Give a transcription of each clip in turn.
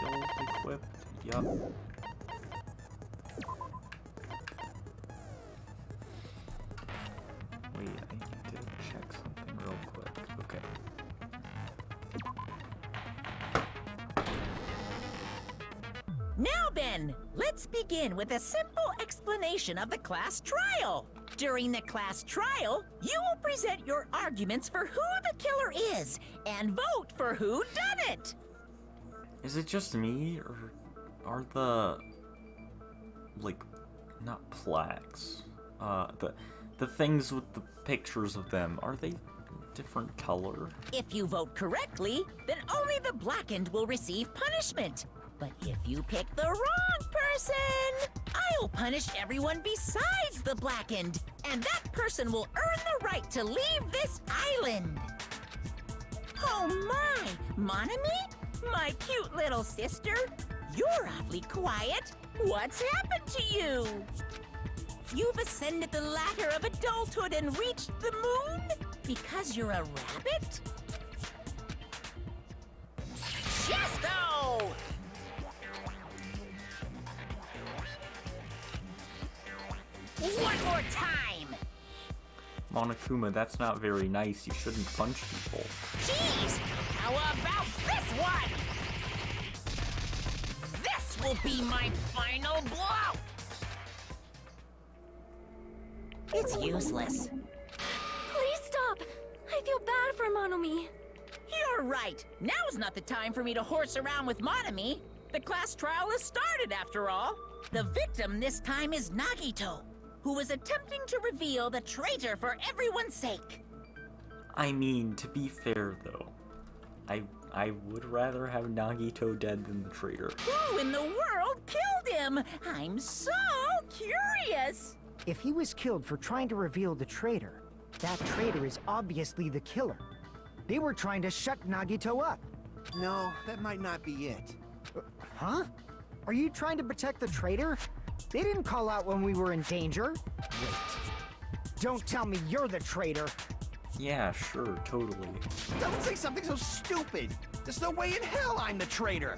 skills equipped? Yup. Wait, I need to check something real quick. Okay. Now then, let's begin with a simple explanation of the class trial. During the class trial, you will present your arguments for who the killer is and vote for who done it. Is it just me, or are the, like, not plaques, the things with the pictures of them, are they different color? If you vote correctly, then only the blackened will receive punishment. But if you pick the wrong person, I'll punish everyone besides the blackened, and that person will earn the right to leave this island. Oh my, Monami? My cute little sister? You're awfully quiet. What's happened to you? You've ascended the ladder of adulthood and reached the moon? Because you're a rabbit? Chesto! One more time! Monokuma, that's not very nice. You shouldn't punch people. Jeez! How about this one? This will be my final blow! It's useless. Please stop! I feel bad for Monomi. You're right. Now's not the time for me to horse around with Monami. The class trial has started, after all. The victim this time is Nagito, who is attempting to reveal the traitor for everyone's sake. I mean, to be fair, though, I would rather have Nagito dead than the traitor. Who in the world killed him? I'm so curious. If he was killed for trying to reveal the traitor, that traitor is obviously the killer. They were trying to shut Nagito up. No, that might not be it. Huh? Are you trying to protect the traitor? They didn't call out when we were in danger. Wait. Don't tell me you're the traitor. Yeah, sure, totally. Don't say something so stupid! There's no way in hell I'm the traitor!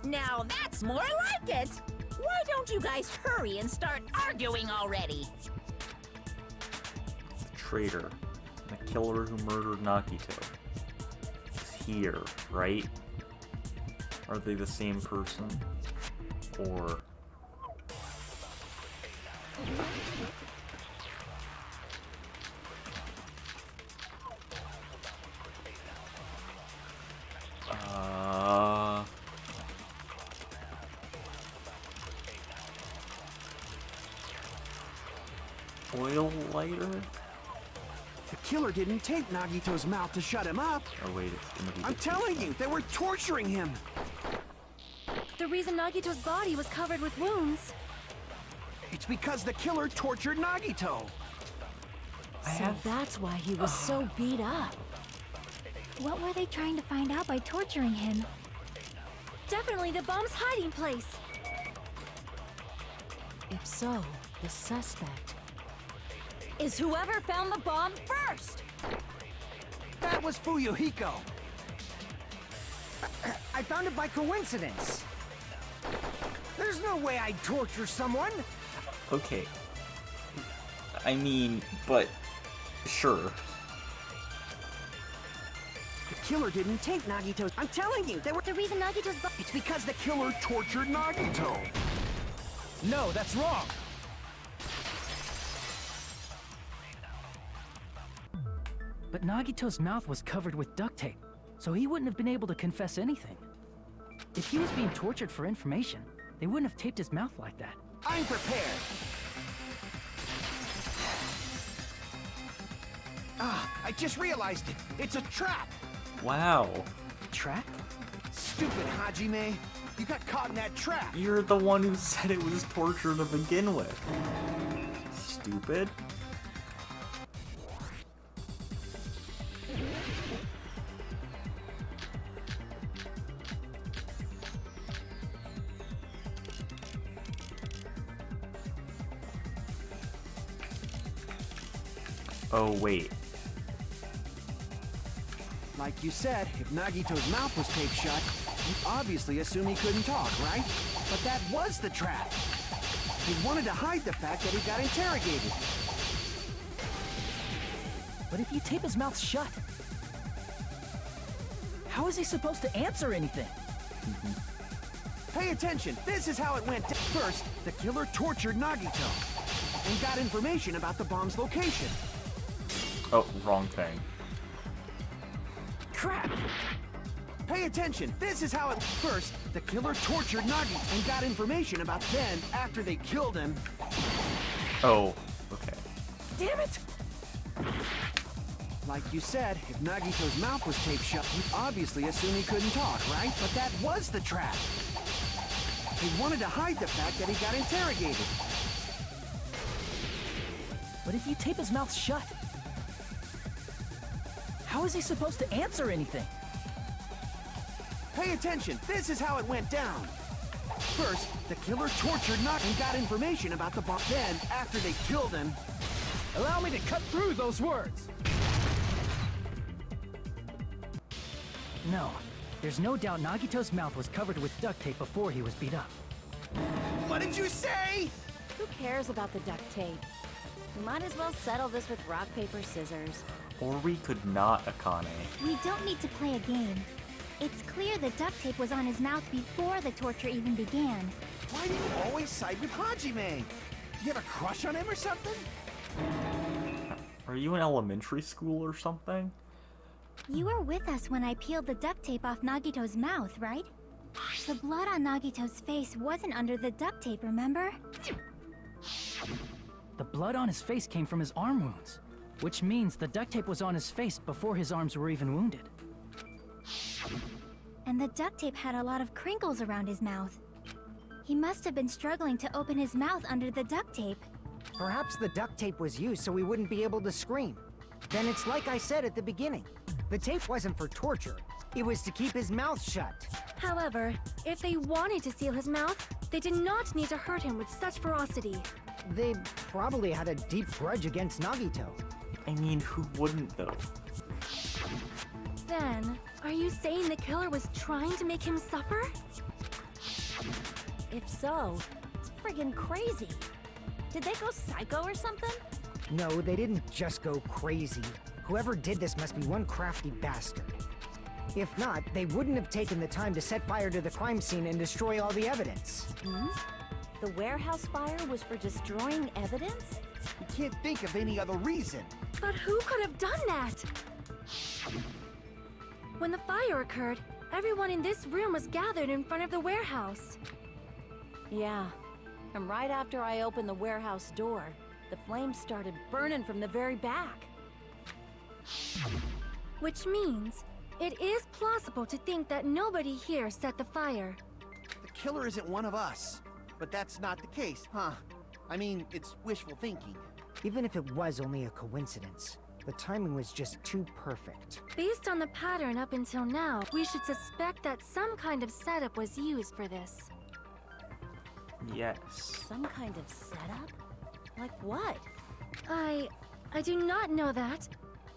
Now that's more like it. Why don't you guys hurry and start arguing already? The traitor, the killer who murdered Nagito, is here, right? Are they the same person? Or... Oil lighter? The killer didn't take Nagito's mouth to shut him up! Oh wait, it's gonna be... I'm telling you, they were torturing him! The reason Nagito's body was covered with wounds. It's because the killer tortured Nagito! So that's why he was so beat up. What were they trying to find out by torturing him? Definitely the bomb's hiding place. If so, the suspect is whoever found the bomb first. That was Fuyuhiko! I found it by coincidence. There's no way I'd torture someone. Okay. I mean, but... sure. The killer didn't take Nagito's... I'm telling you, they were... The reason Nagito's It's because the killer tortured Nagito! No, that's wrong. But Nagito's mouth was covered with duct tape, so he wouldn't have been able to confess anything. If he was being tortured for information, they wouldn't have taped his mouth like that. I'm prepared! Ah, I just realized it! It's a trap! Wow. Trap? Stupid Hajime! You got caught in that trap! You're the one who said it was torture to begin with. Stupid. Oh, wait. Like you said, if Nagito's mouth was taped shut, You obviously assume he couldn't talk, right? But that was the trap. He wanted to hide the fact that he got interrogated. But if you tape his mouth shut, how is he supposed to answer anything? Pay attention, this is how it went down. First, the killer tortured Nagito and got information about the bomb's location. Oh, wrong thing. Crap! Pay attention, this is how it... First, the killer tortured Nagito and got information about... Then, after they killed him... Oh, okay. Damn it! Like you said, if Nagito's mouth was taped shut, you obviously assume he couldn't talk, right? But that was the trap. He wanted to hide the fact that he got interrogated. But if you tape his mouth shut, how is he supposed to answer anything? Pay attention, this is how it went down. First, the killer tortured Nagito and got information about the bomb. Then, after they killed him... Allow me to cut through those words! No, there's no doubt Nagito's mouth was covered with duct tape before he was beat up. What did you say? Who cares about the duct tape? We might as well settle this with rock, paper, scissors. Or we could not, Akane. We don't need to play a game. It's clear the duct tape was on his mouth before the torture even began. Why do you always side with Hajime? You have a crush on him or something? Are you in elementary school or something? You were with us when I peeled the duct tape off Nagito's mouth, right? The blood on Nagito's face wasn't under the duct tape, remember? The blood on his face came from his arm wounds, which means the duct tape was on his face before his arms were even wounded. And the duct tape had a lot of crinkles around his mouth. He must have been struggling to open his mouth under the duct tape. Perhaps the duct tape was used so he wouldn't be able to scream. Then it's like I said at the beginning. The tape wasn't for torture. It was to keep his mouth shut. However, if they wanted to seal his mouth, they did not need to hurt him with such ferocity. They probably had a deep grudge against Nagito. I mean, who wouldn't though? Then, are you saying the killer was trying to make him suffer? If so, it's friggin' crazy. Did they go psycho or something? No, they didn't just go crazy. Whoever did this must be one crafty bastard. If not, they wouldn't have taken the time to set fire to the crime scene and destroy all the evidence. The warehouse fire was for destroying evidence? You can't think of any other reason. But who could have done that? When the fire occurred, everyone in this room was gathered in front of the warehouse. Yeah. And right after I opened the warehouse door, the flames started burning from the very back. Which means, it is plausible to think that nobody here set the fire. The killer isn't one of us. But that's not the case, huh? I mean, it's wishful thinking. Even if it was only a coincidence, the timing was just too perfect. Based on the pattern up until now, we should suspect that some kind of setup was used for this. Yes. Some kind of setup? Like what? I do not know that,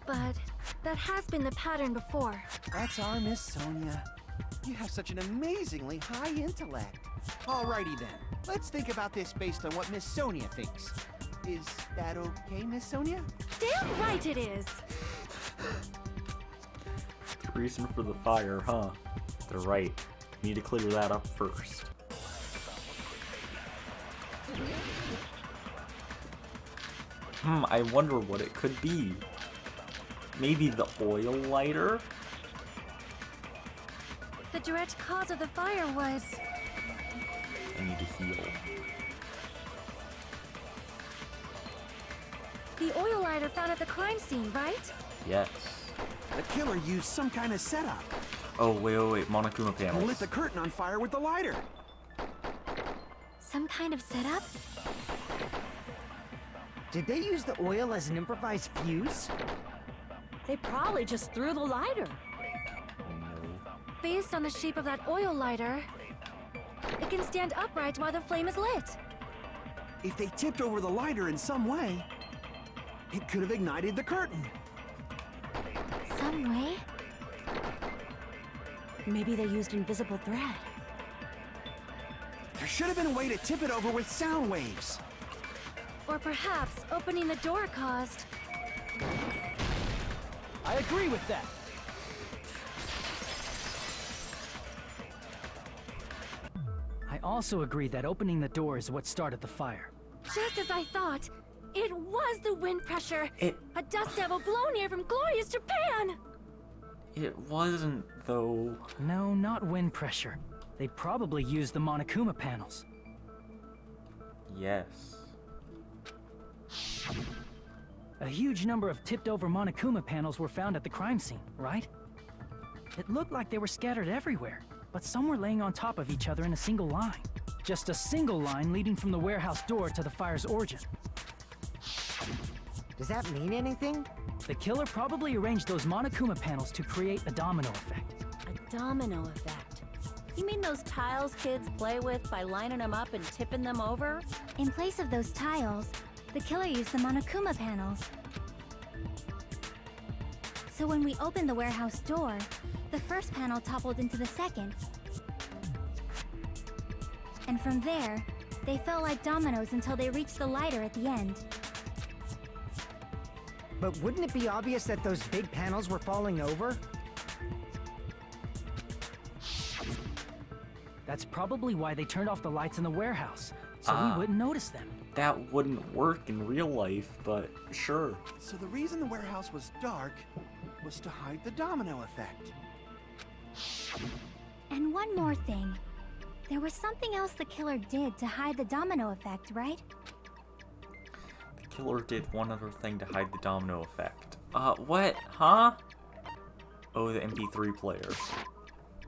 but that has been the pattern before. That's our Miss Sonia. You have such an amazingly high intellect. Alrighty then, let's think about this based on what Miss Sonia thinks. Is that okay, Miss Sonia? Damn right it is! The reason for the fire, huh? They're right. Need to clear that up first. I wonder what it could be. Maybe the oil lighter? The direct cause of the fire was... I need to heal. the oil lighter found at the crime scene, right? Yes. The killer used some kind of setup. Oh, wait. Monokuma He panels. lit the curtain on fire with the lighter. Some kind of setup? Did they use the oil as an improvised fuse? They probably just threw the lighter. Based on the shape of that oil lighter, it can stand upright while the flame is lit. If they tipped over the lighter in some way, it could have ignited the curtain. Some way? Maybe they used invisible thread. There should have been a way to tip it over with sound waves. Or perhaps opening the door caused. I agree with that. I also agree that opening the door is what started the fire. Just as I thought, it was the wind pressure. A dust devil blown here from glorious Japan. It wasn't, though. No, not wind pressure. They probably used the Monokuma panels. Yes. A huge number of tipped-over Monokuma panels were found at the crime scene, right? It looked like they were scattered everywhere, but some were laying on top of each other in a single line. Just a single line leading from the warehouse door to the fire's origin. Does that mean anything? The killer probably arranged those Monokuma panels to create a domino effect. A domino effect. You mean those tiles kids play with by lining them up and tipping them over? In place of those tiles, the killer used the Monokuma panels. So when we opened the warehouse door, the first panel toppled into the second. And from there, they fell like dominoes until they reached the lighter at the end. But wouldn't it be obvious that those big panels were falling over? That's probably why they turned off the lights in the warehouse, so we wouldn't notice them. That wouldn't work in real life, but sure. So the reason the warehouse was dark was to hide the domino effect. And one more thing. There was something else the killer did to hide the domino effect, right? The killer did one other thing to hide the domino effect. What? Huh? Oh, the MP3 player.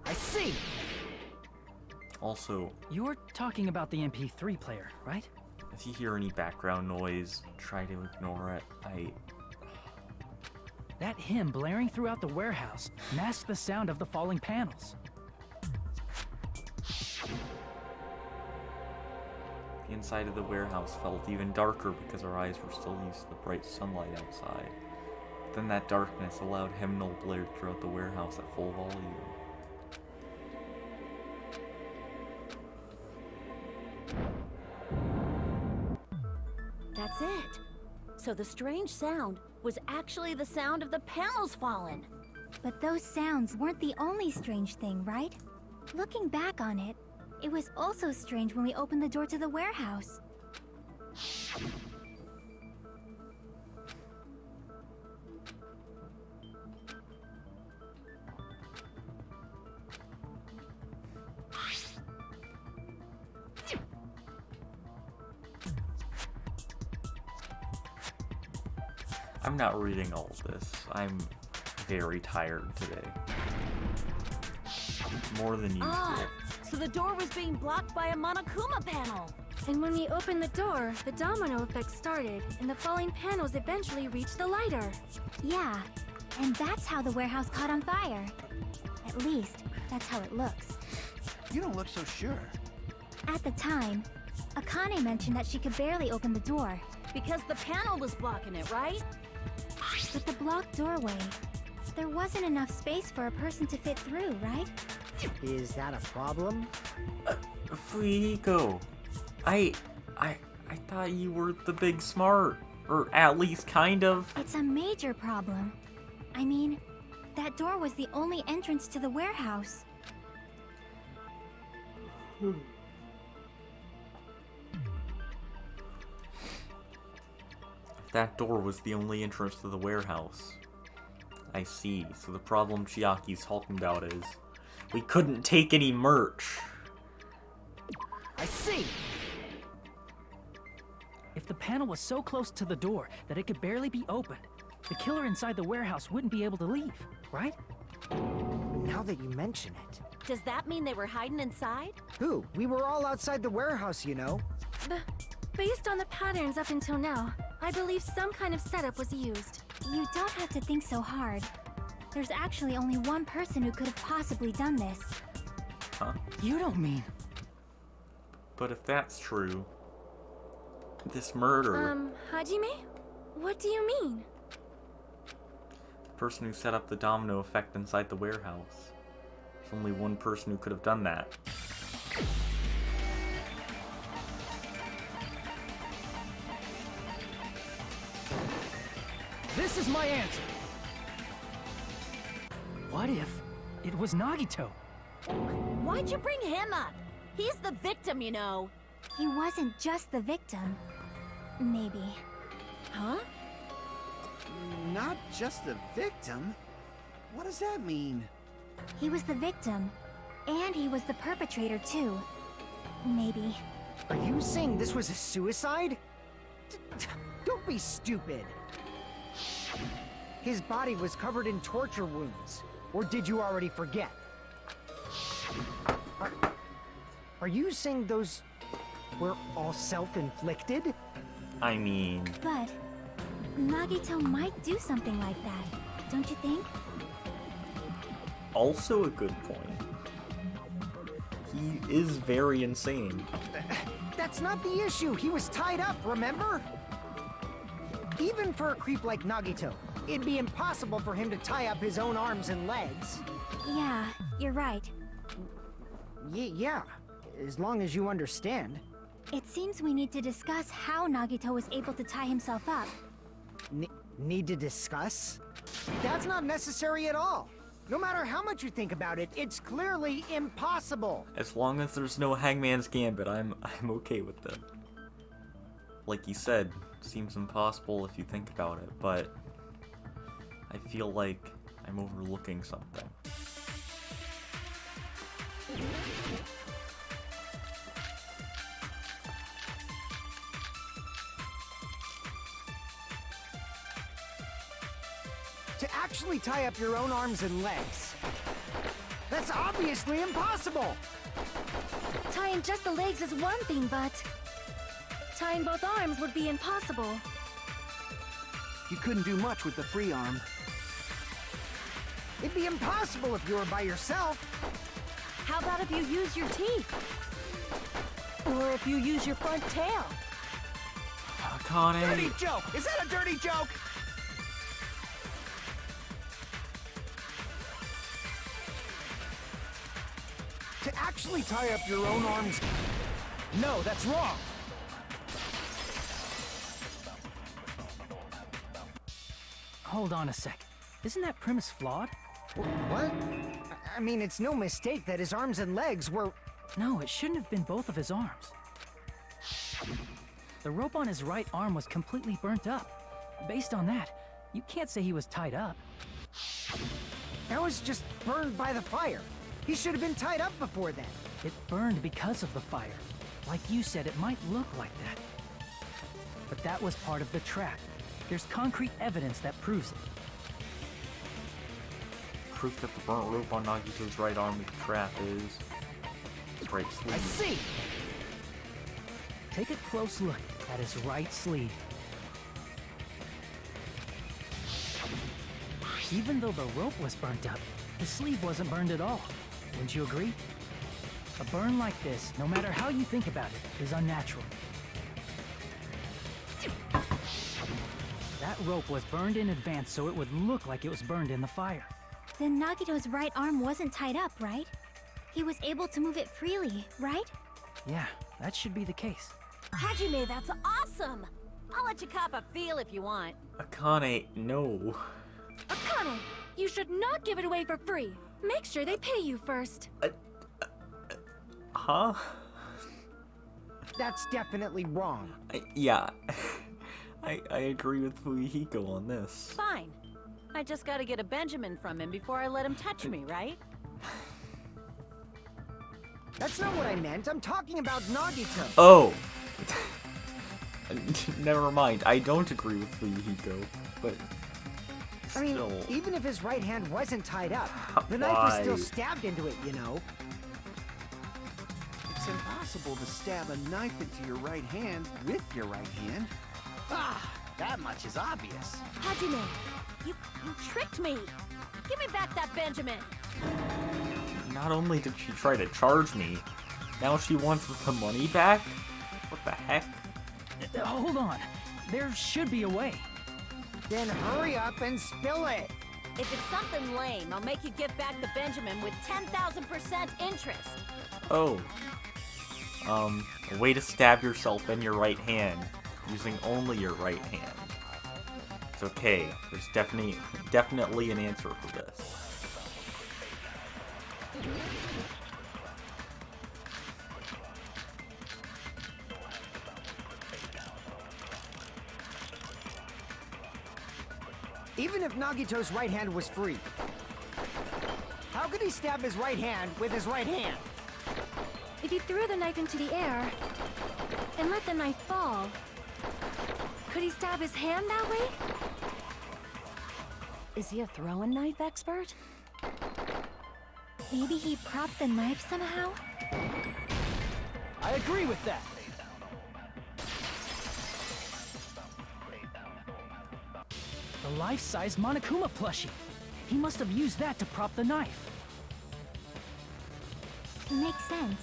I see! Also, You're talking about the MP3 player, right? if you hear any background noise, try to ignore it. That hymn blaring throughout the warehouse masked the sound of the falling panels. The inside of the warehouse felt even darker because our eyes were still used to the bright sunlight outside. But then that darkness allowed hymnal blared throughout the warehouse at full volume. That's it. So the strange sound was actually the sound of the panels falling. But those sounds weren't the only strange thing, right? Looking back on it, it was also strange when we opened the door to the warehouse. I'm not reading all of this. I'm very tired today. More than usual. So the door was being blocked by a Monokuma panel. And when we opened the door, the domino effect started, and the falling panels eventually reached the lighter. Yeah, and that's how the warehouse caught on fire. At least, that's how it looks. You don't look so sure. At the time, Akane mentioned that she could barely open the door. Because the panel was blocking it, right? But the blocked doorway, there wasn't enough space for a person to fit through, right? Is that a problem? Fuyiko, I thought you were the big smart, or at least kind of. It's a major problem. I mean, that door was the only entrance to the warehouse. That door was the only entrance to the warehouse. I see. So the problem Chiaki's talking about is we couldn't take any merch. I see! If the panel was so close to the door that it could barely be opened, the killer inside the warehouse wouldn't be able to leave, right? Now that you mention it. Does that mean they were hiding inside? Who? We were all outside the warehouse, you know. Based on the patterns up until now, I believe some kind of setup was used. You don't have to think so hard. There's actually only one person who could have possibly done this. Huh? You don't mean... But if that's true, this murder... Hajime? What do you mean? The person who set up the domino effect inside the warehouse. There's only one person who could have done that. This is my answer. What if it was Nagito? Why'd you bring him up? He's the victim, you know. He wasn't just the victim. Maybe. Huh? Not just the victim? What does that mean? He was the victim. And he was the perpetrator, too. Maybe. Are you saying this was a suicide? Don't be stupid. His body was covered in torture wounds. Or did you already forget? Are you saying those were all self-inflicted? I mean... But Nagito might do something like that, don't you think? Also a good point. He is very insane. That's not the issue. He was tied up, remember? Even for a creep like Nagito, it'd be impossible for him to tie up his own arms and legs. Yeah, you're right. Yeah, as long as you understand. It seems we need to discuss how Nagito was able to tie himself up. Need to discuss? That's not necessary at all. No matter how much you think about it, it's clearly impossible. As long as there's no Hangman's Gambit, I'm okay with that. Like you said, seems impossible if you think about it, but I feel like I'm overlooking something. To actually tie up your own arms and legs. That's obviously impossible! Tying just the legs is one thing, but tying both arms would be impossible. You couldn't do much with the free arm. It'd be impossible if you were by yourself. How about if you use your teeth? Or if you use your front tail? Akane! Dirty joke! Is that a dirty joke? To actually tie up your own arms... No, that's wrong! Hold on a sec. Isn't that premise flawed? What? I mean, it's no mistake that his arms and legs were... No, it shouldn't have been both of his arms. The rope on his right arm was completely burnt up. Based on that, you can't say he was tied up. That was just burned by the fire. He should have been tied up before then. It burned because of the fire. Like you said, it might look like that. But that was part of the trap. There's concrete evidence that proves it. Proof that the burnt rope on Nagito's right arm with the trap is his right sleeve. I see! Take a close look at his right sleeve. Even though the rope was burnt up, the sleeve wasn't burned at all. Wouldn't you agree? A burn like this, no matter how you think about it, is unnatural. That rope was burned in advance so it would look like it was burned in the fire. Then Nagito's right arm wasn't tied up, right? He was able to move it freely, right? Yeah, that should be the case. Hajime, that's awesome! I'll let you cop a feel if you want. Akane, no. Akane, you should not give it away for free. Make sure they pay you first. Huh? That's definitely wrong. Yeah. I agree with Fuyuhiko on this. Fine. I just gotta get a Benjamin from him before I let him touch me, right? That's not what I meant. I'm talking about Nagito. Oh! Never mind. I don't agree with Fuyuhiko, but I mean, still. even if his right hand wasn't tied up, the knife was still stabbed into it, you know? It's impossible to stab a knife into your right hand with your right hand. Ah, that much is obvious. Hajime, you tricked me! Give me back that Benjamin! Not only did she try to charge me, now she wants the money back? What the heck? Hold on. There should be a way. Then hurry up and spill it. If it's something lame, I'll make you give back the Benjamin with 10,000% interest. Oh. A way to stab yourself in your right hand, using only your right hand. It's okay. There's definitely an answer for this. Even if Nagito's right hand was free, how could he stab his right hand with his right hand? If he threw the knife into the air and let the knife fall, could he stab his hand that way? Is he a throwing knife expert? Maybe he propped the knife somehow? I agree with that. The life-size Monokuma plushie. He must have used that to prop the knife. Makes sense.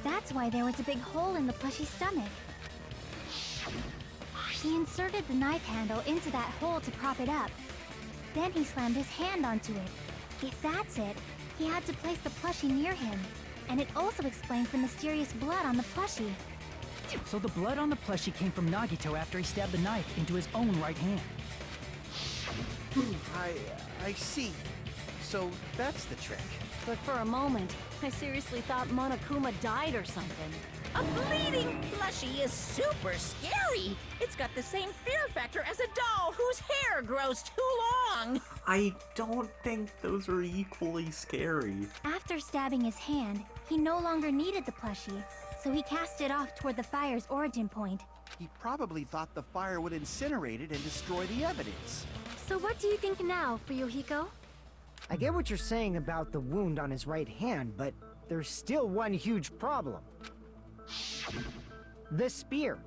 That's why there was a big hole in the plushie's stomach. He inserted the knife handle into that hole to prop it up. Then he slammed his hand onto it. If that's it, he had to place the plushie near him. And it also explains the mysterious blood on the plushie. So the blood on the plushie came from Nagito after he stabbed the knife into his own right hand. I see. So that's the trick. But for a moment, I seriously thought Monokuma died or something. A bleeding plushie is super scary. It's got the same fear factor as a doll whose hair grows too long. I don't think those are equally scary. After stabbing his hand, he no longer needed the plushie, so he cast it off toward the fire's origin point. He probably thought the fire would incinerate it and destroy the evidence. So what do you think now, Fuyuhiko? I get what you're saying about the wound on his right hand, but there's still one huge problem. The spear.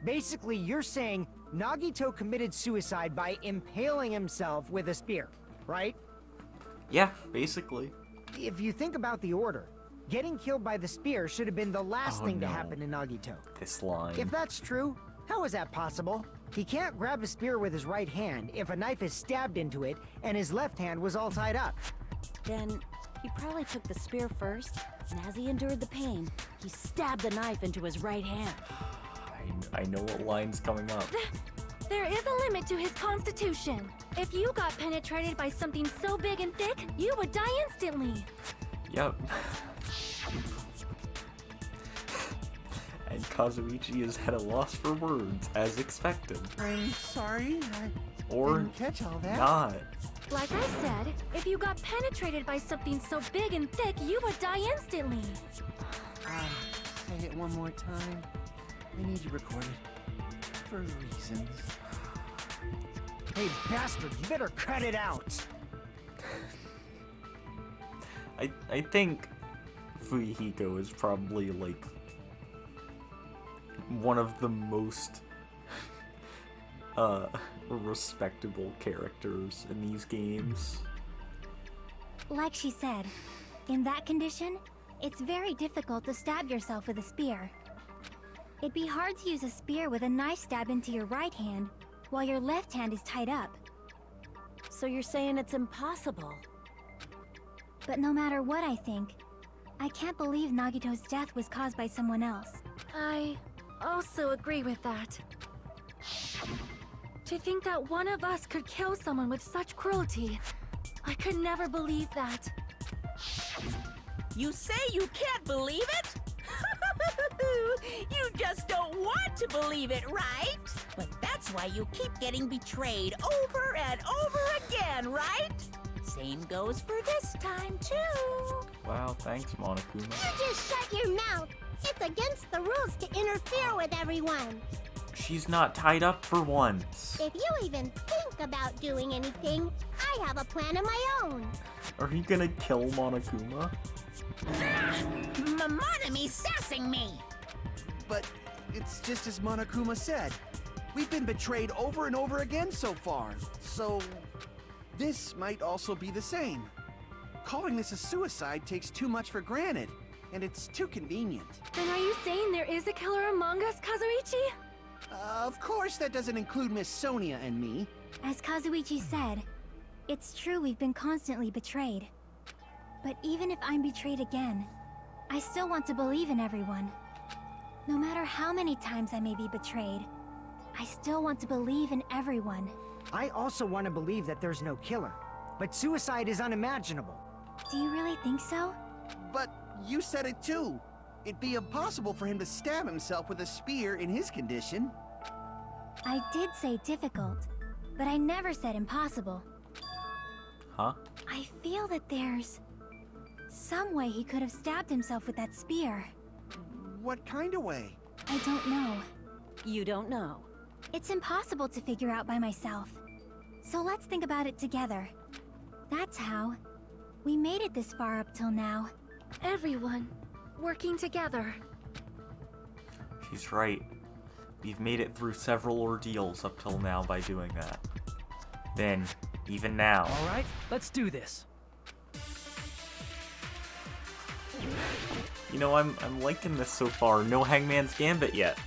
Basically, you're saying Nagito committed suicide by impaling himself with a spear, right? Yeah, basically. If you think about the order, getting killed by the spear should have been the last thing to no. happen to Nagito. This line. If that's true, how is that possible? He can't grab a spear with his right hand if a knife is stabbed into it and his left hand was all tied up. Then he probably took the spear first, and as he endured the pain, he stabbed the knife into his right hand. I know what line's coming up. There is a limit to his constitution. If you got penetrated by something so big and thick, you would die instantly. Yep. And Kazuichi is at a loss for words, as expected. I'm sorry, I Or didn't catch all that. not. Like I said, if you got penetrated by something so big and thick, you would die instantly. Say it one more time. I need you recorded. For reasons. Hey, bastard, you better cut it out! I think Fuyuhiko is probably like one of the most respectable characters in these games. Like she said, in that condition, it's very difficult to stab yourself with a spear. It'd be hard to use a spear with a knife stab into your right hand while your left hand is tied up. So you're saying it's impossible? But no matter what I think, I can't believe Nagito's death was caused by someone else. I also agree with that. To think that one of us could kill someone with such cruelty, I could never believe that. You say you can't believe it? You just don't want to believe it, right? But that's why you keep getting betrayed over and over again, right? Same goes for this time, too. Wow, thanks, Monokuma. You just shut your mouth. It's against the rules to interfere with everyone. She's not tied up for once. If you even think about doing anything, I have a plan of my own. Are you gonna kill Monokuma? Monome's sassing me. But it's just as Monokuma said. We've been betrayed over and over again so far. So this might also be the same. Calling this a suicide takes too much for granted, and it's too convenient. Then are you saying there is a killer among us, Kazuichi? Of course that doesn't include Miss Sonia and me. As Kazuichi said, It's true we've been constantly betrayed. But even if I'm betrayed again, I still want to believe in everyone. No matter how many times I may be betrayed, I still want to believe in everyone. I also want to believe that there's no killer, but suicide is unimaginable. Do you really think so? But you said it too. It'd be impossible for him to stab himself with a spear in his condition. I did say difficult, but I never said impossible. Huh? I feel that there's some way he could have stabbed himself with that spear. What kind of way? I don't know. You don't know. It's impossible to figure out by myself. So let's think about it together. That's how we made it this far up till now. Everyone, working together. She's right. We've made it through several ordeals up till now by doing that. Then, even now. All right, let's do this. You know, I'm liking this so far. No Hangman's Gambit yet.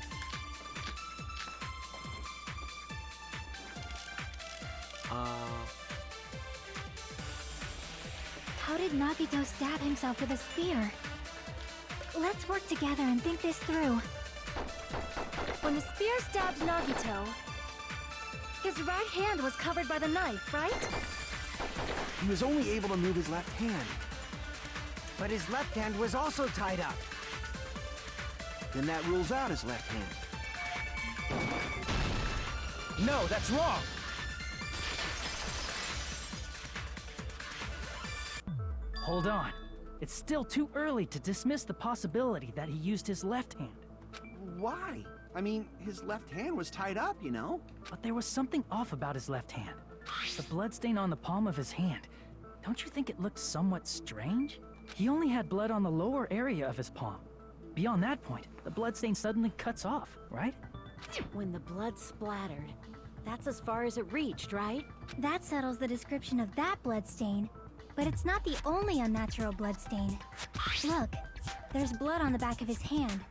How did Nagito stab himself with a spear? Let's work together and think this through. When the spear stabbed Nagito, his right hand was covered by the knife, right? He was only able to move his left hand. But his left hand was also tied up. Then that rules out his left hand. No, that's wrong! Hold on. It's still too early to dismiss the possibility that he used his left hand. Why? I mean, his left hand was tied up, you know? But there was something off about his left hand. The bloodstain on the palm of his hand. Don't you think it looked somewhat strange? He only had blood on the lower area of his palm. Beyond that point, the bloodstain suddenly cuts off, right? When the blood splattered, that's as far as it reached, right? That settles the description of that bloodstain. But it's not the only unnatural bloodstain. Look, there's blood on the back of his hand,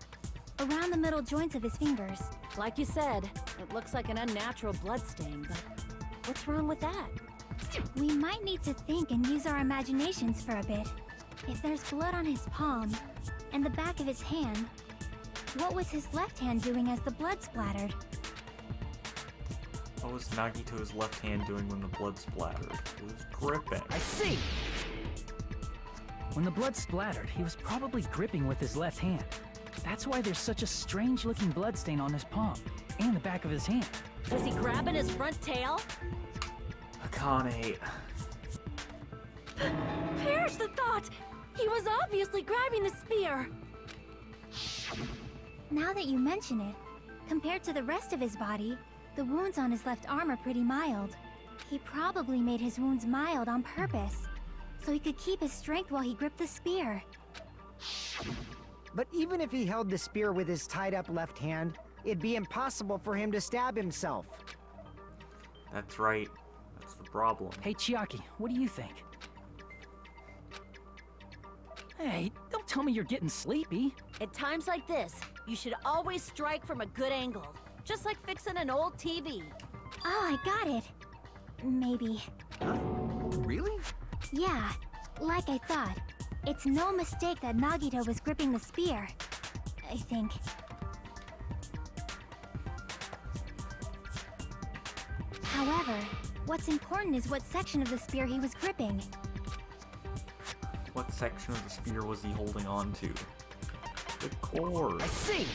around the middle joints of his fingers. Like you said, it looks like an unnatural bloodstain, but what's wrong with that? We might need to think and use our imaginations for a bit. If there's blood on his palm and the back of his hand, what was his left hand doing as the blood splattered? What was Nagito's left hand doing when the blood splattered? It was gripping. I see! When the blood splattered, he was probably gripping with his left hand. That's why there's such a strange-looking bloodstain on his palm and the back of his hand. Was he grabbing his front tail? Akane. Perish the thought! He was obviously grabbing the spear! Now that you mention it, compared to the rest of his body, the wounds on his left arm are pretty mild. He probably made his wounds mild on purpose, so he could keep his strength while he gripped the spear. But even if he held the spear with his tied up left hand, it'd be impossible for him to stab himself. That's right. That's the problem. Hey, Chiaki, what do you think? Hey, don't tell me you're getting sleepy. At times like this, you should always strike from a good angle. Just like fixing an old TV. Oh, I got it. Maybe. Really? Yeah, like I thought. It's no mistake that Nagito was gripping the spear. I think. However, what's important is what section of the spear he was gripping. What section of the spear was he holding on to? The cord. I see!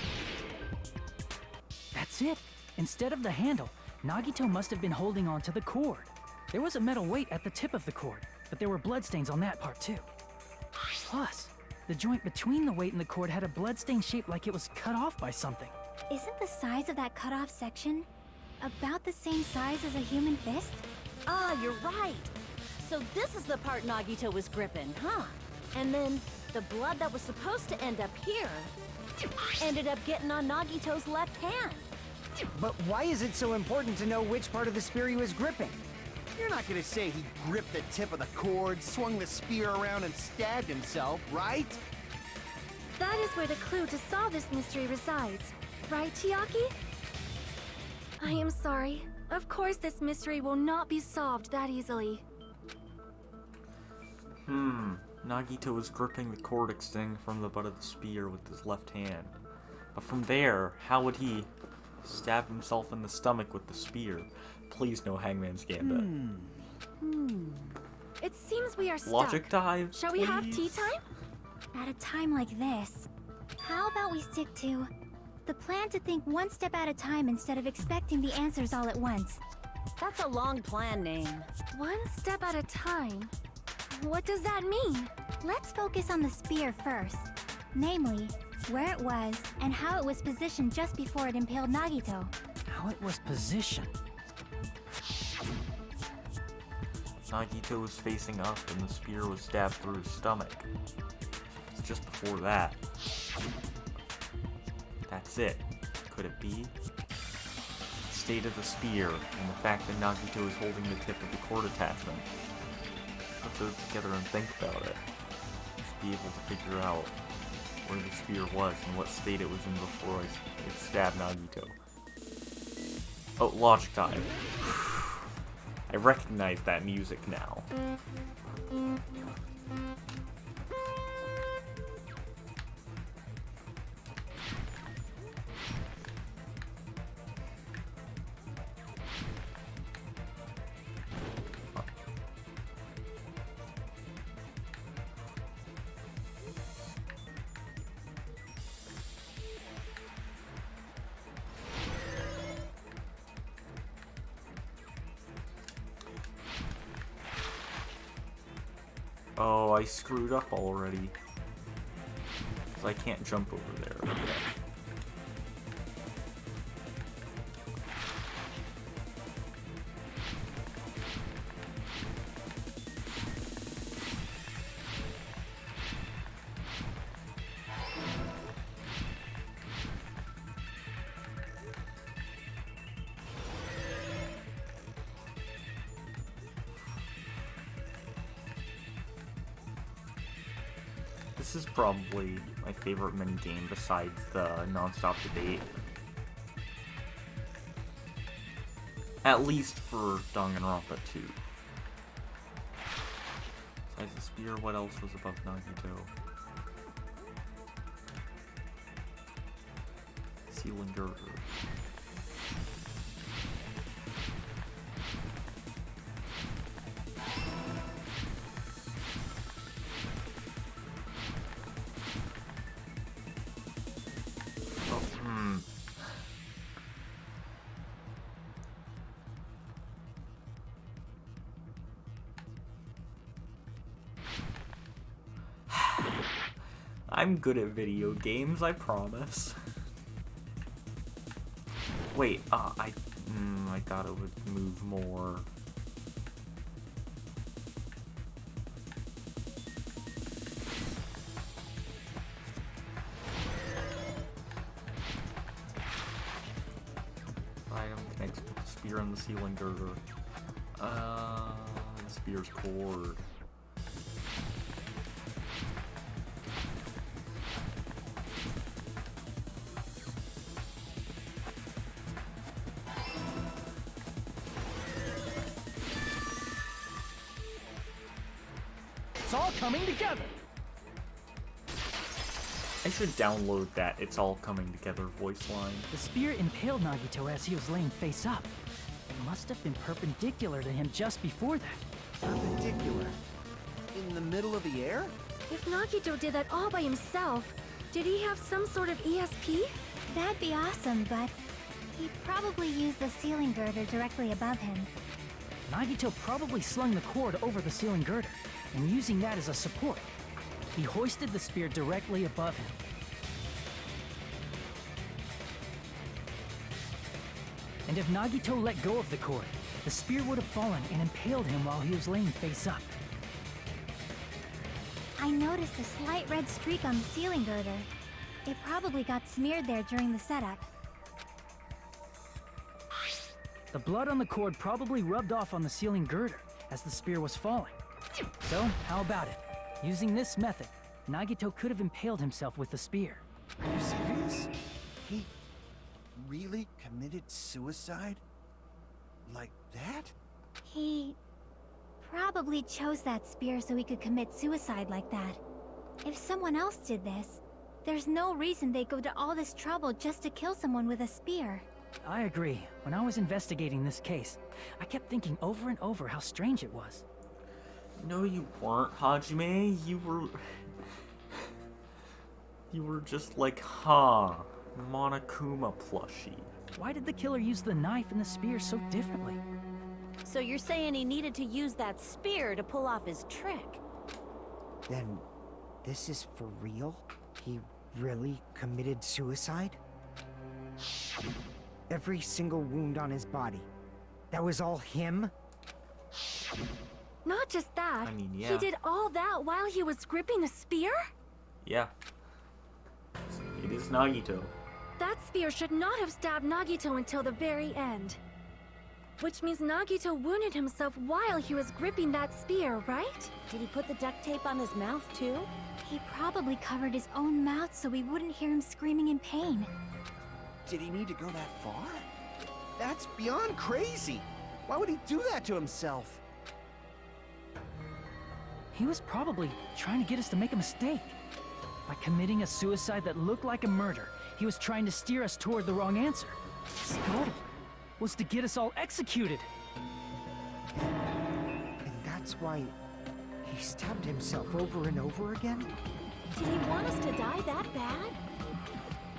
That's it. Instead of the handle, Nagito must have been holding on to the cord. There was a metal weight at the tip of the cord, but there were bloodstains on that part too. Plus, the joint between the weight and the cord had a bloodstain shaped like it was cut off by something. Isn't the size of that cut-off section about the same size as a human fist? Ah, you're right. So this is the part Nagito was gripping, huh? And then the blood that was supposed to end up here ended up getting on Nagito's left hand. But why is it so important to know which part of the spear he was gripping? You're not gonna say he gripped the tip of the cord, swung the spear around, and stabbed himself, right? That is where the clue to solve this mystery resides. Right, Chiaki? I am sorry. Of course this mystery will not be solved that easily. Nagito was gripping the cord extending from the butt of the spear with his left hand. But from there, how would he stab himself in the stomach with the spear? Please no Hangman's Gambit. It seems we are stuck. Logic dive, Shall we have tea please? time? At a time like this, how about we stick to the plan to think one step at a time instead of expecting the answers all at once? That's a long plan name. One step at a time. What does that mean? Let's focus on the spear first. Namely, where it was and how it was positioned just before it impaled Nagito. How it was positioned. Nagito was facing up and the spear was stabbed through his stomach. It's just before that. That's it. Could it be? The state of the spear and the fact that Nagito is holding the tip of the cord attachment. Put those together and think about it. You should be able to figure out where the spear was and what state it was in before it stabbed Nagito. Oh, logic dive. I recognize that music now. Oh, I screwed up already. So I can't jump over there. Okay. This is probably my favorite minigame besides the non-stop debate. At least for Danganronpa 2. Besides the spear, what else was above Nagito? Ceiling girder. I'm good at video games, I promise. Wait, I thought it would move more. Item connects with the spear on the ceiling girder. The spear's cord. It's all coming together. I should download that It's All Coming Together voice line. The spear impaled Nagito as he was laying face up. It must have been perpendicular to him just before that. Perpendicular. In the middle of the air? If Nagito did that all by himself, did he have some sort of ESP? That'd be awesome, but he probably used the ceiling girder directly above him. Nagito probably slung the cord over the ceiling girder, and using that as a support, he hoisted the spear directly above him. And if Nagito let go of the cord, the spear would have fallen and impaled him while he was laying face up. I noticed a slight red streak on the ceiling girder. It probably got smeared there during the setup. The blood on the cord probably rubbed off on the ceiling girder as the spear was falling. So, how about it? Using this method, Nagito could have impaled himself with the spear. Are you serious? He really committed suicide? Like that? He probably chose that spear so he could commit suicide like that. If someone else did this, there's no reason they'd go to all this trouble just to kill someone with a spear. I agree. When I was investigating this case, I kept thinking over and over how strange it was. No, you weren't, Hajime. You were just like, Monokuma plushie. Why did the killer use the knife and the spear so differently? So you're saying he needed to use that spear to pull off his trick? Then, this is for real? He really committed suicide? Every single wound on his body. That was all him? Not just that. I mean, yeah. He did all that while he was gripping a spear? Yeah. It is Nagito. That spear should not have stabbed Nagito until the very end. Which means Nagito wounded himself while he was gripping that spear, right? Did he put the duct tape on his mouth too? He probably covered his own mouth so we wouldn't hear him screaming in pain. Did he need to go that far? That's beyond crazy. Why would he do that to himself? He was probably trying to get us to make a mistake. By committing a suicide that looked like a murder, he was trying to steer us toward the wrong answer. His goal was to get us all executed. And that's why he stabbed himself over and over again? Did he want us to die that bad?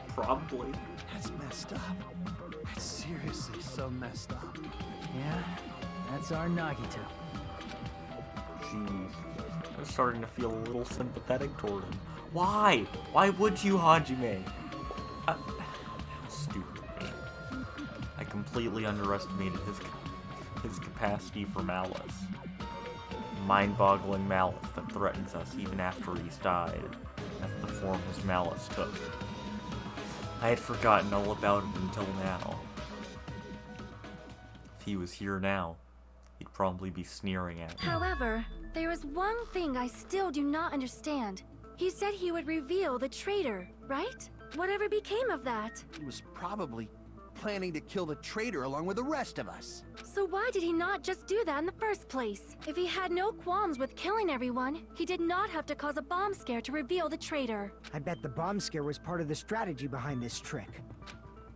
Probably. That's messed up. That's seriously so messed up. Yeah, that's our Nagito. Jeez. I'm starting to feel a little sympathetic toward him. Why? Why would you, Hajime? How stupid. I completely underestimated his capacity for malice. Mind-boggling malice that threatens us even after he's died. That's the form his malice took. I had forgotten all about it until now. If he was here now, he'd probably be sneering at me. However, there is one thing I still do not understand. He said he would reveal the traitor, right? Whatever became of that? He was probably planning to kill the traitor along with the rest of us. So why did he not just do that in the first place? If he had no qualms with killing everyone, he did not have to cause a bomb scare to reveal the traitor. I bet the bomb scare was part of the strategy behind this trick.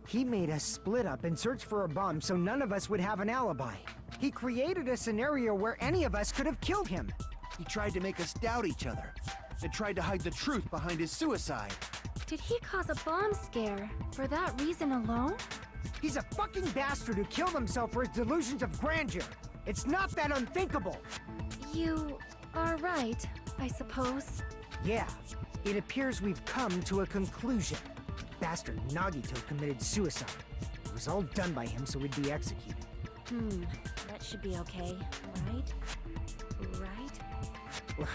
He made us split up and search for a bomb so none of us would have an alibi. He created a scenario where any of us could have killed him. He tried to make us doubt each other and tried to hide the truth behind his suicide. Did he cause a bomb scare for that reason alone? He's a fucking bastard who killed himself for his delusions of grandeur. It's not that unthinkable. You are right, I suppose. Yeah, it appears we've come to a conclusion. Bastard Nagito committed suicide. It was all done by him so we'd be executed. That should be okay, right? Right?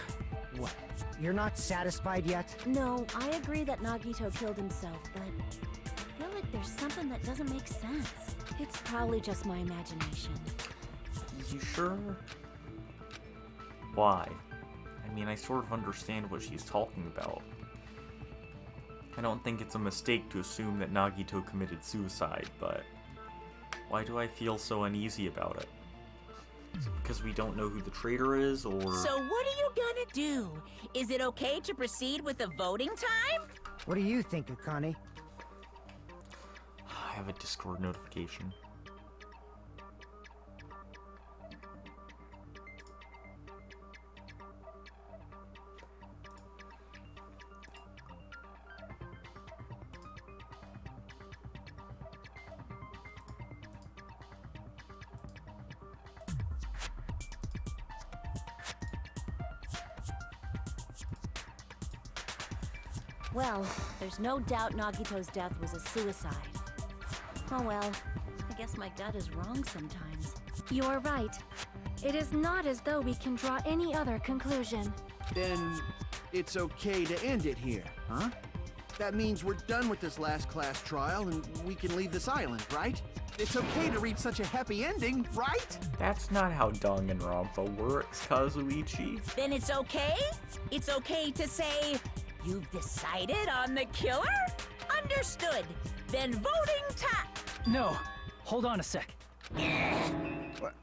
What? You're not satisfied yet? No, I agree that Nagito killed himself, but I feel like there's something that doesn't make sense. It's probably just my imagination. You sure? Why? I mean, I sort of understand what she's talking about. I don't think it's a mistake to assume that Nagito committed suicide, but why do I feel so uneasy about it? Is it because we don't know who the traitor is, or... So what are you gonna do? Is it okay to proceed with the voting time? What do you think, Akane? I have a Discord notification. Well, there's no doubt Nagito's death was a suicide. Oh well, I guess my gut is wrong sometimes. You're right. It is not as though we can draw any other conclusion. Then it's okay to end it here, huh? That means we're done with this last class trial and we can leave this island, right? It's okay to reach such a happy ending, right? That's not how Danganronpa works, Kazuichi. Then it's okay? It's okay to say, you've decided on the killer? Understood. Then voting time. No, hold on a sec.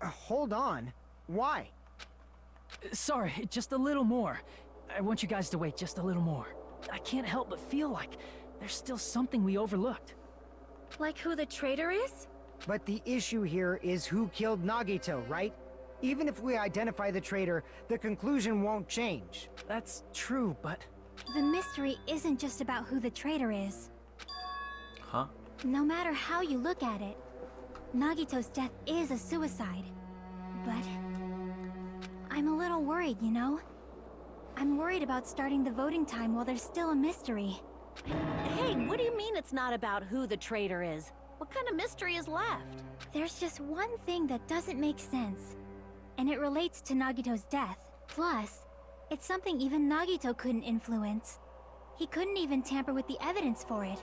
Hold on. Why? Sorry, just a little more. I want you guys to wait just a little more. I can't help but feel like there's still something we overlooked. Like who the traitor is? But the issue here is who killed Nagito, right? Even if we identify the traitor, the conclusion won't change. That's true, but... The mystery isn't just about who the traitor is. Huh? No matter how you look at it, Nagito's death is a suicide. But... I'm a little worried, you know? I'm worried about starting the voting time while there's still a mystery. Hey, what do you mean it's not about who the traitor is? What kind of mystery is left? There's just one thing that doesn't make sense. And it relates to Nagito's death. Plus, it's something even Nagito couldn't influence. He couldn't even tamper with the evidence for it.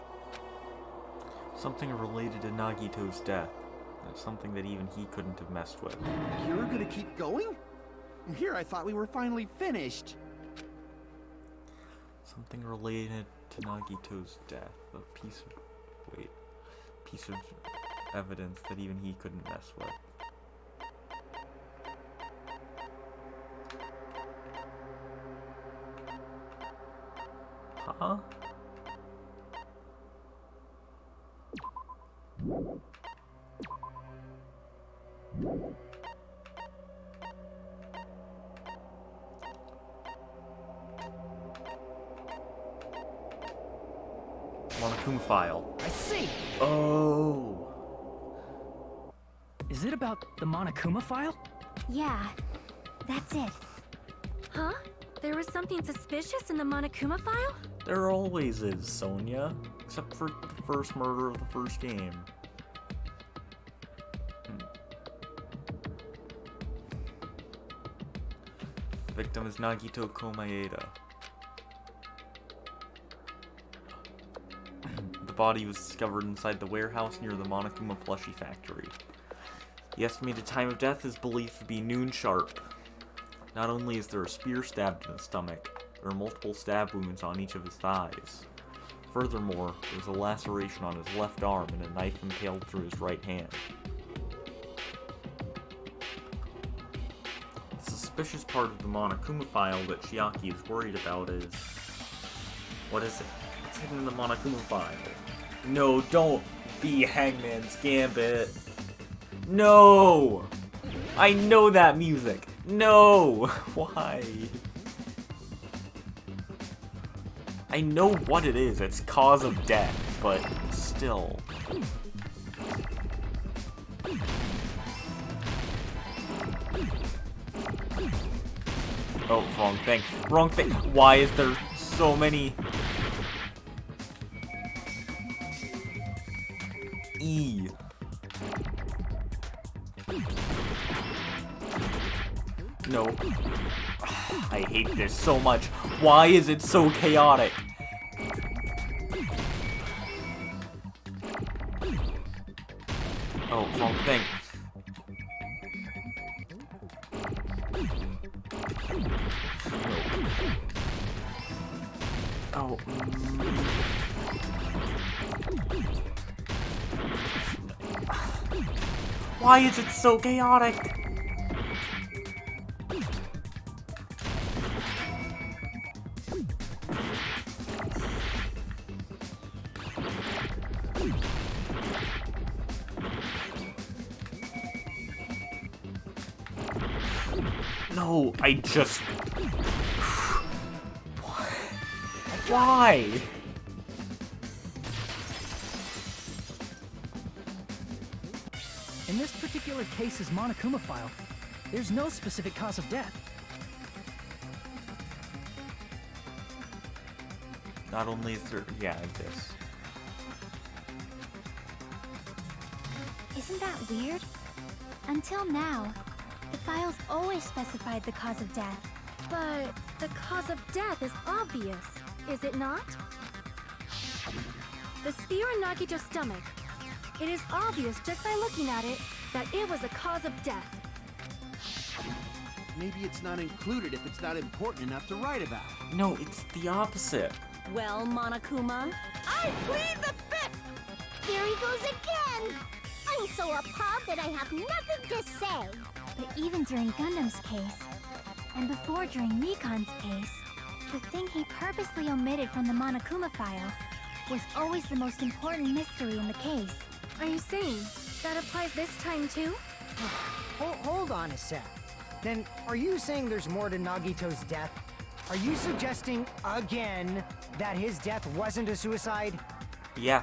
Something related to Nagito's death. That's something that even he couldn't have messed with. You're gonna keep going? Here, I thought we were finally finished. Something related to Nagito's death. A piece of evidence that even he couldn't mess with. Huh? Monokuma file. I see! Oh. Is it about the Monokuma file? Yeah, that's it. Huh? There was something suspicious in the Monokuma file? There always is, Sonia. Except for the first murder of the first game. Victim is Nagito Komaeda. The body was discovered inside the warehouse near the Monokuma plushie factory. The estimated time of death is believed to be noon sharp. Not only is there a spear stabbed in his stomach, there are multiple stab wounds on each of his thighs. Furthermore, there's a laceration on his left arm and a knife impaled through his right hand. The suspicious part of the Monokuma file that Chiaki is worried about is... What is it? What's hidden in the Monokuma file? No, don't be Hangman's Gambit. No! I know that music. No! Why? I know what it is. It's cause of death, but still. Oh, wrong thing. Wrong thing. Why is there so many... E. No. I hate this so much. Why is it so chaotic? Oh, wrong thing. Oh. Why is it so chaotic? No, I just... Why? In this particular case's Monokuma file, there's no specific cause of death. Not only is there... Yeah, I guess. Isn't that weird? Until now, the files always specified the cause of death. But the cause of death is obvious, is it not? The spear in Nagito's stomach. It is obvious just by looking at it that it was the cause of death. Maybe it's not included if it's not important enough to write about. No, it's the opposite. Well, Monokuma, I plead the fifth! Here he goes again! I'm so appalled that I have nothing to say. But even during Gundam's case, And before during Nikon's case, the thing he purposely omitted from the Monokuma file was always the most important mystery in the case. Are you saying that applies this time too? Hold on a sec. Then, are you saying there's more to Nagito's death? Are you suggesting, again, that his death wasn't a suicide? Yeah.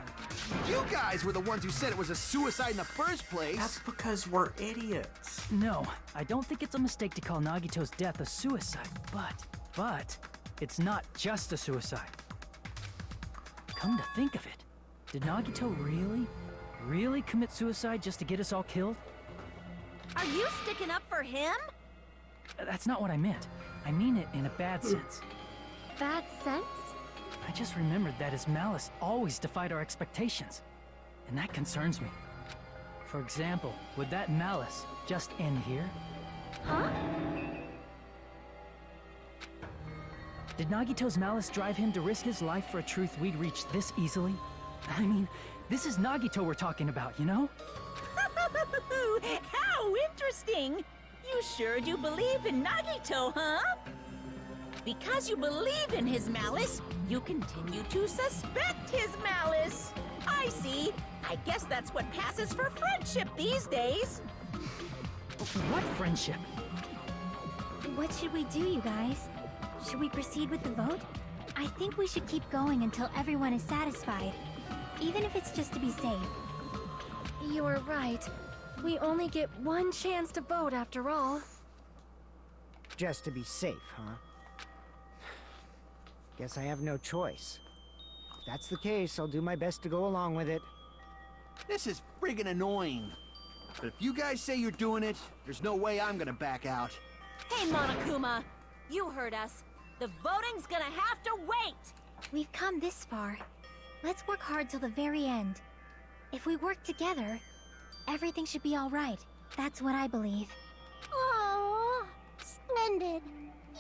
You guys were the ones who said it was a suicide in the first place. That's because we're idiots. No, I don't think it's a mistake to call Nagito's death a suicide, but it's not just a suicide. Come to think of it, did Nagito really commit suicide just to get us all killed? Are you sticking up for him? That's not what I meant. I mean it in a bad sense. Bad sense? I just remembered that his malice always defied our expectations, and that concerns me. For example, would that malice just end here? Huh? Did Nagito's malice drive him to risk his life for a truth we'd reach this easily? I mean, this is Nagito we're talking about, you know? How interesting! You sure do believe in Nagito, huh? Because you believe in his malice, you continue to suspect his malice. I see. I guess that's what passes for friendship these days. What friendship? What should we do, you guys? Should we proceed with the vote? I think we should keep going until everyone is satisfied, even if it's just to be safe. You are right. We only get one chance to vote after all. Just to be safe, huh? Guess I have no choice. If that's the case, I'll do my best to go along with it. This is friggin' annoying. But if you guys say you're doing it, there's no way I'm gonna back out. Hey, Monokuma! You heard us. The voting's gonna have to wait! We've come this far. Let's work hard till the very end. If we work together, everything should be all right. That's what I believe. Aww, splendid.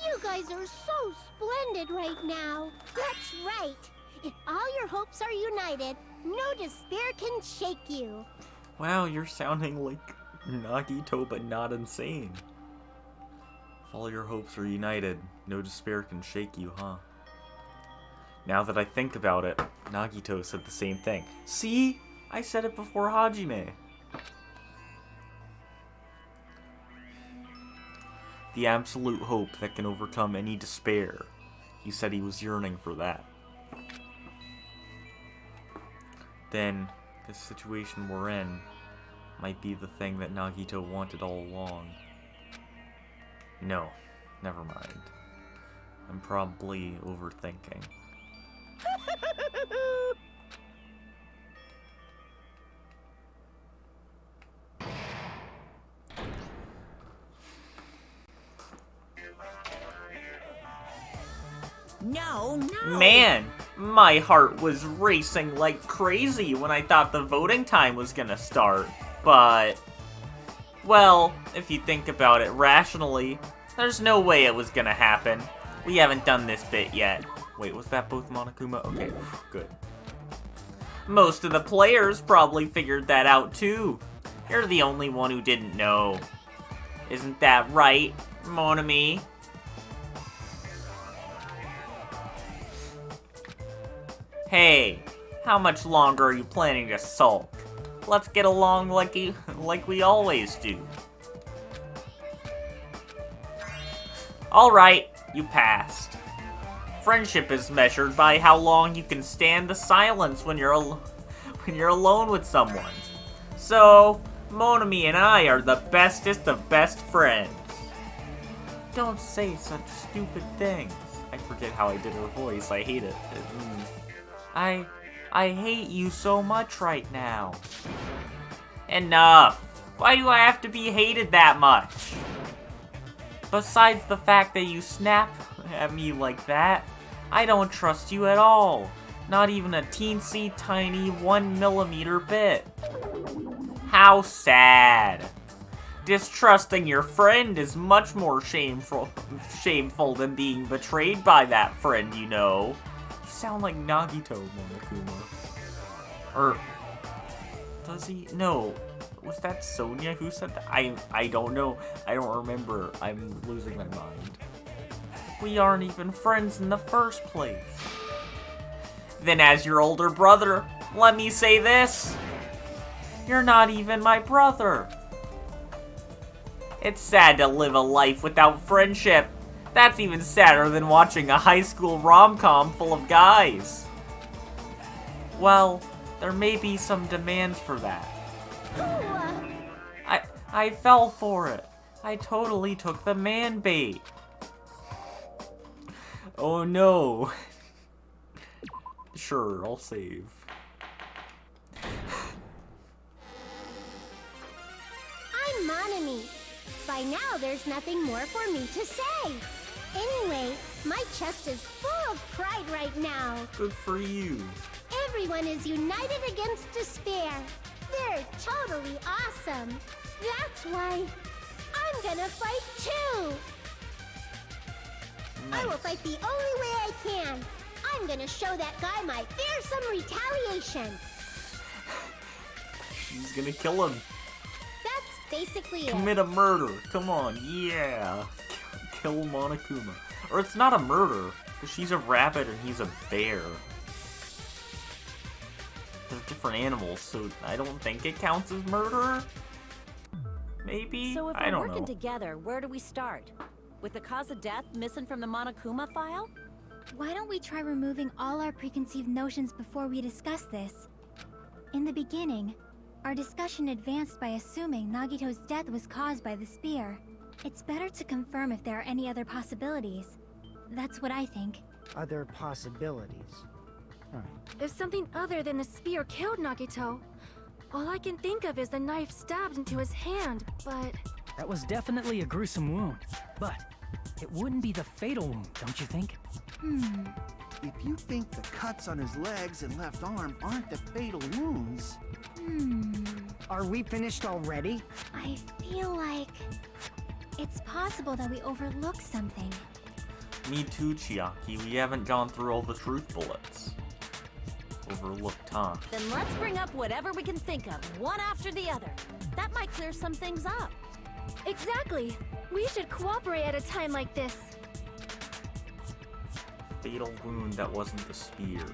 You guys are so splendid right now. That's right. If all your hopes are united, no despair can shake you. Wow, you're sounding like Nagito, but not insane. If all your hopes are united, no despair can shake you, huh? Now that I think about it, Nagito said the same thing. See? I said it before Hajime. The absolute hope that can overcome any despair. He said he was yearning for that. Then, this situation we're in might be the thing that Nagito wanted all along. No, never mind. I'm probably overthinking. No. Man, my heart was racing like crazy when I thought the voting time was gonna start. But, well, if you think about it rationally, there's no way it was gonna happen. We haven't done this bit yet. Wait, was that both Monokuma? Okay, good. Most of the players probably figured that out too. You're the only one who didn't know. Isn't that right, Monami? Hey, how much longer are you planning to sulk? Let's get along like we always do. Alright, you passed. Friendship is measured by how long you can stand the silence when you're alone with someone. So, Monami and I are the bestest of best friends. Don't say such stupid things. I forget how I did her voice. I hate it. I hate you so much right now. Enough. Why do I have to be hated that much? Besides the fact that you snap at me like that, I don't trust you at all. Not even a teensy tiny 1mm bit. How sad. Distrusting your friend is much more shameful than being betrayed by that friend, you know. You sound like Nagito, Monokuma. Or, does he? No. Was that Sonia who said that? I don't know. I don't remember. I'm losing my mind. We aren't even friends in the first place. Then as your older brother, let me say this. You're not even my brother. It's sad to live a life without friendship. That's even sadder than watching a high school rom-com full of guys. Well, there may be some demands for that. I fell for it. I totally took the man bait. Oh no. Sure, I'll save. I'm Monami. By now, there's nothing more for me to say. Anyway, my chest is full of pride right now. Good for you. Everyone is united against despair. They're totally awesome. That's why I'm gonna fight too. Nice. I will fight the only way I can. I'm gonna show that guy my fearsome retaliation. She's gonna kill him. That's basically it. Commit a murder. Come on, yeah. Kill Monokuma. Or it's not a murder, because she's a rabbit and he's a bear. They're different animals, so I don't think it counts as murder. Maybe? So if I we're don't working know. together, where do we start? With the cause of death missing from the Monokuma file? Why don't we try removing all our preconceived notions before we discuss this? In the beginning, our discussion advanced by assuming Nagito's death was caused by the spear. It's better to confirm if there are any other possibilities. That's what I think. Other possibilities. If something other than the spear killed Nagito, all I can think of is the knife stabbed into his hand, but... That was definitely a gruesome wound, but it wouldn't be the fatal wound, don't you think? If you think the cuts on his legs and left arm aren't the fatal wounds... Are we finished already? I feel like... it's possible that we overlooked something. Me too, Chiaki. We haven't gone through all the truth bullets. Overlooked, huh? Then let's bring up whatever we can think of, one after the other. That might clear some things up. Exactly! We should cooperate at a time like this. Fatal wound that wasn't the spear.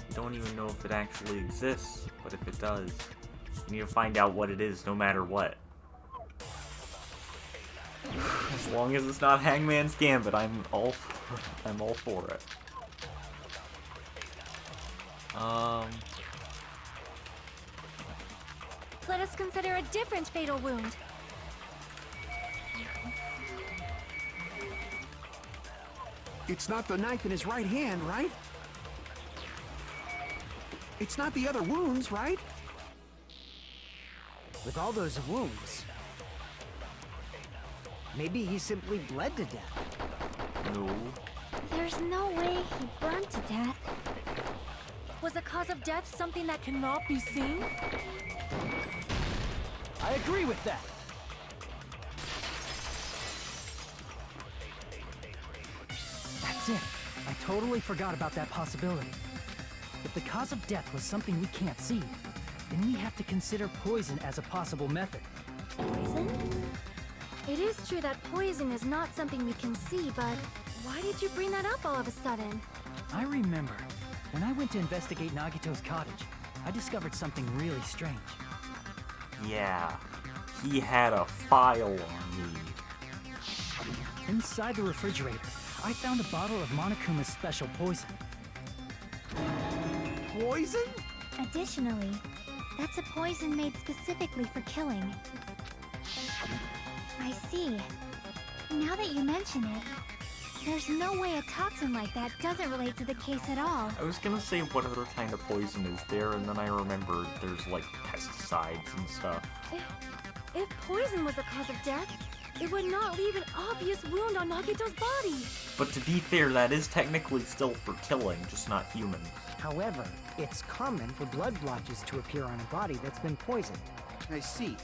We don't even know if it actually exists, but if it does, we need to find out what it is no matter what. As long as it's not Hangman's Gambit, I'm all for it. Let us consider a different fatal wound. It's not the knife in his right hand, right? It's not the other wounds, right? With all those wounds, maybe he simply bled to death. No. There's no way he burned to death. Was the cause of death something that cannot be seen? I agree with that. That's it. I totally forgot about that possibility. If the cause of death was something we can't see, then we have to consider poison as a possible method. Poison? It is true that poison is not something we can see, but why did you bring that up all of a sudden? I remember, when I went to investigate Nagito's cottage, I discovered something really strange. Yeah. He had a file on me. Inside the refrigerator, I found a bottle of Monokuma's special poison. Poison? Additionally, that's a poison made specifically for killing. I see. Now that you mention it, there's no way a toxin like that doesn't relate to the case at all. I was gonna say what other kind of poison is there, and then I remembered there's like pesticides and stuff. If poison was the cause of death, it would not leave an obvious wound on Nagito's body. But to be fair, that is technically still for killing, just not humans. However, it's common for blood blotches to appear on a body that's been poisoned. I see.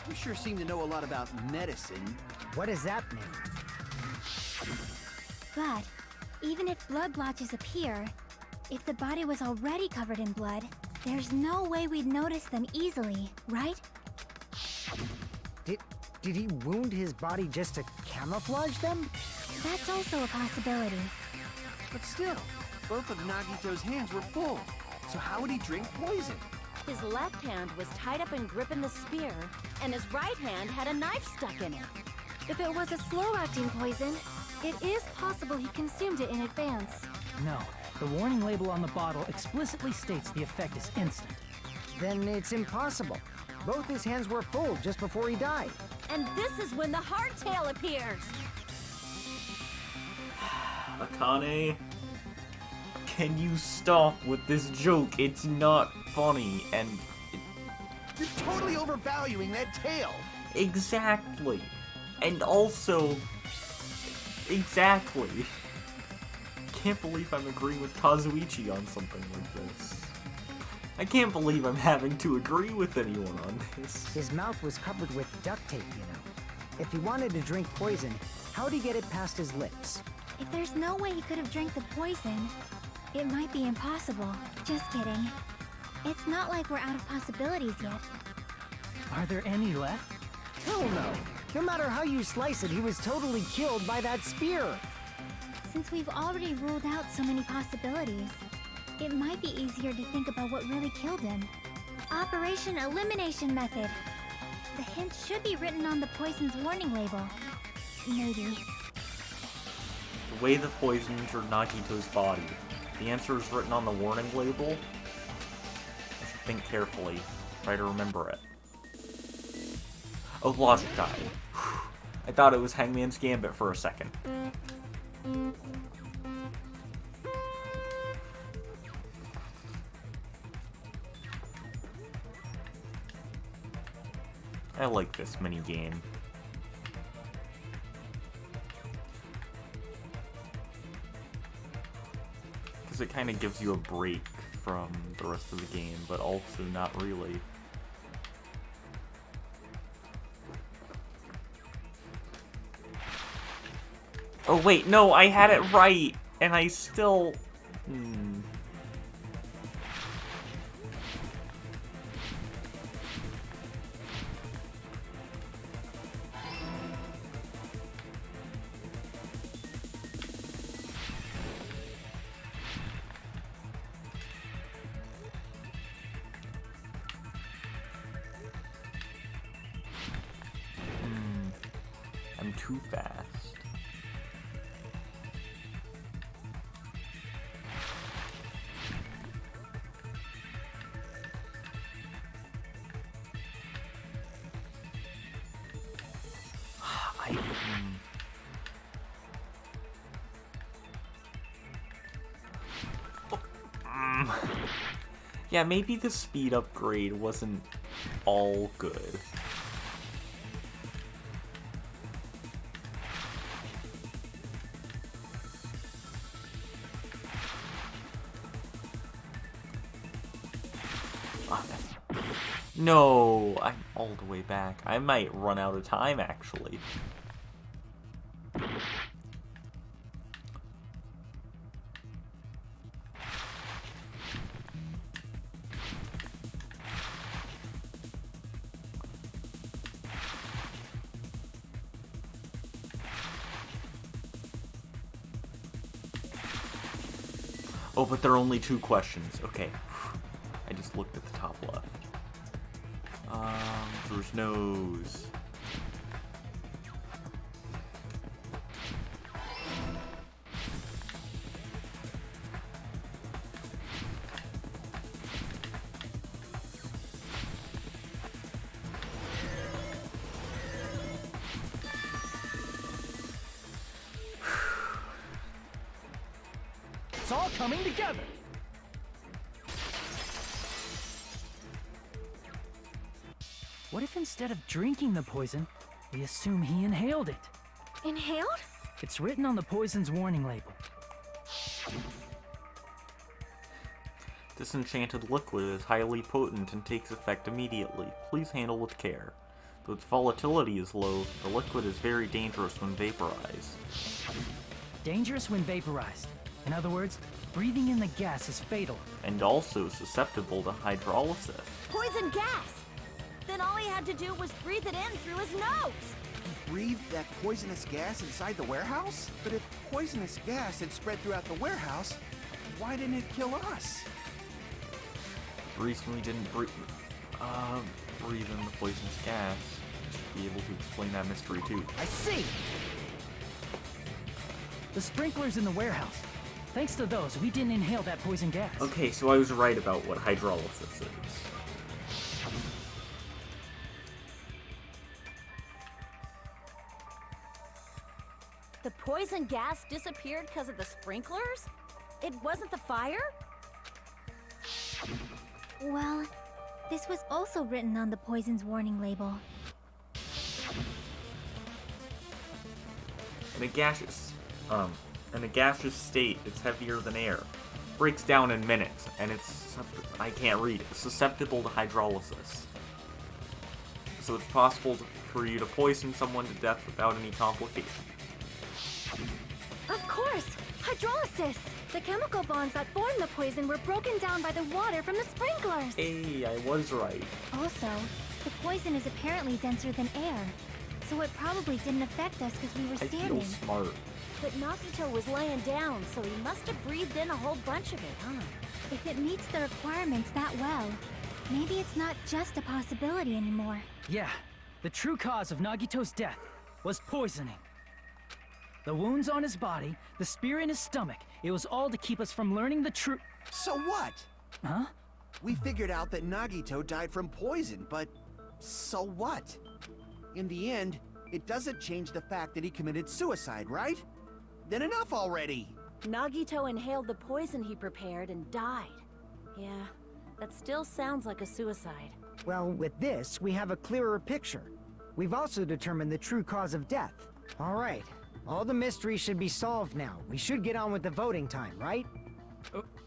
You sure seem to know a lot about medicine. What does that mean? But even if blood blotches appear, if the body was already covered in blood, there's no way we'd notice them easily, right? Did he wound his body just to camouflage them? That's also a possibility. But still, both of Nagito's hands were full. So how would he drink poison? His left hand was tied up and gripping the spear, and his right hand had a knife stuck in it. If it was a slow-acting poison, it is possible he consumed it in advance. No, the warning label on the bottle explicitly states the effect is instant. Then it's impossible. Both his hands were full just before he died. And this is when the hardtail appears. Akane, can you stop with this joke? It's not funny, and... You're totally overvaluing that tail. Exactly. And also... Exactly. Can't believe I'm agreeing with Kazuichi on something like this. I can't believe I'm having to agree with anyone on this. His mouth was covered with duct tape, you know. If he wanted to drink poison, how'd he get it past his lips? If there's no way he could have drank the poison, it might be impossible. Just kidding. It's not like we're out of possibilities yet. Are there any left? Hell no! No matter how you slice it, he was totally killed by that spear! Since we've already ruled out so many possibilities, it might be easier to think about what really killed him. Operation Elimination Method. The hint should be written on the poison's warning label. Maybe. The way the poison entered Nagito's body. The answer is written on the warning label. I should think carefully. Try to remember it. Oh, logic died. I thought it was Hangman's Gambit for a second. I like this mini game. Because it kind of gives you a break from the rest of the game, but also not really. Oh wait, no, I had it right, and I still... I'm too fast. Yeah, maybe the speed upgrade wasn't all good. No, I'm all the way back. I might run out of time, actually. Oh, but there are only 2 questions. Okay. I just looked at the top left. There's nose. It's all coming together! What if instead of drinking the poison, we assume he inhaled it? Inhaled? It's written on the poison's warning label. This enchanted liquid is highly potent and takes effect immediately. Please handle with care. Though its volatility is low, the liquid is very dangerous when vaporized. Dangerous when vaporized. In other words, breathing in the gas is fatal. And also susceptible to hydrolysis. Poison gas! Then all he had to do was breathe it in through his nose. Breathed that poisonous gas inside the warehouse? But if poisonous gas had spread throughout the warehouse, why didn't it kill us? Recently didn't breathe in the poisonous gas. Should be able to explain that mystery too. I see! The sprinklers in the warehouse. Thanks to those, we didn't inhale that poison gas. Okay, so I was right about what hydrolysis is. The poison gas disappeared because of the sprinklers? It wasn't the fire? Well, this was also written on the poison's warning label. In a gaseous state, it's heavier than air. Breaks down in minutes, and I can't read it. Susceptible to hydrolysis. So it's possible for you to poison someone to death without any complication. Of course! Hydrolysis! The chemical bonds that form the poison were broken down by the water from the sprinklers! Hey, I was right. Also, the poison is apparently denser than air, so it probably didn't affect us because we were I standing. feel smart. But Nagito was laying down, so he must have breathed in a whole bunch of it, huh? If it meets the requirements that well, maybe it's not just a possibility anymore. Yeah, the true cause of Nagito's death was poisoning. The wounds on his body, the spear in his stomach, it was all to keep us from learning the truth. So what? Huh? We figured out that Nagito died from poison, but so what? In the end, it doesn't change the fact that he committed suicide, right? Then enough already! Nagito inhaled the poison he prepared and died. Yeah, that still sounds like a suicide. Well, with this, we have a clearer picture. We've also determined the true cause of death. All right. All the mysteries should be solved now. We should get on with the voting time, right?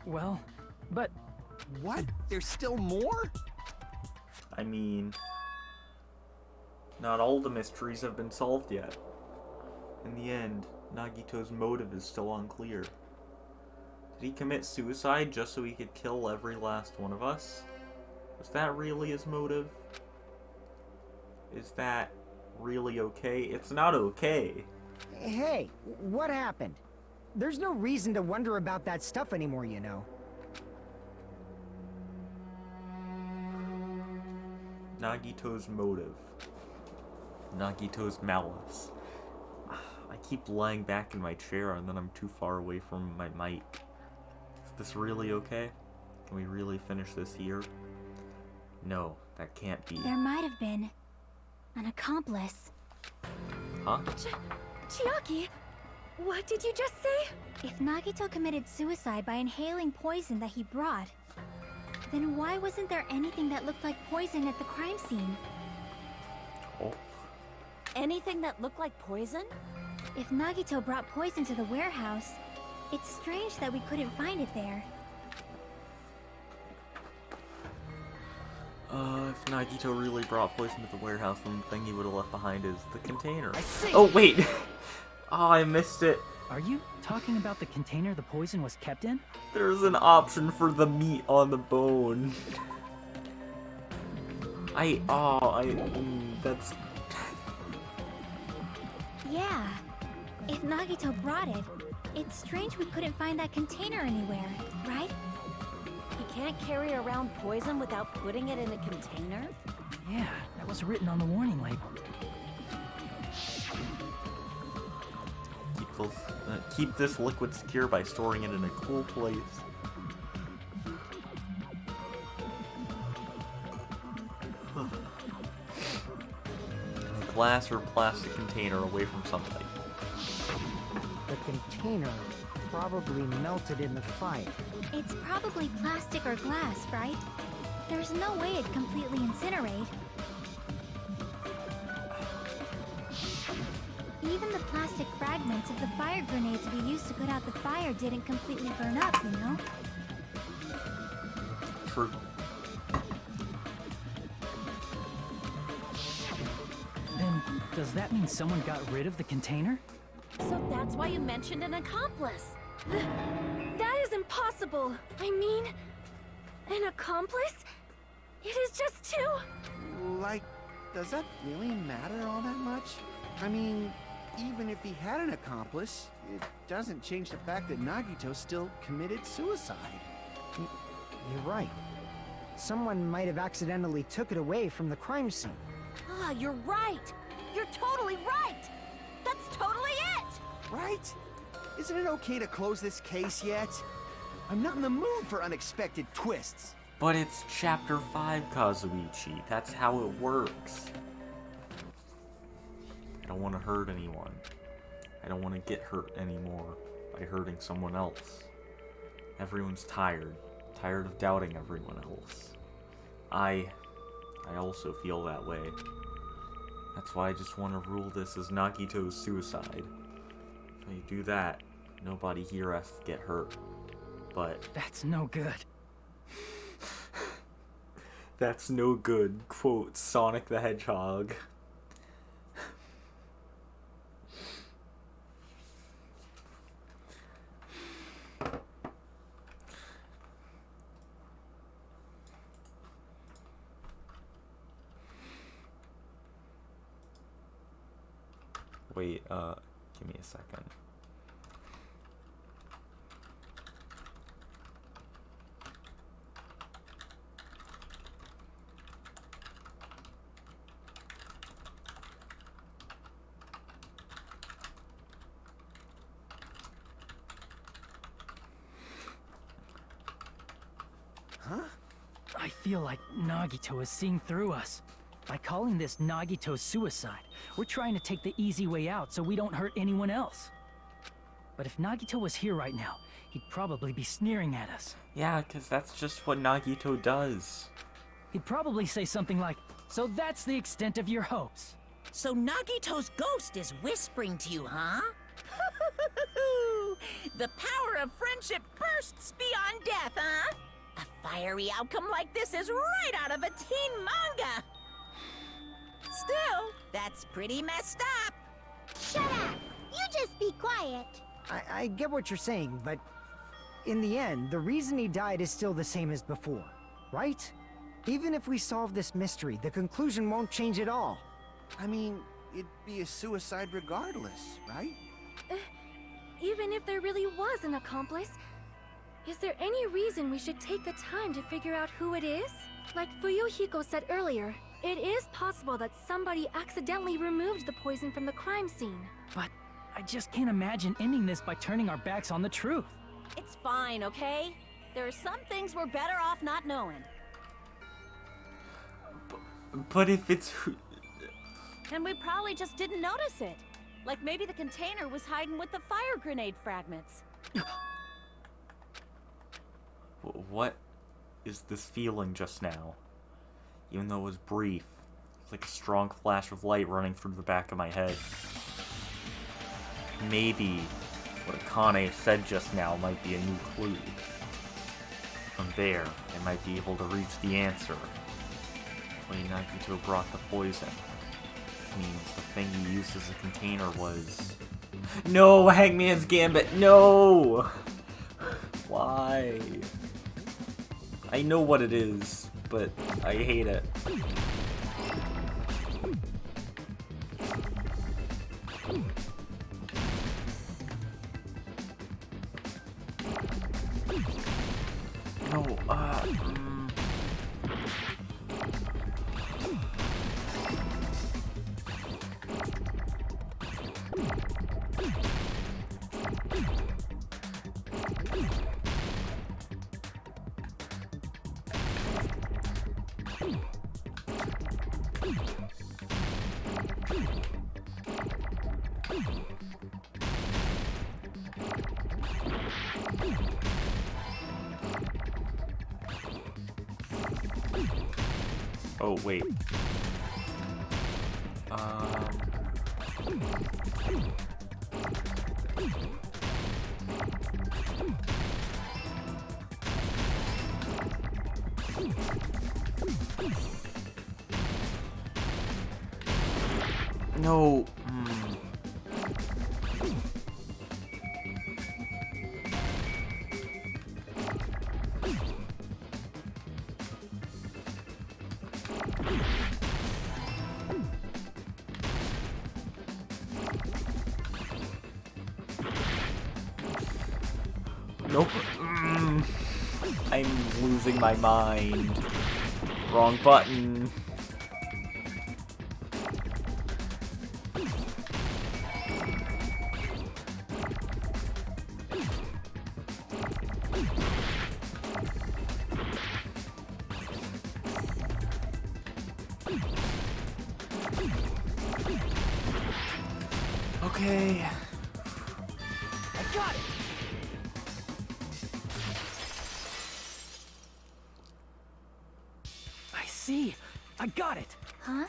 Well, but... What? There's still more? I mean... Not all the mysteries have been solved yet. In the end, Nagito's motive is still unclear. Did he commit suicide just so he could kill every last one of us? Was that really his motive? Is that really okay? It's not okay. Hey, what happened? There's no reason to wonder about that stuff anymore, you know. Nagito's motive. Nagito's malice. I keep lying back in my chair and then I'm too far away from my mic. Is this really okay? Can we really finish this here? No, that can't be. There might have been an accomplice. Huh? Chiaki, what did you just say? If Nagito committed suicide by inhaling poison that he brought, then why wasn't there anything that looked like poison at the crime scene? Oh. Anything that looked like poison? If Nagito brought poison to the warehouse, it's strange that we couldn't find it there. If Nagito really brought poison to the warehouse, then the thing he would have left behind is the container. I see. Oh, wait! Oh, I missed it. Are you talking about the container the poison was kept in? There's an option for the meat on the bone. That's... Yeah. If Nagito brought it, it's strange we couldn't find that container anywhere, right? He can't carry around poison without putting it in a container? Yeah, that was written on the warning label. Keep this liquid secure by storing it in a cool place. In a glass or plastic container away from sunlight. The container probably melted in the fire. It's probably plastic or glass, right? There's no way it'd completely incinerate. Even the plastic fragments of the fire grenades we used to put out the fire didn't completely burn up, you know? True. Then, does that mean someone got rid of the container? So that's why you mentioned an accomplice. That is impossible! I mean, an accomplice? It is just too... like, does that really matter all that much? I mean, even if he had an accomplice, it doesn't change the fact that Nagito still committed suicide. You're right. Someone might have accidentally took it away from the crime scene. Ah, you're right. You're totally right. That's totally it. Right? Isn't it okay to close this case yet? I'm not in the mood for unexpected twists. But it's Chapter 5, Kazuichi. That's how it works. I don't want to hurt anyone. I don't want to get hurt anymore by hurting someone else. Everyone's tired. Tired of doubting everyone else. I also feel that way. That's why I just want to rule this as Nagito's suicide. If I do that, nobody here has to get hurt. But That's no good. that's no good, quote Sonic the Hedgehog. Wait, give me a second. Huh? I feel like Nagito is seeing through us. By calling this Nagito's suicide, we're trying to take the easy way out so we don't hurt anyone else. But if Nagito was here right now, he'd probably be sneering at us. Yeah, because that's just what Nagito does. He'd probably say something like, "So that's the extent of your hopes." So Nagito's ghost is whispering to you, huh? The power of friendship bursts beyond death, huh? A fiery outcome like this is right out of a teen manga. Still, that's pretty messed up. Shut up! You just be quiet. I get what you're saying, but in the end, the reason he died is still the same as before, right? Even if we solve this mystery, the conclusion won't change at all. I mean, it'd be a suicide regardless, right? Even if there really was an accomplice, is there any reason we should take the time to figure out who it is? Like Fuyuhiko said earlier, it is possible that somebody accidentally removed the poison from the crime scene. But I just can't imagine ending this by turning our backs on the truth. It's fine, okay? There are some things we're better off not knowing. But if it's... And we probably just didn't notice it. Like maybe the container was hiding with the fire grenade fragments. What is this feeling just now? Even though it was brief, it's like a strong flash of light running through the back of my head. Maybe what Akane said just now might be a new clue. From there, I might be able to reach the answer. When Nagito brought the poison, which means the thing he used as a container was... No! Hangman's Gambit! No! Why? I know what it is, but I hate it. No, Oh, wait. No. Nope. I'm losing my mind. Wrong button. Okay. I got it! I see. I got it! Huh?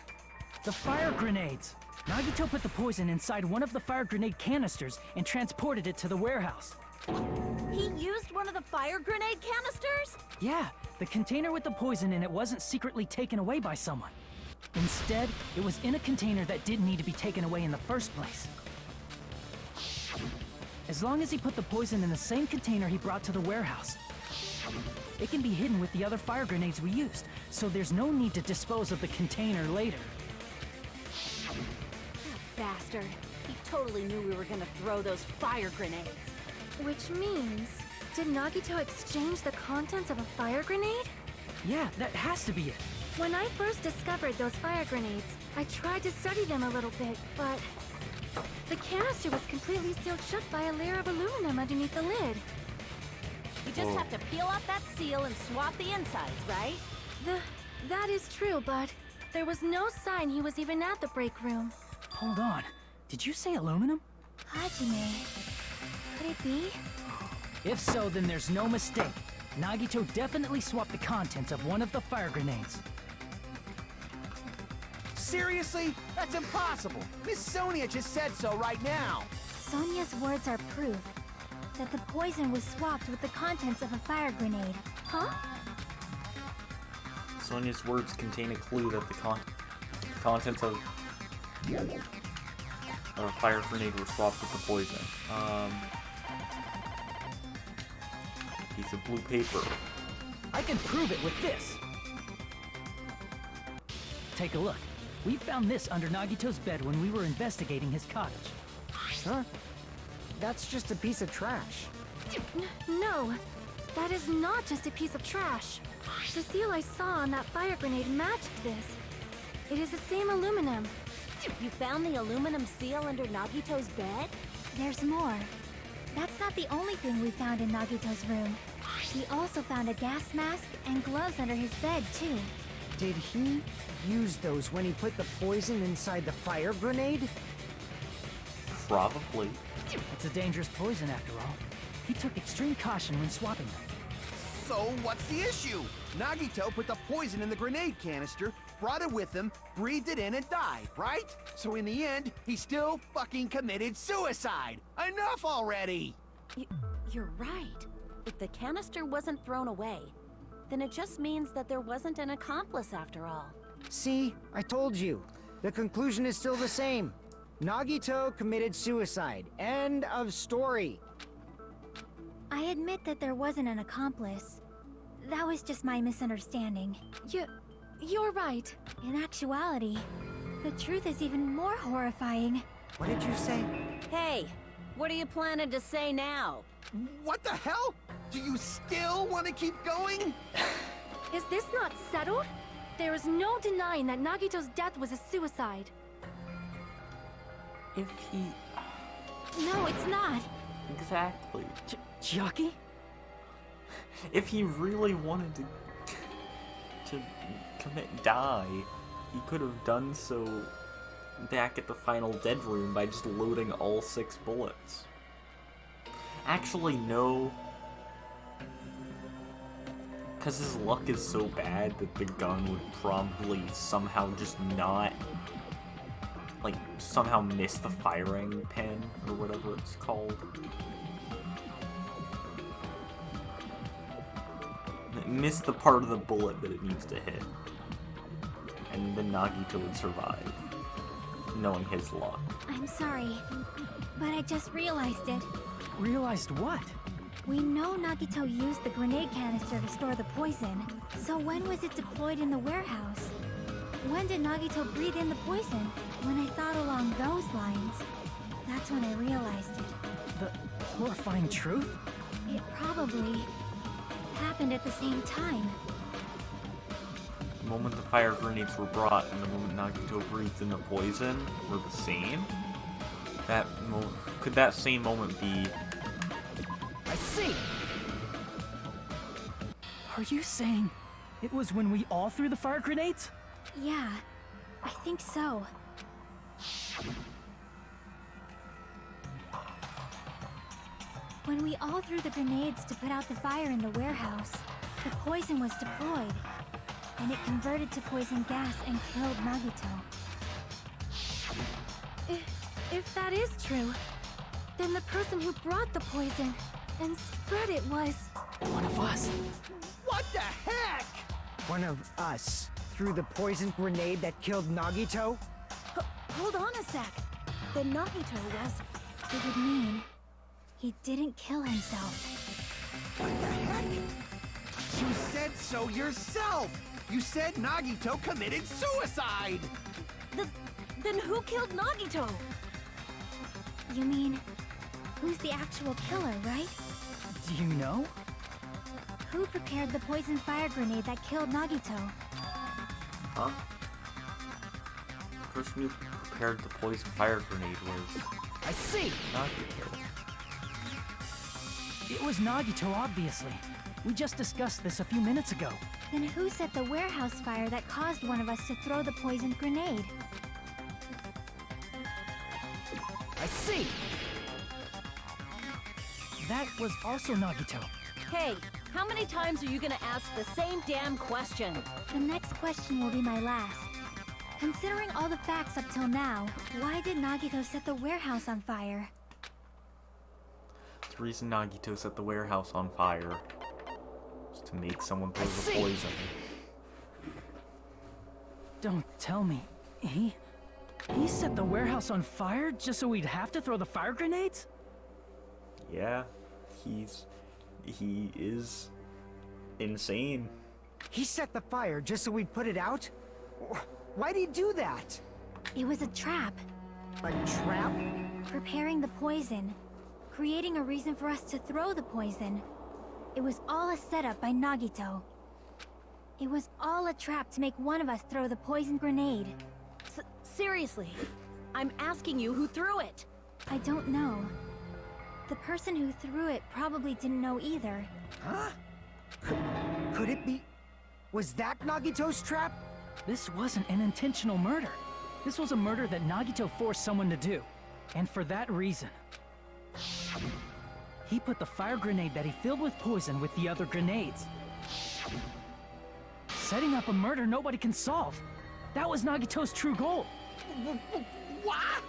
The fire grenades! Nagito put the poison inside one of the fire grenade canisters and transported it to the warehouse. He used one of the fire grenade canisters? Yeah, the container with the poison in it wasn't secretly taken away by someone. Instead, it was in a container that didn't need to be taken away in the first place. As long as he put the poison in the same container he brought to the warehouse, it can be hidden with the other fire grenades we used, so there's no need to dispose of the container later. Bastard. He totally knew we were gonna throw those fire grenades. Which means, did Nagito exchange the contents of a fire grenade? Yeah, that has to be it. When I first discovered those fire grenades, I tried to study them a little bit, but the canister was completely sealed shut by a layer of aluminum underneath the lid. You just have to peel off that seal and swap the insides, right? That is true, but there was no sign he was even at the break room. Hold on. Did you say aluminum? Hajime. Could it be? If so, then there's no mistake. Nagito definitely swapped the contents of one of the fire grenades. Seriously? That's impossible. Miss Sonia just said so right now. Sonia's words are proof that the poison was swapped with the contents of a fire grenade. Huh? Sonia's words contain a clue that the contents of a fire grenade were swapped with the poison. Piece of blue paper. I can prove it with this. Take a look. We found this under Nagito's bed when we were investigating his cottage. Huh? That's just a piece of trash. No, that is not just a piece of trash. The seal I saw on that fire grenade matched this. It is the same aluminum. You found the aluminum seal under Nagito's bed? There's more. That's not the only thing we found in Nagito's room. We also found a gas mask and gloves under his bed, too. Did he use those when he put the poison inside the fire grenade? Probably. It's a dangerous poison after all. He took extreme caution when swapping them. So what's the issue? Nagito put the poison in the grenade canister, brought it with him, breathed it in, and died, right? So in the end, he still fucking committed suicide. Enough already! You're right. If the canister wasn't thrown away, then it just means that there wasn't an accomplice after all. See, I told you. The conclusion is still the same. Nagito committed suicide. End of story. I admit that there wasn't an accomplice. That was just my misunderstanding. You're right. In actuality, the truth is even more horrifying. What did you say? Hey, what are you planning to say now? What the hell? Do you still want to keep going? Is this not settled? There is no denying that Nagito's death was a suicide. If he... No, it's not. Exactly. Chiaki? If he really wanted to die, he could have done so back at the final dead room by just loading all 6 bullets. Actually, no. Because his luck is so bad that the gun would probably somehow just not, like, somehow miss the firing pin, or whatever it's called. Miss the part of the bullet that it needs to hit. And then Nagito would survive, knowing his luck. I'm sorry, but I just realized it. Realized what? We know Nagito used the grenade canister to store the poison. So when was it deployed in the warehouse? When did Nagito breathe in the poison? When I thought along those lines, that's when I realized it. The horrifying truth? It probably happened at the same time. The moment the fire grenades were brought and the moment Nagito breathed in the poison were the same? Could that same moment be... I see! Are you saying it was when we all threw the fire grenades? Yeah, I think so. When we all threw the grenades to put out the fire in the warehouse, the poison was deployed, and it converted to poison gas and killed Nagito. If that is true, then the person who brought the poison and spread it was... One of us. What the heck? One of us threw the poison grenade that killed Nagito? Hold on a sec. Then Nagito was... It would mean he didn't kill himself. What the heck? You said so yourself! You said Nagito committed suicide! Then who killed Nagito? You mean, who's the actual killer, right? Do you know? Who prepared the poison fire grenade that killed Nagito? Huh? The person who prepared the poison fire grenade was... I see! Nagito. It was Nagito, obviously. We just discussed this a few minutes ago. Then who set the warehouse fire that caused one of us to throw the poisoned grenade? I see! That was also Nagito. Hey, how many times are you gonna ask the same damn question? The next question will be my last. Considering all the facts up till now, why did Nagito set the warehouse on fire? The reason Nagito set the warehouse on fire was to make someone throw the poison. Don't tell me. He set the warehouse on fire just so we'd have to throw the fire grenades? Yeah, he is insane. He set the fire just so we'd put it out? Why'd he do that? It was a trap. A trap? Preparing the poison. Creating a reason for us to throw the poison. It was all a setup by Nagito. It was all a trap to make one of us throw the poison grenade. Seriously, I'm asking you who threw it. I don't know. The person who threw it probably didn't know either. Huh? Could it be... Was that Nagito's trap? This wasn't an intentional murder. This was a murder that Nagito forced someone to do. And for that reason. He put the fire grenade that he filled with poison with the other grenades. Setting up a murder nobody can solve. That was Nagito's true goal. What?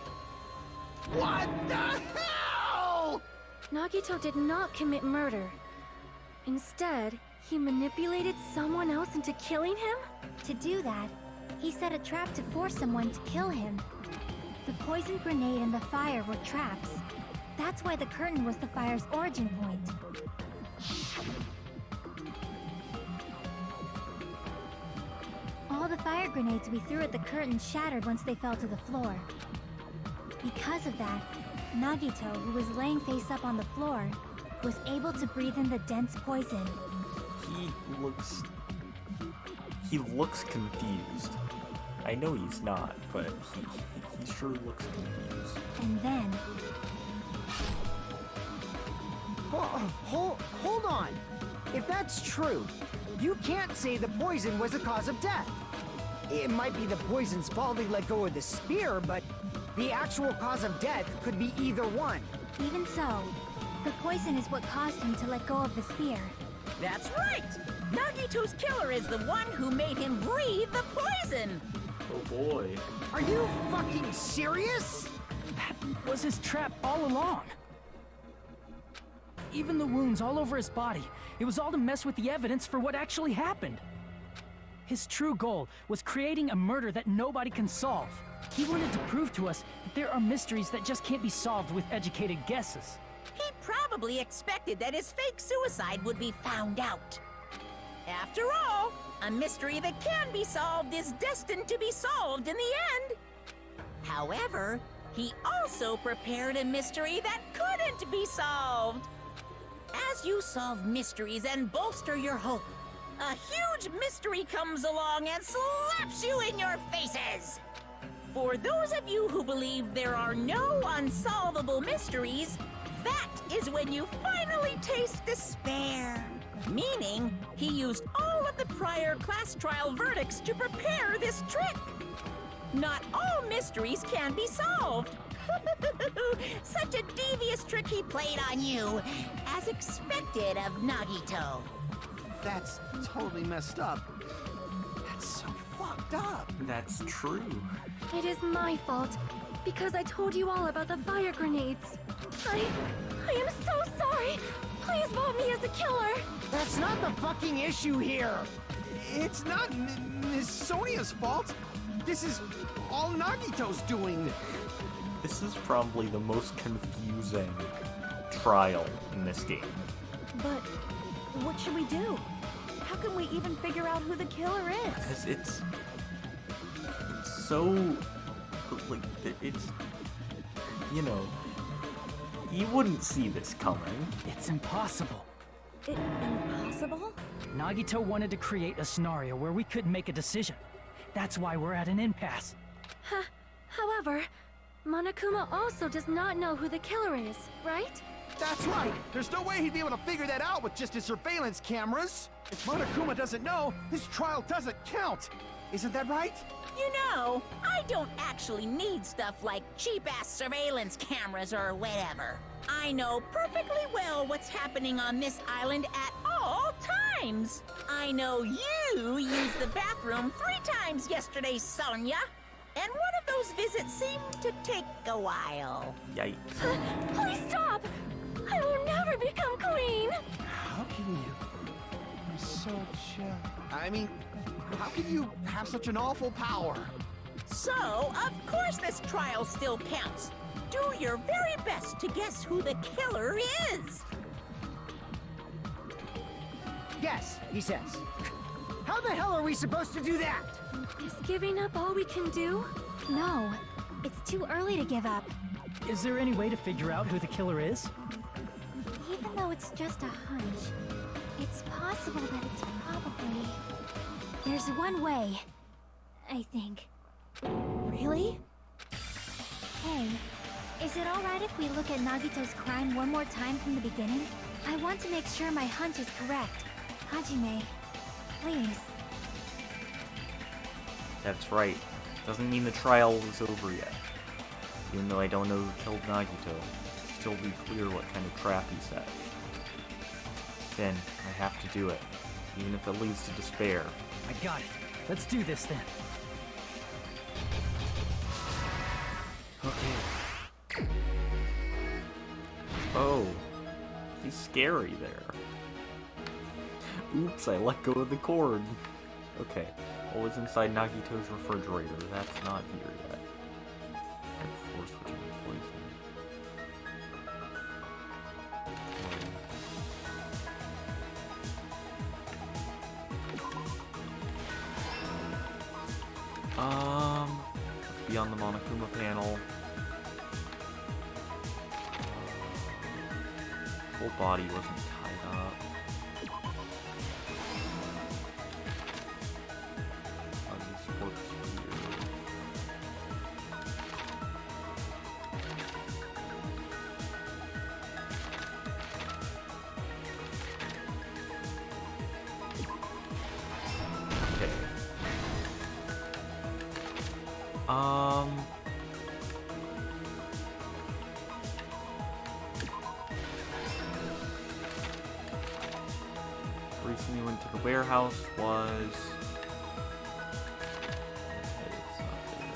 What the hell? Nagito did not commit murder. Instead, he manipulated someone else into killing him? To do that, he set a trap to force someone to kill him. The poison grenade and the fire were traps. That's why the curtain was the fire's origin point. All the fire grenades we threw at the curtain shattered once they fell to the floor. Because of that, Nagito, who was laying face up on the floor, was able to breathe in the dense poison. He looks confused. I know he's not, but he sure looks confused. And then... Hold on! If that's true, you can't say the poison was the cause of death. It might be the poison's fault he let go of the spear, but the actual cause of death could be either one. Even so, the poison is what caused him to let go of the spear. That's right! Nagito's killer is the one who made him breathe the poison! Oh boy. Are you fucking serious? That was his trap all along. Even the wounds all over his body, it was all to mess with the evidence for what actually happened. His true goal was creating a murder that nobody can solve. He wanted to prove to us that there are mysteries that just can't be solved with educated guesses. He probably expected that his fake suicide would be found out. After all, a mystery that can be solved is destined to be solved in the end. However, he also prepared a mystery that couldn't be solved. As you solve mysteries and bolster your hope, a huge mystery comes along and slaps you in your faces. For those of you who believe there are no unsolvable mysteries, that is when you finally taste despair. Meaning, he used all of the prior class trial verdicts to prepare this trick. Not all mysteries can be solved. Such a devious trick he played on you, as expected of Nagito. That's totally messed up. That's so fucked up. That's true. It is my fault, because I told you all about the fire grenades. I am so sorry. Please vote me as the killer. That's not the fucking issue here. It's not Miss Sonia's fault. This is all Nagito's doing. This is probably the most confusing trial in this game. But what should we do? How can we even figure out who the killer is? Because it's so, like, it's, you know, you wouldn't see this coming. It's impossible. Impossible? Nagito wanted to create a scenario where we couldn't make a decision. That's why we're at an impasse. However, Monokuma also does not know who the killer is, right? That's right. There's no way he'd be able to figure that out with just his surveillance cameras. If Monokuma doesn't know, this trial doesn't count. Isn't that right? You know, I don't actually need stuff like cheap-ass surveillance cameras or whatever. I know perfectly well what's happening on this island at all times. I know you used the bathroom 3 times yesterday, Sonia. And one of those visits seemed to take a while. Yikes. Please stop! I will never become queen! How can you? I'm such I mean, how can you have such an awful power? So, of course this trial still counts. Do your very best to guess who the killer is. Yes, he says. How the hell are we supposed to do that? Is giving up all we can do? No, it's too early to give up. Is there any way to figure out who the killer is? Even though it's just a hunch, it's possible that it's probably... There's one way, I think. Really? Hey, is it alright if we look at Nagito's crime one more time from the beginning? I want to make sure my hunch is correct. Hajime, please. That's right. Doesn't mean the trial is over yet. Even though I don't know who killed Nagito, it'll still be clear what kind of trap he set. Then, I have to do it, even if it leads to despair. I got it. Let's do this then. Okay. Oh, he's scary there. Oops, I let go of the cord. Okay, what was inside Nagito's refrigerator? That's not here yet. And force switching to poison. Let's be on the Monokuma panel. Whole body wasn't tied up. This works here. Okay. Reason we went to the warehouse was... Okay, it's not there.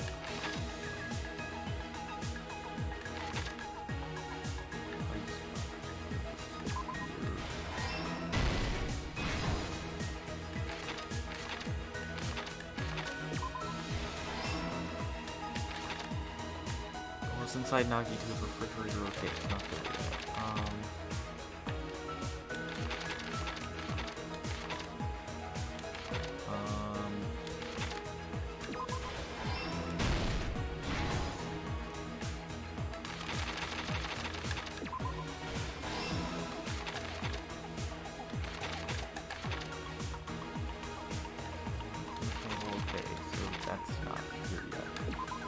What's inside Nagito's refrigerator? Okay, it's not there yet.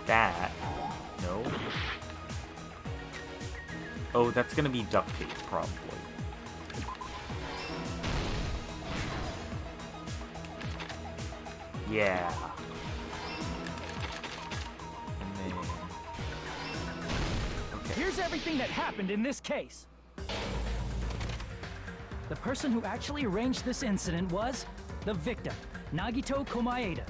that. No. Oh, that's gonna be duct tape, probably. Yeah. And then... Okay. Here's everything that happened in this case. The person who actually arranged this incident was the victim, Nagito Komaeda.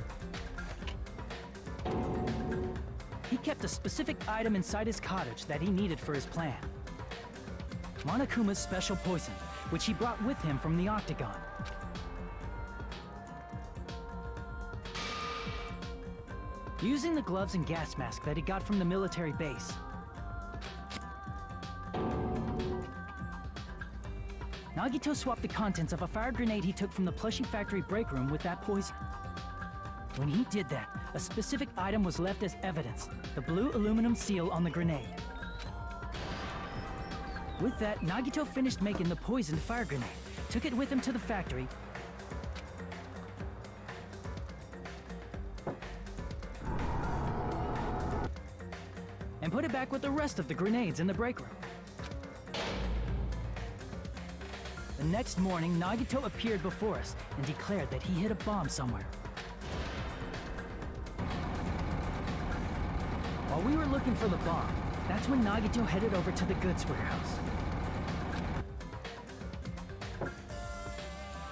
He kept a specific item inside his cottage that he needed for his plan. Monokuma's special poison, which he brought with him from the Octagon. Using the gloves and gas mask that he got from the military base, Nagito swapped the contents of a fire grenade he took from the plushie factory break room with that poison. When he did that, a specific item was left as evidence, the blue aluminum seal on the grenade. With that, Nagito finished making the poisoned fire grenade, took it with him to the factory, and put it back with the rest of the grenades in the break room. The next morning, Nagito appeared before us and declared that he hid a bomb somewhere. While we were looking for the bomb, that's when Nagito headed over to the goods warehouse.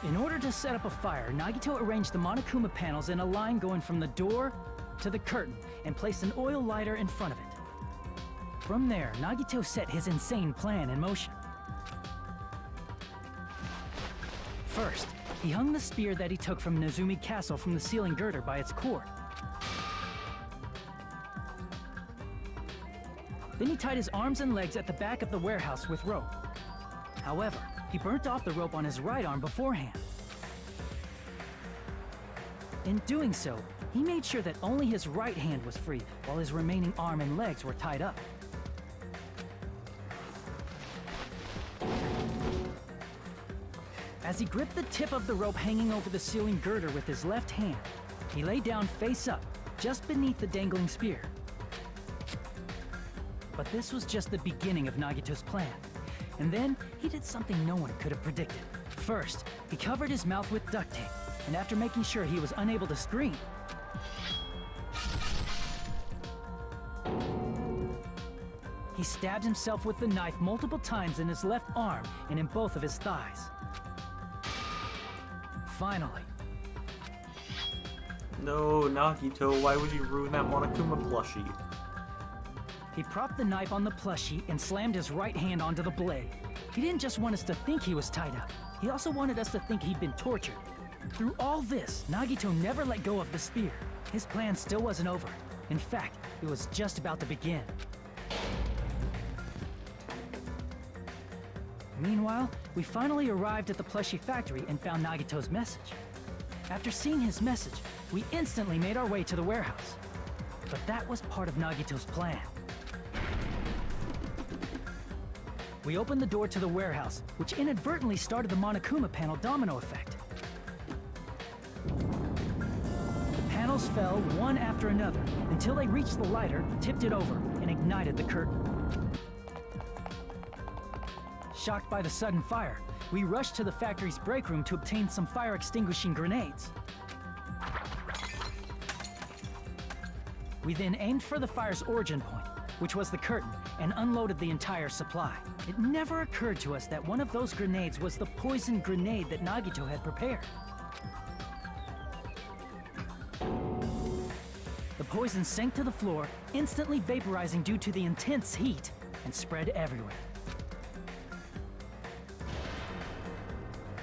In order to set up a fire, Nagito arranged the Monokuma panels in a line going from the door to the curtain and placed an oil lighter in front of it. From there, Nagito set his insane plan in motion. First, he hung the spear that he took from Nezumi Castle from the ceiling girder by its cord. Then he tied his arms and legs at the back of the warehouse with rope. However, he burnt off the rope on his right arm beforehand. In doing so, he made sure that only his right hand was free, while his remaining arm and legs were tied up. As he gripped the tip of the rope hanging over the ceiling girder with his left hand, he lay down face up, just beneath the dangling spear. But this was just the beginning of Nagito's plan. And then, he did something no one could have predicted. First, he covered his mouth with duct tape, and after making sure he was unable to scream, he stabbed himself with the knife multiple times in his left arm and in both of his thighs. Finally. No, Nagito, why would you ruin that Monokuma plushie? He propped the knife on the plushie and slammed his right hand onto the blade. He didn't just want us to think he was tied up. He also wanted us to think he'd been tortured. Through all this, Nagito never let go of the spear. His plan still wasn't over. In fact, it was just about to begin. Meanwhile, we finally arrived at the plushie factory and found Nagito's message. After seeing his message, we instantly made our way to the warehouse. But that was part of Nagito's plan. We opened the door to the warehouse, which inadvertently started the Monokuma panel domino effect. The panels fell one after another until they reached the lighter, tipped it over, and ignited the curtain. Shocked by the sudden fire, we rushed to the factory's break room to obtain some fire-extinguishing grenades. We then aimed for the fire's origin point, which was the curtain, and unloaded the entire supply. It never occurred to us that one of those grenades was the poison grenade that Nagito had prepared. The poison sank to the floor, instantly vaporizing due to the intense heat, and spread everywhere.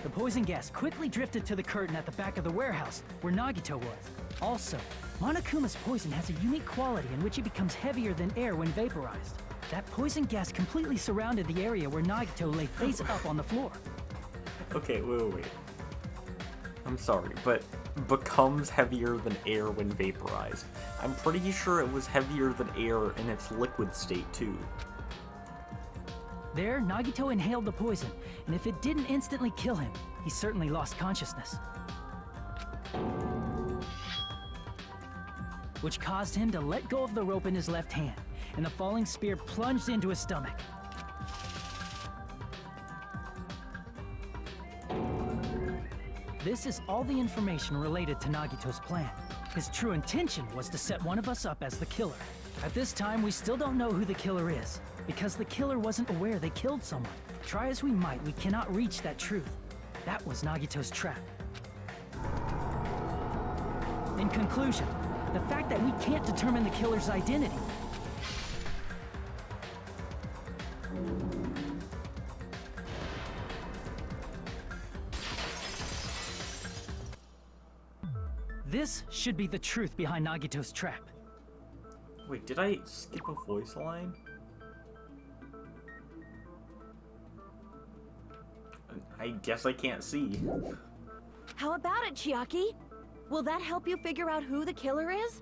The poison gas quickly drifted to the curtain at the back of the warehouse, where Nagito was. Also, Monokuma's poison has a unique quality in which it becomes heavier than air when vaporized. That poison gas completely surrounded the area where Nagito lay face up on the floor. Okay, wait. I'm sorry, but becomes heavier than air when vaporized. I'm pretty sure it was heavier than air in its liquid state, too. There, Nagito inhaled the poison, and if it didn't instantly kill him, he certainly lost consciousness. which caused him to let go of the rope in his left hand, and the falling spear plunged into his stomach. This is all the information related to Nagito's plan. His true intention was to set one of us up as the killer. At this time, we still don't know who the killer is, because the killer wasn't aware they killed someone. Try as we might, we cannot reach that truth. That was Nagito's trap. In conclusion, the fact that we can't determine the killer's identity this should be the truth behind Nagito's trap. Wait, did I skip a voice line? I guess I can't see. How about it, Chiaki? Will that help you figure out who the killer is?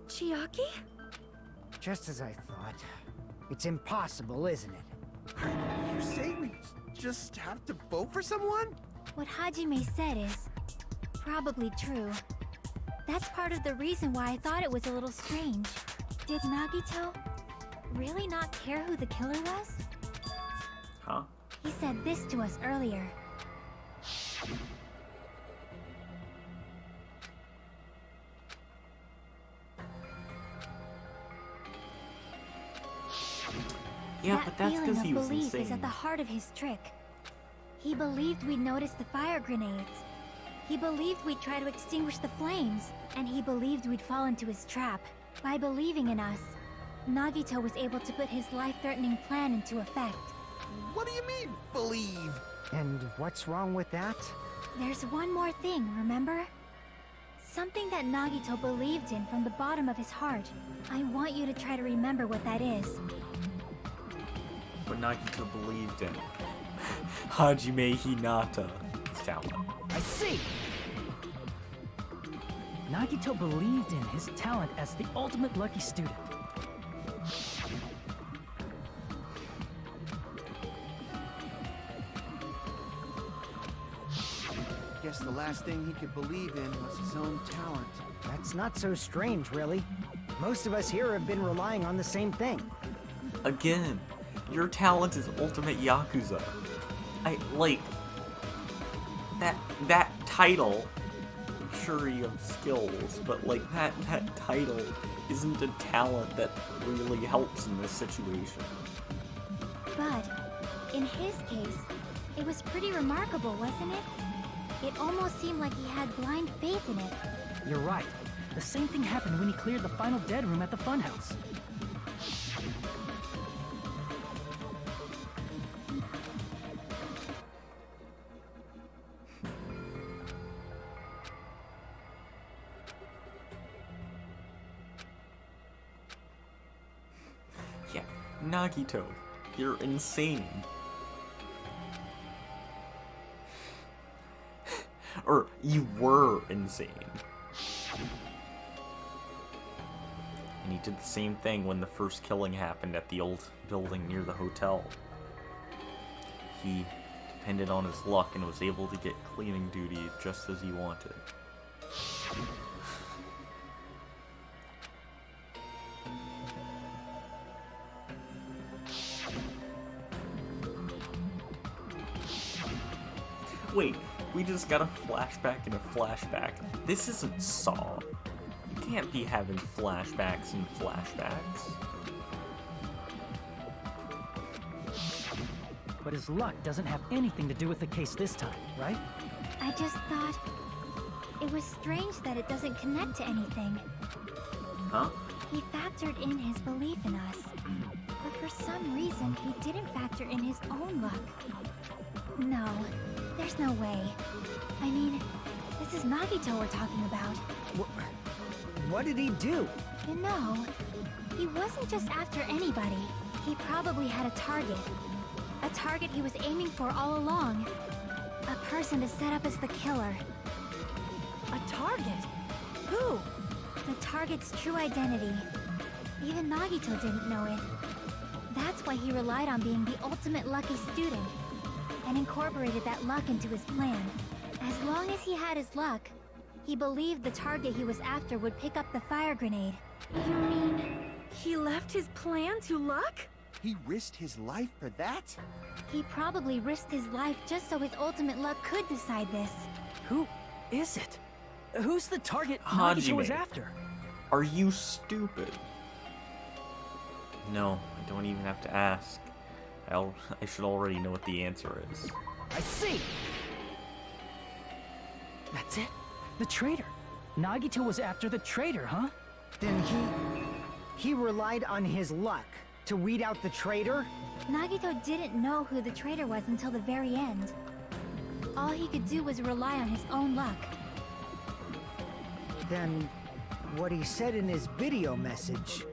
Chiaki? Just as I thought. It's impossible, isn't it? You say we just have to vote for someone? What Hajime said is probably true. That's part of the reason why I thought it was a little strange. Did Nagito really not care who the killer was? Huh? He said this to us earlier. Yeah, that but that's feeling because of he was belief insane. is at the heart of his trick. He believed we'd notice the fire grenades. He believed we'd try to extinguish the flames. And he believed we'd fall into his trap. By believing in us, Nagito was able to put his life-threatening plan into effect. What do you mean, believe? And what's wrong with that? There's one more thing, remember? Something that Nagito believed in from the bottom of his heart. I want you to try to remember what that is. What Nagito believed in. Hajime Hinata's talent. I see! Nagito believed in his talent as the ultimate lucky student. Guess the last thing he could believe in was his own talent. That's not so strange, really. Most of us here have been relying on the same thing. Again, your talent is ultimate Yakuza. I like that title. Sure, you have skills, but like that title isn't a talent that really helps in this situation. But, in his case, it was pretty remarkable, wasn't it? It almost seemed like he had blind faith in it. You're right. The same thing happened when he cleared the final dead room at the funhouse. Yeah, Nagito, you're insane. Or you were insane. And he did the same thing when the first killing happened at the old building near the hotel. He depended on his luck and was able to get cleaning duty just as he wanted. Wait, we just got a flashback and a flashback. This isn't Saw. You can't be having flashbacks and flashbacks. But his luck doesn't have anything to do with the case this time, right? I just thought it was strange that it doesn't connect to anything. Huh? He factored in his belief in us, but for some reason he didn't factor in his own luck. No, there's no way. I mean, this is Nagito we're talking about. What did he do? You know, he wasn't just after anybody. He probably had a target. A target he was aiming for all along. A person to set up as the killer. A target? Who? The target's true identity. Even Nagito didn't know it. That's why he relied on being the ultimate lucky student, and incorporated that luck into his plan. As long as he had his luck, He believed the target he was after would pick up the fire grenade. You mean he left his plan to luck? He risked his life for that? He probably risked his life just so his ultimate luck could decide this. Who is it? Who's the target Nagito was Hajime. after? Are you stupid? No, I don't even have to ask. I should already know what the answer is. I see! That's it? The traitor. Nagito was after the traitor, huh? Then he relied on his luck to weed out the traitor? Nagito didn't know who the traitor was until the very end. All he could do was rely on his own luck. Then what he said in his video message.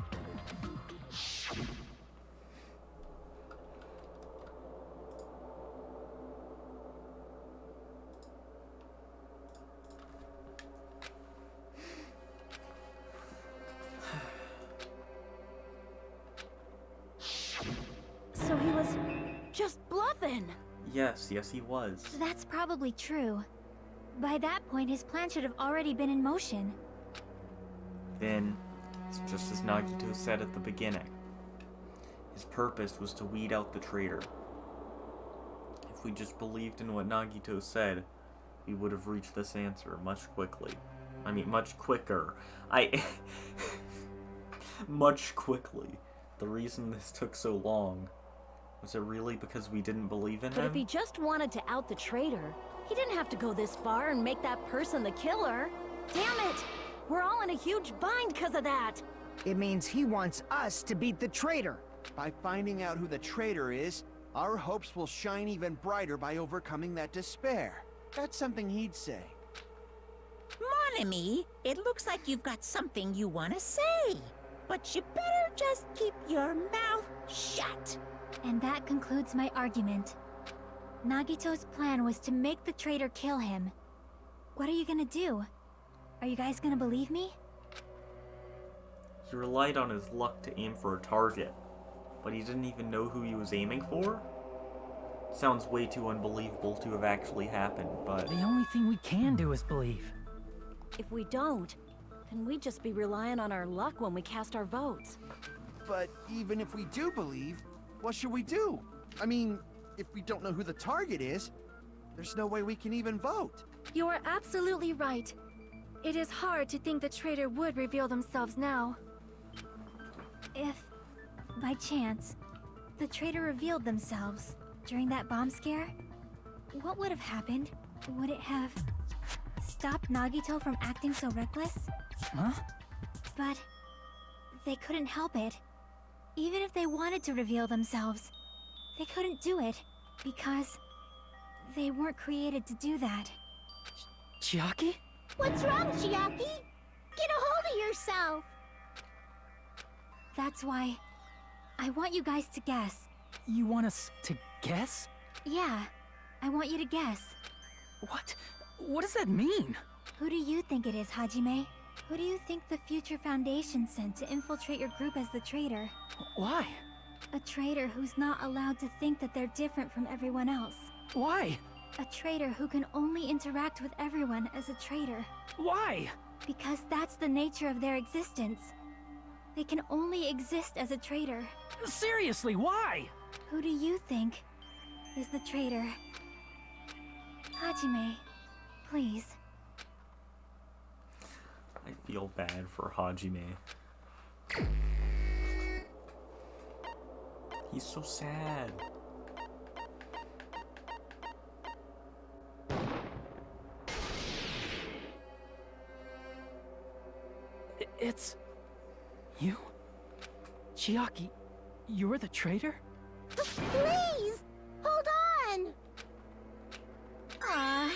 So he was just bluffing. Yes, he was. That's probably true. By that point, his plan should have already been in motion. Then, it's just as Nagito said at the beginning. His purpose was to weed out the traitor. If we just believed in what Nagito said, we would have reached this answer much much quicker. Much quickly. The reason this took so long, was it really because we didn't believe in But him? if he just wanted to out the traitor, he didn't have to go this far and make that person the killer. Damn it! We're all in a huge bind because of that! It means he wants us to beat the traitor. By finding out who the traitor is, our hopes will shine even brighter by overcoming that despair. That's something he'd say. Mon ami, it looks like you've got something you want to say. But you better just keep your mouth shut. And that concludes my argument. Nagito's plan was to make the traitor kill him. What are you gonna do? Are you guys gonna believe me? He relied on his luck to aim for a target, but he didn't even know who he was aiming for? Sounds way too unbelievable to have actually happened, but... The only thing we can do is believe. If we don't, then we'd just be relying on our luck when we cast our votes. But even if we do believe, what should we do? I mean, if we don't know who the target is, there's no way we can even vote. You are absolutely right. It is hard to think the traitor would reveal themselves now. If, by chance, the traitor revealed themselves during that bomb scare, what would have happened? Would it have stopped Nagito from acting so reckless? Huh? But they couldn't help it. Even if they wanted to reveal themselves, they couldn't do it because they weren't created to do that. Chiaki? What's wrong, Chiaki? Get a hold of yourself! That's why I want you guys to guess. You want us to guess? Yeah, I want you to guess. What? What does that mean? Who do you think it is, Hajime? Who do you think the Future Foundation sent to infiltrate your group as the traitor? Why? A traitor who's not allowed to think that they're different from everyone else. Why? A traitor who can only interact with everyone as a traitor. Why? Because that's the nature of their existence. They can only exist as a traitor. Seriously, why? Who do you think is the traitor? Hajime, please. I feel bad for Hajime. He's so sad. It's... you? Chiaki, you're the traitor? Please! Hold on! Aw,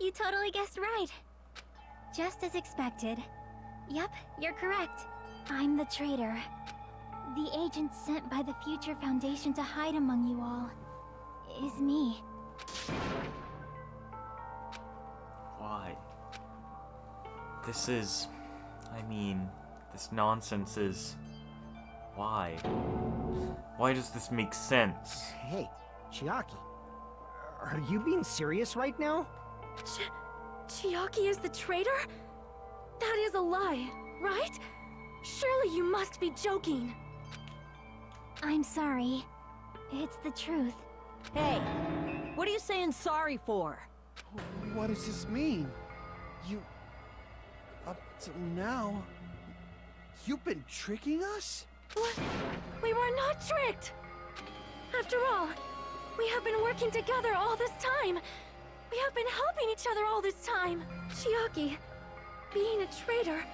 you totally guessed right. Just as expected. Yep, you're correct. I'm the traitor. The agent sent by the Future Foundation to hide among you all is me. Why? This is... this nonsense is... Why? Why does this make sense? Hey, Chiaki. Are you being serious right now? Chiaki is the traitor? That is a lie, right? Surely you must be joking. I'm sorry. It's the truth. Hey, what are you saying sorry for? What does this mean? You... Up till now... You've been tricking us? What? We were not tricked! After all, we have been working together all this time. We have been helping each other all this time. Chiaki, being a traitor,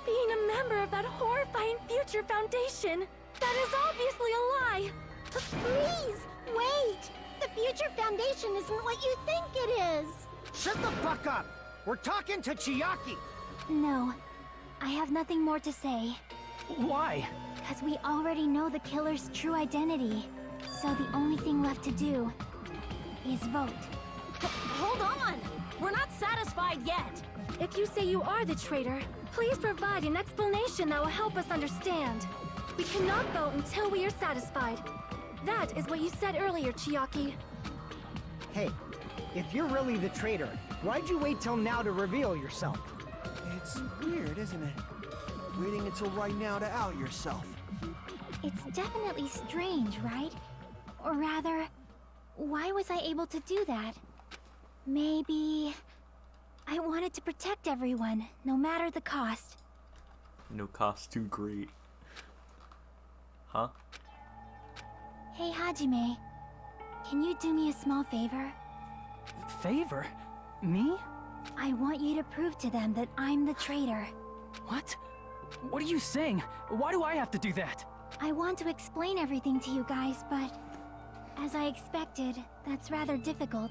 being a member of that horrifying Future Foundation, that is obviously a lie. Please, wait! The Future Foundation isn't what you think it is! Shut the fuck up! We're talking to Chiaki! No, I have nothing more to say. Why? Because we already know the killer's true identity. So the only thing left to do is vote. Hold on! We're not satisfied yet! If you say you are the traitor, please provide an explanation that will help us understand. We cannot vote until we are satisfied. That is what you said earlier, Chiaki. Hey, if you're really the traitor, why'd you wait till now to reveal yourself? It's weird, isn't it? Waiting until right now to out yourself. It's definitely strange, right? Or rather, why was I able to do that? Maybe... I wanted to protect everyone, no matter the cost. No cost too great. Huh? Hey, Hajime. Can you do me a small favor? Favor? Me? I want you to prove to them that I'm the traitor. What? What are you saying? Why do I have to do that? I want to explain everything to you guys, but... as I expected, that's rather difficult.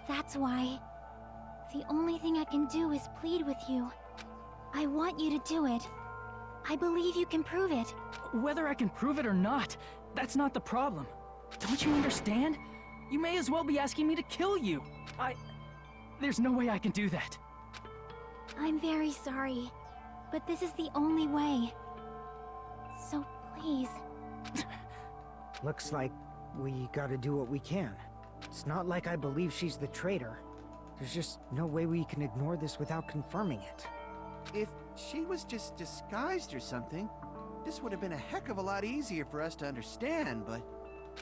That's why... the only thing I can do is plead with you. I want you to do it. I believe you can prove it. Whether I can prove it or not, that's not the problem. Don't you understand? You may as well be asking me to kill you. There's no way I can do that. I'm very sorry, but this is the only way. So please. Looks like we gotta do what we can. It's not like I believe she's the traitor. There's just no way we can ignore this without confirming it. If she was just disguised or something, this would have been a heck of a lot easier for us to understand, but...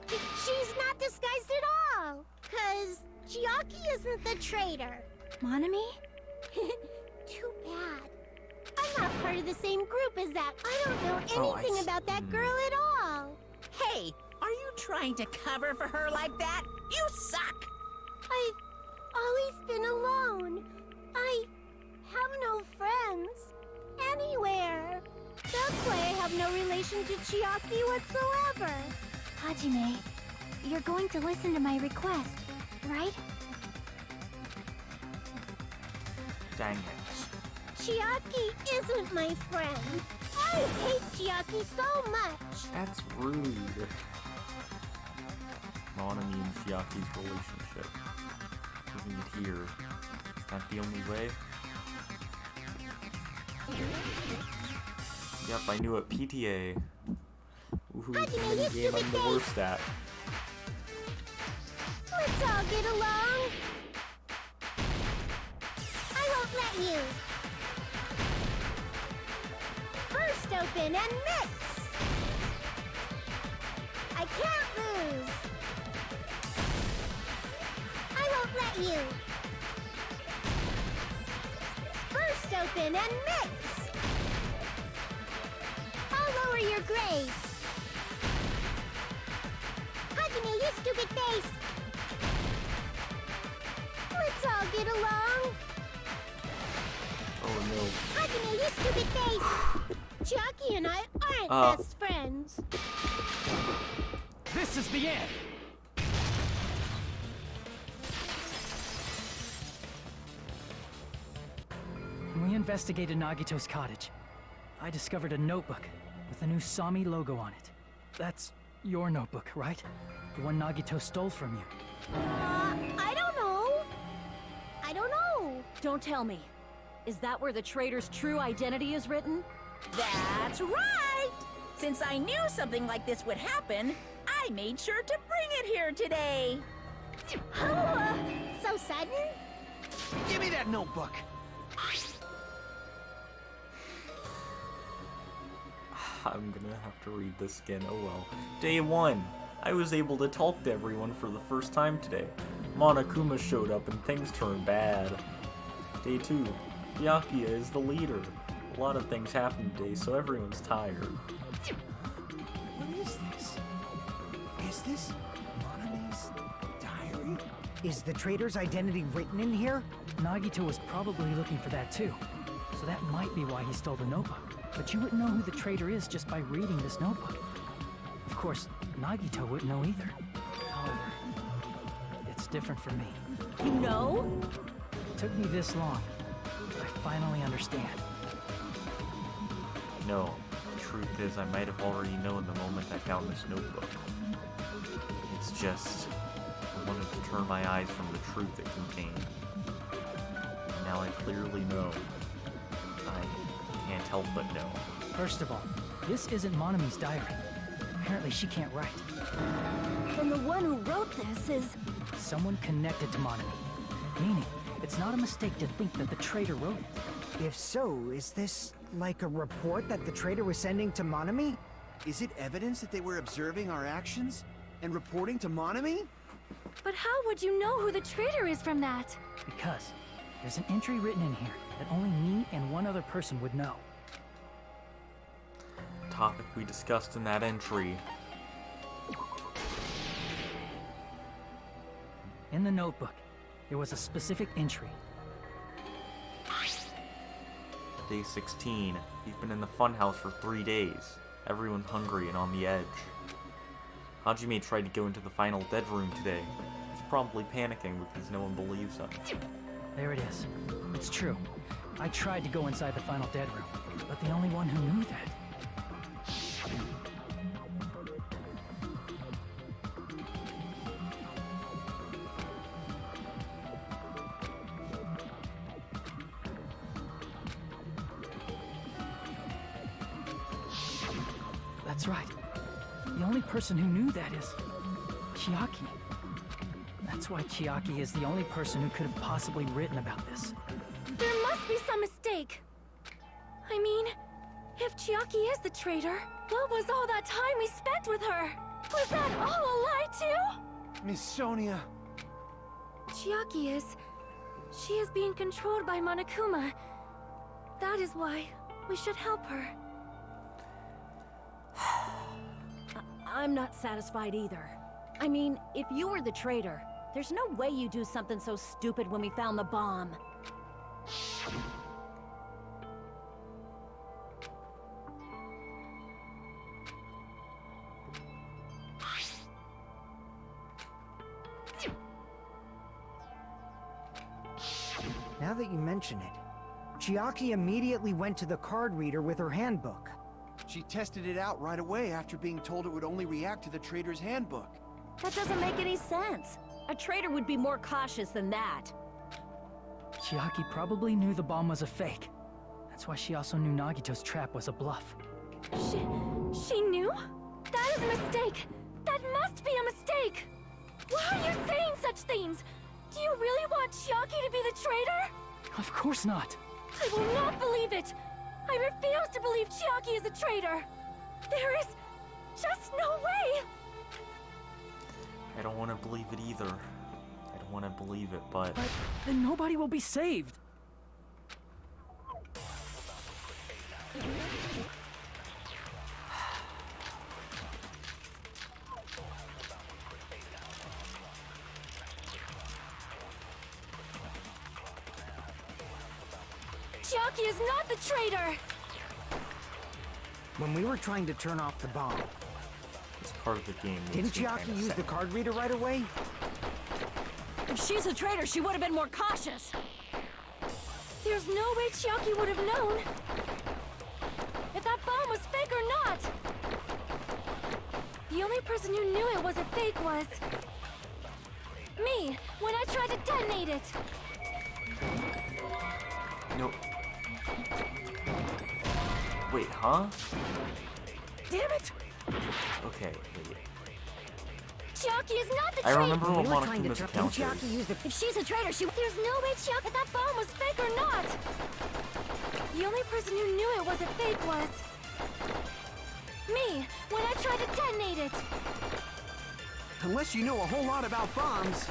She's not disguised at all! 'Cause Chiaki isn't the traitor. Monami? Too bad. I'm not part of the same group as that. I don't know anything about that girl at all. Hey, are you trying to cover for her like that? You suck! I've always been alone. I have no friends. Anywhere. That's why I have no relation to Chiaki whatsoever. Hajime, you're going to listen to my request, right? Dang it. Chiaki isn't my friend. I hate Chiaki so much. That's rude. Monami and Chiaki's relationship. Proving it here. Is that the only way? Yep, I knew it. PTA. Ooh, Hajime, you game I'm stupid the face. worst at. Let's all get along. I won't let you. First open and mix. I can't lose. I won't let you. First open and mix. I'll lower your grade. Hajime, you stupid face. Let's all get along. Oh no. Hajime, you stupid face. Chiaki and I aren't best friends. This is the end! When we investigated Nagito's cottage, I discovered a notebook with the new Sami logo on it. That's your notebook, right? The one Nagito stole from you. I don't know. I don't know. Don't tell me. Is that where the traitor's true identity is written? That's right! Since I knew something like this would happen, I made sure to bring it here today. Oh, so sudden? Give me that notebook! I'm gonna have to read this again, oh well. Day 1. I was able to talk to everyone for the first time today. Monokuma showed up and things turned bad. Day 2. Byakuya is the leader. A lot of things happened today, so everyone's tired. What is this? Is this Monami's diary? Is the traitor's identity written in here? Nagito was probably looking for that too. So that might be why he stole the notebook. But you wouldn't know who the traitor is just by reading this notebook. Of course, Nagito wouldn't know either. However, it's different for me. You know? It took me this long, but I finally understand. No, the truth is I might have already known the moment I found this notebook. It's just, I wanted to turn my eyes from the truth it contained. Now I clearly know. I can't help but know. First of all, this isn't Monami's diary. Apparently she can't write. And the one who wrote this is... Someone connected to Monami. Meaning, it's not a mistake to think that the traitor wrote it. If so, is this like a report that the traitor was sending to Monami? Is it evidence that they were observing our actions and reporting to Monami? But how would you know who the traitor is from that? Because there's an entry written in here that only me and one other person would know. Topic we discussed in that entry. In the notebook, there was a specific entry. Day 16. You've been in the funhouse for 3 days. Everyone's hungry and on the edge. Hajime tried to go into the final dead room today. He's probably panicking because no one believes him. There it is. It's true. I tried to go inside the final dead room, but the only one who knew that. That's right. The only person who knew that is Chiaki. That's why Chiaki is the only person who could have possibly written about this. There must be some mistake. I mean, if Chiaki is the traitor, what was all that time we spent with her? Was that all a lie too? Miss Sonia. Chiaki is... She is being controlled by Monokuma. That is why we should help her. I'm not satisfied either. I mean, if you were the traitor, there's no way you'd do something so stupid when we found the bomb. Now that you mention it, Chiaki immediately went to the card reader with her handbook. She tested it out right away after being told it would only react to the traitor's handbook. That doesn't make any sense. A traitor would be more cautious than that. Chiaki probably knew the bomb was a fake. That's why she also knew Nagito's trap was a bluff. She knew? That is a mistake! That must be a mistake! Why are you saying such things? Do you really want Chiaki to be the traitor? Of course not. I will not believe it! I refuse to believe Chiaki is a traitor! There is just no way! I don't want to believe it either. I don't want to believe it, but... But then nobody will be saved. Chiaki is not the traitor! When we were trying to turn off the bomb, It's part of the game. didn't Chiaki use the card reader right away? If she's a traitor, she would have been more cautious. There's no way Chiaki would have known if that bomb was fake or not. The only person who knew it was a fake was me when I tried to detonate it. Nope. Wait, huh? Damn it! Okay, wait. Chiaki is not the I traitor! remember When what we were trying to Monokuma's trap account Chiaki is. used the If she's a traitor, there's no way Chiaki that bomb was fake or not! The only person who knew it was a fake was... me, when I tried to detonate it! Unless you know a whole lot about bombs,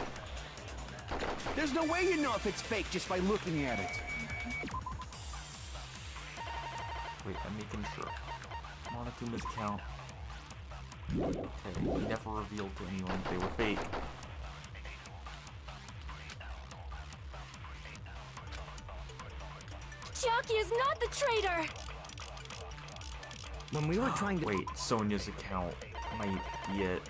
there's no way you know if it's fake just by looking at it. Wait, I'm making sure. Monokuma's account. Okay, he never revealed to anyone they were fake. Chiaki is not the traitor! when we were trying to Wait, Sonia's account might be it.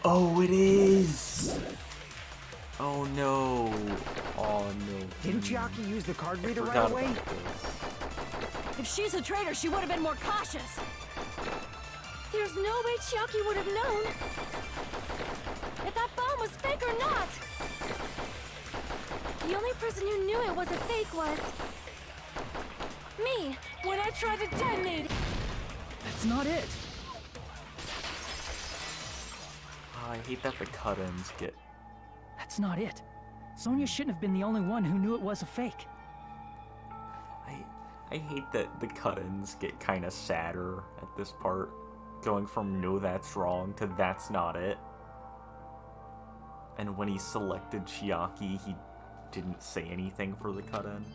Oh, it is! Oh no. Oh no. Didn't Chiaki use the card I reader right forgot away? about this. If she's a traitor, she would have been more cautious. There's no way Chiaki would have known if that bomb was fake or not! The only person who knew it was a fake was... me, when I tried to detonate it! That's not it. I hate that the cut-ins get... That's not it. Sonia shouldn't have been the only one who knew it was a fake. I hate that the cut-ins get kind of sadder at this part. Going from no that's wrong to that's not it. And when he selected Chiaki, he didn't say anything for the cut-in.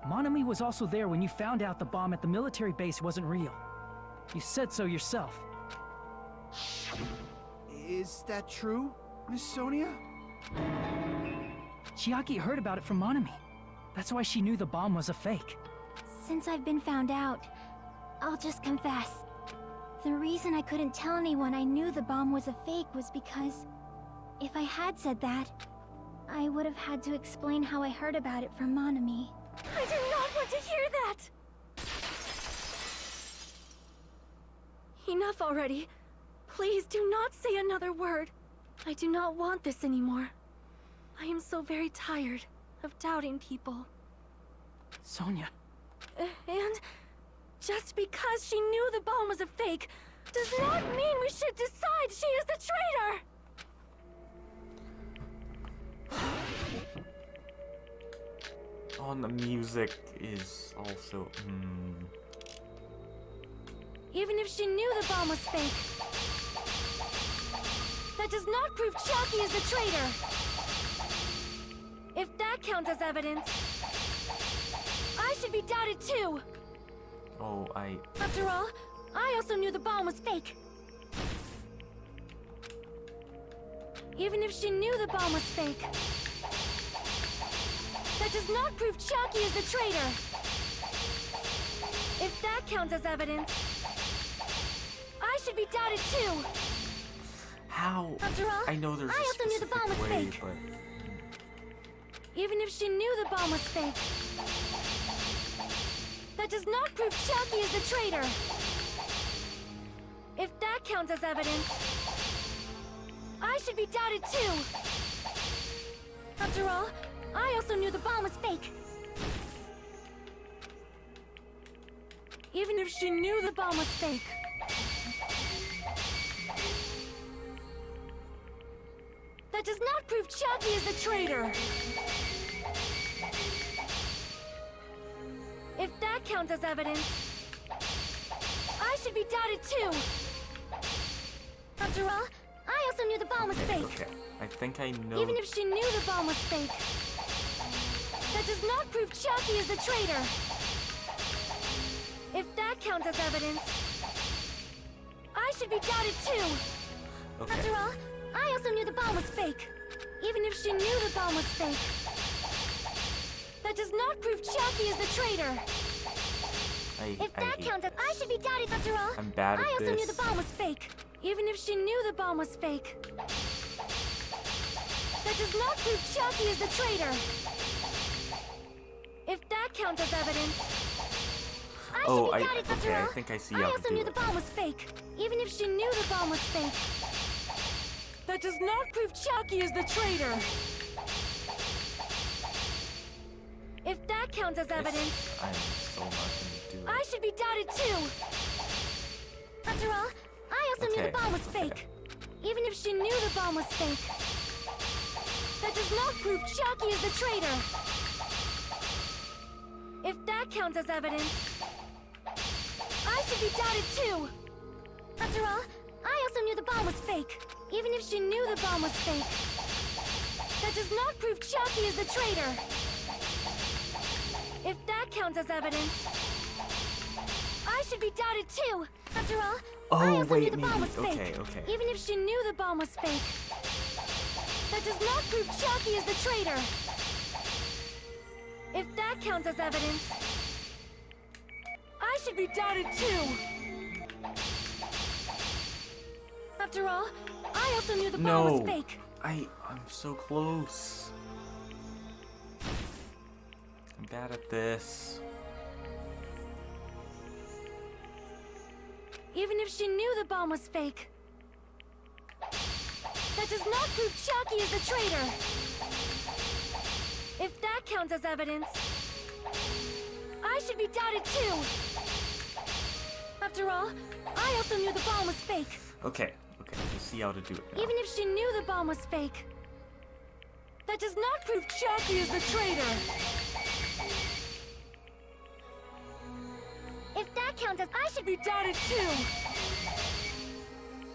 Monami was also there when you found out the bomb at the military base wasn't real. You said so yourself. Is that true, Miss Sonia? Chiaki heard about it from Monami. That's why she knew the bomb was a fake. Since I've been found out, I'll just confess. The reason I couldn't tell anyone I knew the bomb was a fake was because if I had said that, I would have had to explain how I heard about it from Monami. I do not want to hear that! Enough already. Please do not say another word. I do not want this anymore. I am so very tired of doubting people. Sonia. And just because she knew the bomb was a fake does not mean we should decide she is the traitor! Oh, and the music is also... Even if she knew the bomb was fake, that does not prove Chiaki is the traitor! If that counts as evidence, I should be doubted too! Oh, After all, I also knew the bomb was fake. Even if she knew the bomb was fake, that does not prove Chiaki is the traitor! If that counts as evidence, I should be doubted too! How? After all, I know there's I a also knew the specific bomb was way, fake. but... Even if she knew the bomb was fake, that does not prove Chiaki is the traitor! If that counts as evidence, I should be doubted too! After all, I also knew the bomb was fake. Even if she knew the bomb was fake, that does not prove Chiaki is the traitor! If that counts as evidence, I should be doubted too! After all, I also knew the bomb was fake. Okay, I think I know... Even if she knew the bomb was fake, that does not prove Chiaki is the traitor! If that counts as evidence, I should be doubted too! Okay. After all, I also knew the bomb was fake. Even if she knew the bomb was fake, that does not prove Chiaki is the traitor! If that hate counts as I should be doubted after all. I'm bad at I also knew this. the bomb was fake. Even if she knew the bomb was fake, that does not prove Chiaki is the traitor! If that counts as evidence, I should be doubted after all. I think I see I how to also do knew it. the bomb was fake. Even if she knew the bomb was fake, that does not prove Chiaki is the traitor! If that counts as evidence, I'm so not gonna do it. I should be doubted too. After all, I also knew the bomb was okay. fake. Even if she knew the bomb was fake, that does not prove Chiaki is the traitor. If that counts as evidence, I should be doubted too. After all, I also knew the bomb was fake. Even if she knew the bomb was fake, that does not prove Chiaki is the traitor. If that counts as evidence, I should be doubted too. After all, I also knew the bomb was fake. Okay. Even if she knew the bomb was fake, that does not prove Chiaki is the traitor. If that counts as evidence, I should be doubted too. After all, I also knew the bomb was fake. I'm so close. I'm bad at this. Even if she knew the bomb was fake, that does not prove Chiaki is the traitor. If that counts as evidence, I should be doubted too. After all, I also knew the bomb was fake. Okay, we'll see how to do it now. Even if she knew the bomb was fake, that does not prove Chiaki is the traitor. If that counts as I should be doubted too.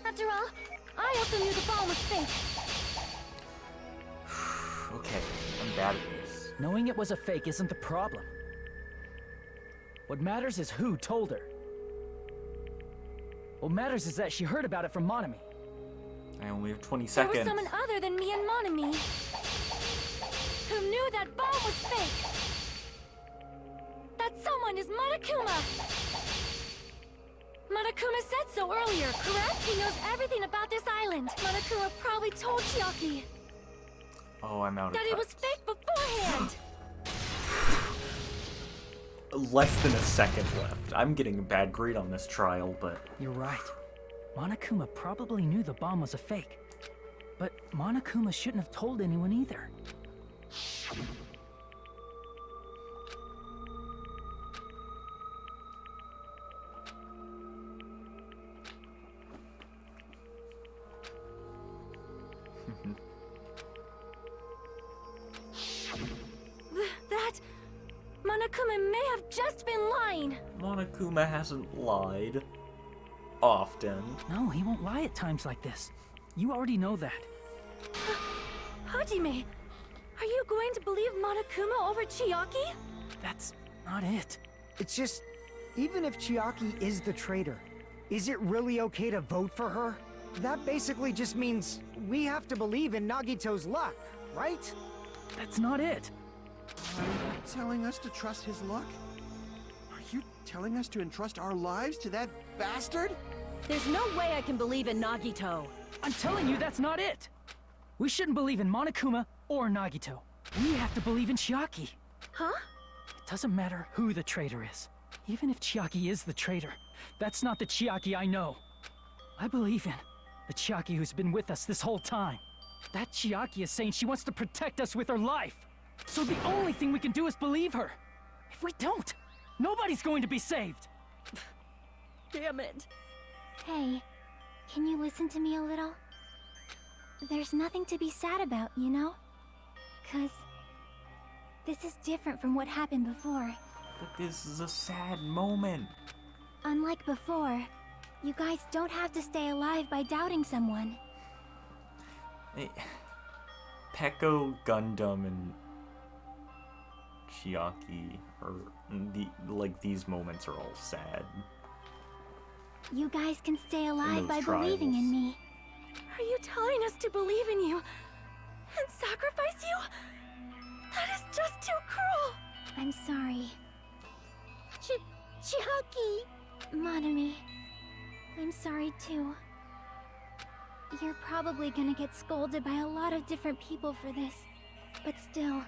After all, I also knew the bomb was fake. Okay, I'm bad at this. Knowing it was a fake isn't the problem. What matters is who told her. What matters is that she heard about it from Monami. I only have 20 There seconds. was someone other than me and Monami who knew that bomb was fake. That someone is Monokuma. Monokuma said so earlier, correct? He knows everything about this island. Monokuma probably told Chiaki Oh, I'm out of that it was fake beforehand. Less than a second left. I'm getting a bad grade on this trial, but You're right. Monokuma probably knew the bomb was a fake. But Monokuma shouldn't have told anyone either. That Monokuma may have just been lying. Monokuma hasn't lied. Often. No, he won't lie at times like this. You already know that. Hajime, are you going to believe Monokuma over Chiaki? That's not it. It's just, even if Chiaki is the traitor, is it really okay to vote for her? That basically just means we have to believe in Nagito's luck, right? That's not it. Are you telling us to trust his luck? Are you telling us to entrust our lives to that bastard? There's no way I can believe in Nagito. I'm telling you that's not it. We shouldn't believe in Monokuma or Nagito. We have to believe in Chiaki. Huh? It doesn't matter who the traitor is. Even if Chiaki is the traitor, that's not the Chiaki I know. I believe in the Chiaki who's been with us this whole time. That Chiaki is saying she wants to protect us with her life. So the only thing we can do is believe her. If we don't, nobody's going to be saved. Damn it. Hey, can you listen to me a little? There's nothing to be sad about, you know? 'Cause this is different from what happened before. But this is a sad moment. Unlike before, you guys don't have to stay alive by doubting someone. Hey, Peko, Gundam, and Chiaki these moments are all sad. You guys can stay alive those by believing in trials. me. Are you telling us to believe in you and sacrifice you? That is just too cruel. I'm sorry. Chiaki! Monami, I'm sorry too. You're probably gonna get scolded by a lot of different people for this. But still,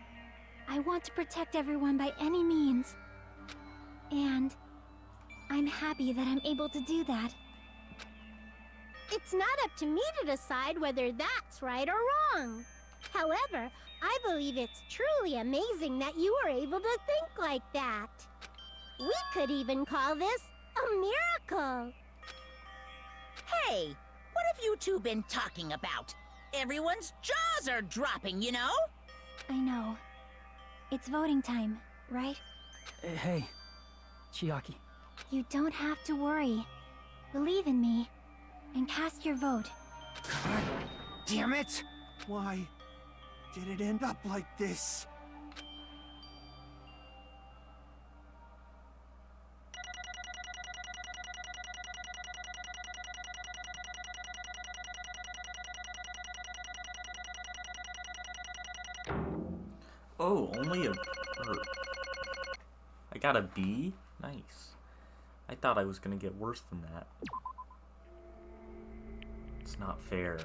I want to protect everyone by any means. And I'm happy that I'm able to do that. It's not up to me to decide whether that's right or wrong. However, I believe it's truly amazing that you were able to think like that. We could even call this a miracle. Hey, what have you two been talking about? Everyone's jaws are dropping, you know? I know. It's voting time, right? Hey, Chiaki. You don't have to worry. Believe in me, and cast your vote. God damn it! Why did it end up like this? Oh, only a... I got a B? Nice. I thought I was gonna get worse than that. It's not fair.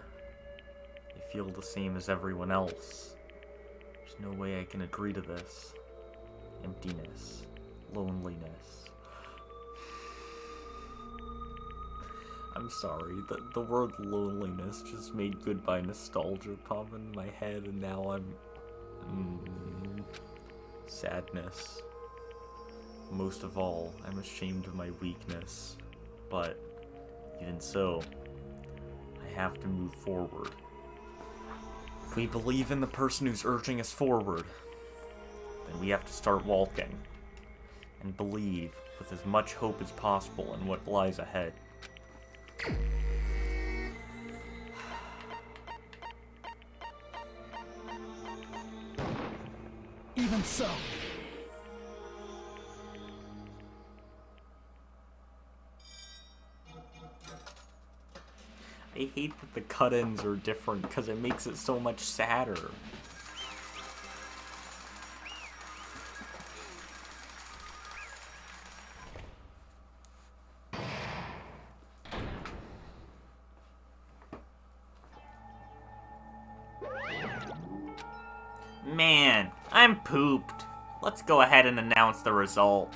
I feel the same as everyone else. There's no way I can agree to this. Emptiness. Loneliness. I'm sorry, the word loneliness just made goodbye nostalgia pop in my head, and now I'm... sadness. Most of all, I'm ashamed of my weakness. But, even so, I have to move forward. If we believe in the person who's urging us forward, then we have to start walking. And believe with as much hope as possible in what lies ahead. Even so. I hate that the cut-ins are different because it makes it so much sadder. Man, I'm pooped. Let's go ahead and announce the result.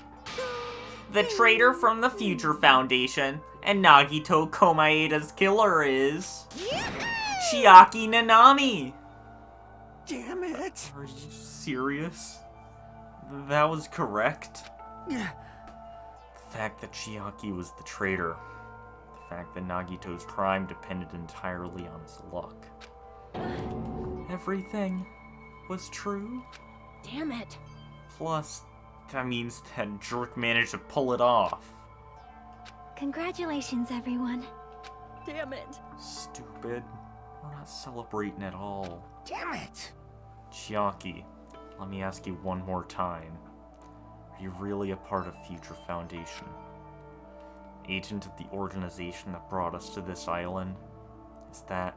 The traitor from the Future Foundation and Nagito Komaeda's killer is... Chiaki Nanami! Damn it! Are you serious? That was correct? The fact that Chiaki was the traitor. The fact that Nagito's crime depended entirely on his luck. Everything was true? Damn it. Plus, that means that jerk managed to pull it off. Congratulations, everyone. Damn it. Stupid. We're not celebrating at all. Damn it! Chiaki, let me ask you one more time. Are you really a part of Future Foundation? Agent of the organization that brought us to this island? Is that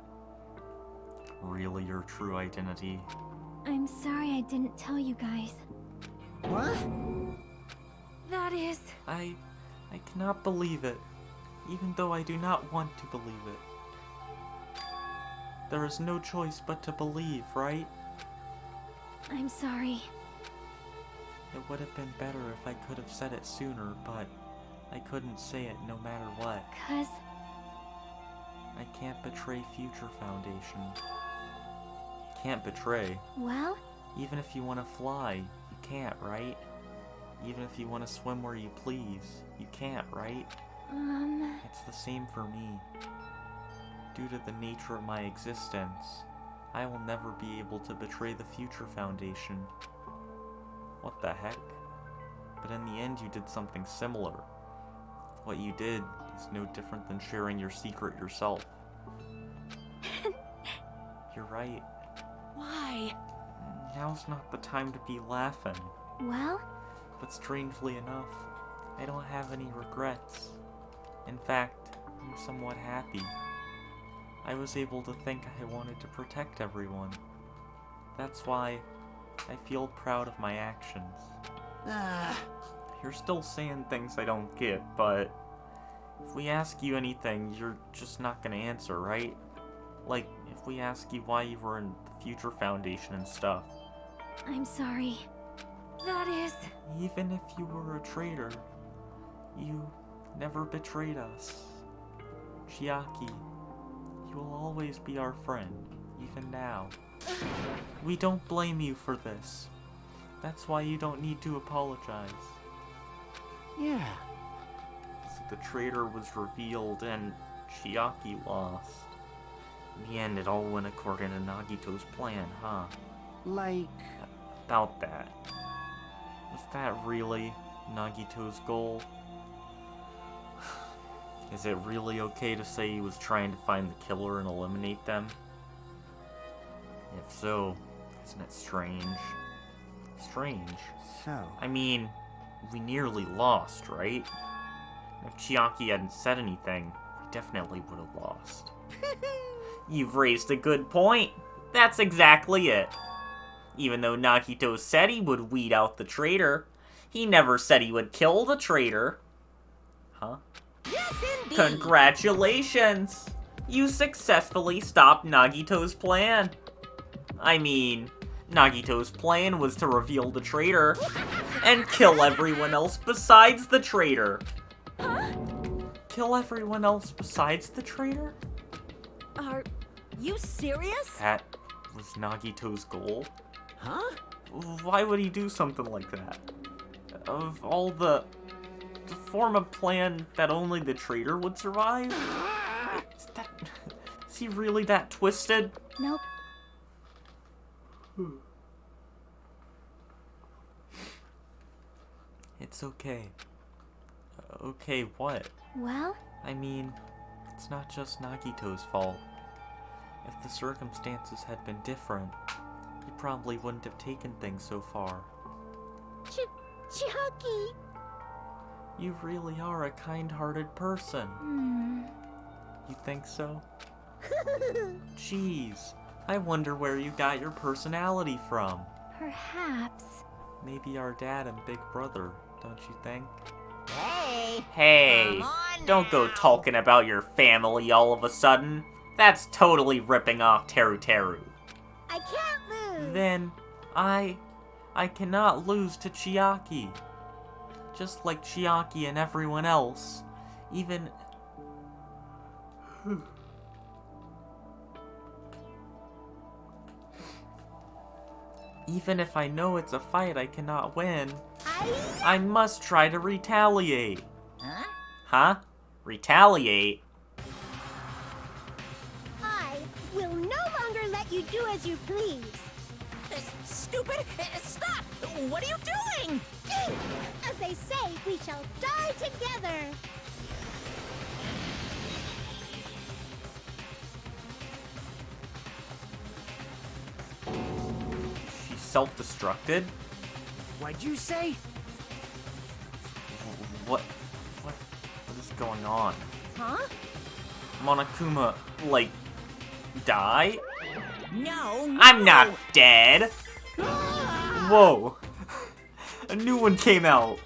really your true identity? I'm sorry I didn't tell you guys. What? That is... I cannot believe it, even though I do not want to believe it. There is no choice but to believe, right? I'm sorry. It would have been better if I could have said it sooner, but I couldn't say it no matter what. 'Cause... I can't betray Future Foundation. Can't betray. well... Even if you want to fly, you can't, right? Even if you want to swim where you please, you can't, right? It's the same for me. Due to the nature of my existence, I will never be able to betray the Future Foundation. What the heck? But in the end, you did something similar. What you did is no different than sharing your secret yourself. You're right. Why? Now's not the time to be laughing. well... But strangely enough, I don't have any regrets. In fact, I'm somewhat happy. I was able to think I wanted to protect everyone. That's why I feel proud of my actions. You're still saying things I don't get, but if we ask you anything, you're just not gonna answer, right? Like, if we ask you why you were in the Future Foundation and stuff. I'm sorry. That is... Even if you were a traitor, you never betrayed us. Chiaki, you will always be our friend, even now. We don't blame you for this. That's why you don't need to apologize. Yeah. So the traitor was revealed and Chiaki lost. In the end, it all went according to Nagito's plan, huh? Like... About that. Was that really Nagito's goal? Is it really okay to say he was trying to find the killer and eliminate them? If so, isn't it strange? Strange. So... I mean, we nearly lost, right? If Chiaki hadn't said anything, we definitely would have lost. You've raised a good point. That's exactly it. Even though Nagito said he would weed out the traitor, he never said he would kill the traitor. Huh? Yes, indeed. Congratulations! You successfully stopped Nagito's plan. I mean, Nagito's plan was to reveal the traitor and kill everyone else besides the traitor. Huh? Kill everyone else besides the traitor? Are you serious? That was Nagito's goal? Huh? Why would he do something like that? Of all to form a plan that only the traitor would survive? Is he really that twisted? Nope. It's okay. Okay, what? Well, I mean, it's not just Nagito's fault. If the circumstances had been different, he probably wouldn't have taken things so far. Chiaki! You really are a kind-hearted person. You think so? Jeez, I wonder where you got your personality from. perhaps. Maybe our dad and big brother, don't you think? Hey. Hey, Come on don't go now. talking about your family all of a sudden. That's totally ripping off Teru Teru. I can't lose! Then, I cannot lose to Chiaki. Just like Chiaki and everyone else. Even... Even if I know it's a fight I cannot win, I must try to retaliate. Huh? Huh? Retaliate? I will no longer let you do as you please. Stupid! Stop! What are you doing? As they say, we shall die together. She's self-destructed? What'd you say? What is going on? Huh? Monokuma, like, die? No, I'm not dead! Whoa! A new one came out!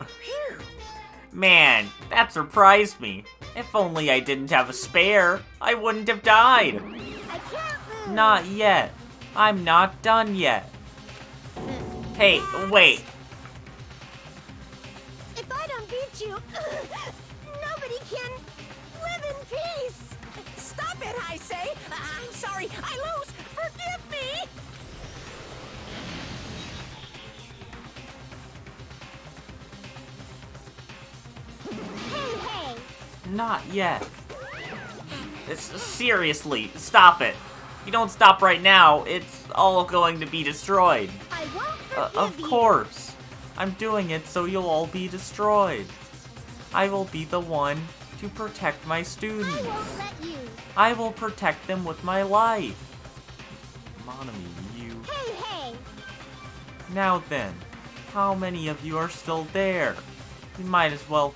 Man, that surprised me. If only I didn't have a spare, I wouldn't have died. I can't lose. Not yet. I'm not done yet. Hey, wait. If I don't beat you, nobody can live in peace. Stop it, I say! I'm sorry, I lose! Forgive me! Hey! Not yet. Seriously, stop it. If you don't stop right now, it's all going to be destroyed. I won't forgive Of you. course. I'm doing it so you'll all be destroyed. I will be the one to protect my students. I won't let you. I will protect them with my life. Monami, you... Hey! Now then, how many of you are still there? You might as well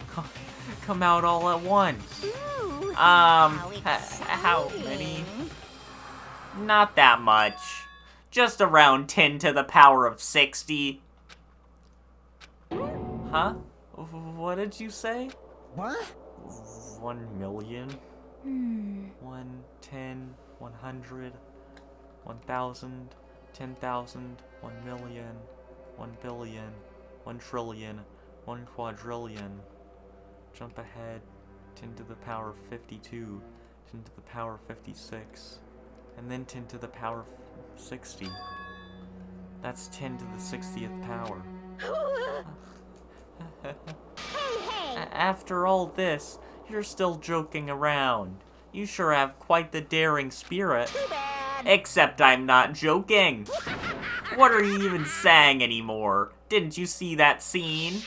come out all at once. Ooh. How many? Not that much. Just around 10 to the power of 60. Huh? What did you say? What? 1 million? 1, 10, 100, 1,000, 10,000, 1 million, 1 billion, 1 trillion, 1 quadrillion. Jump ahead, 10 to the power of 52, 10 to the power of 56, and then 10 to the power of 60. That's 10 to the 60th power. Hey! After all this, you're still joking around. You sure have quite the daring spirit. Too bad. Except I'm not joking. What are you even saying anymore? Didn't you see that scene?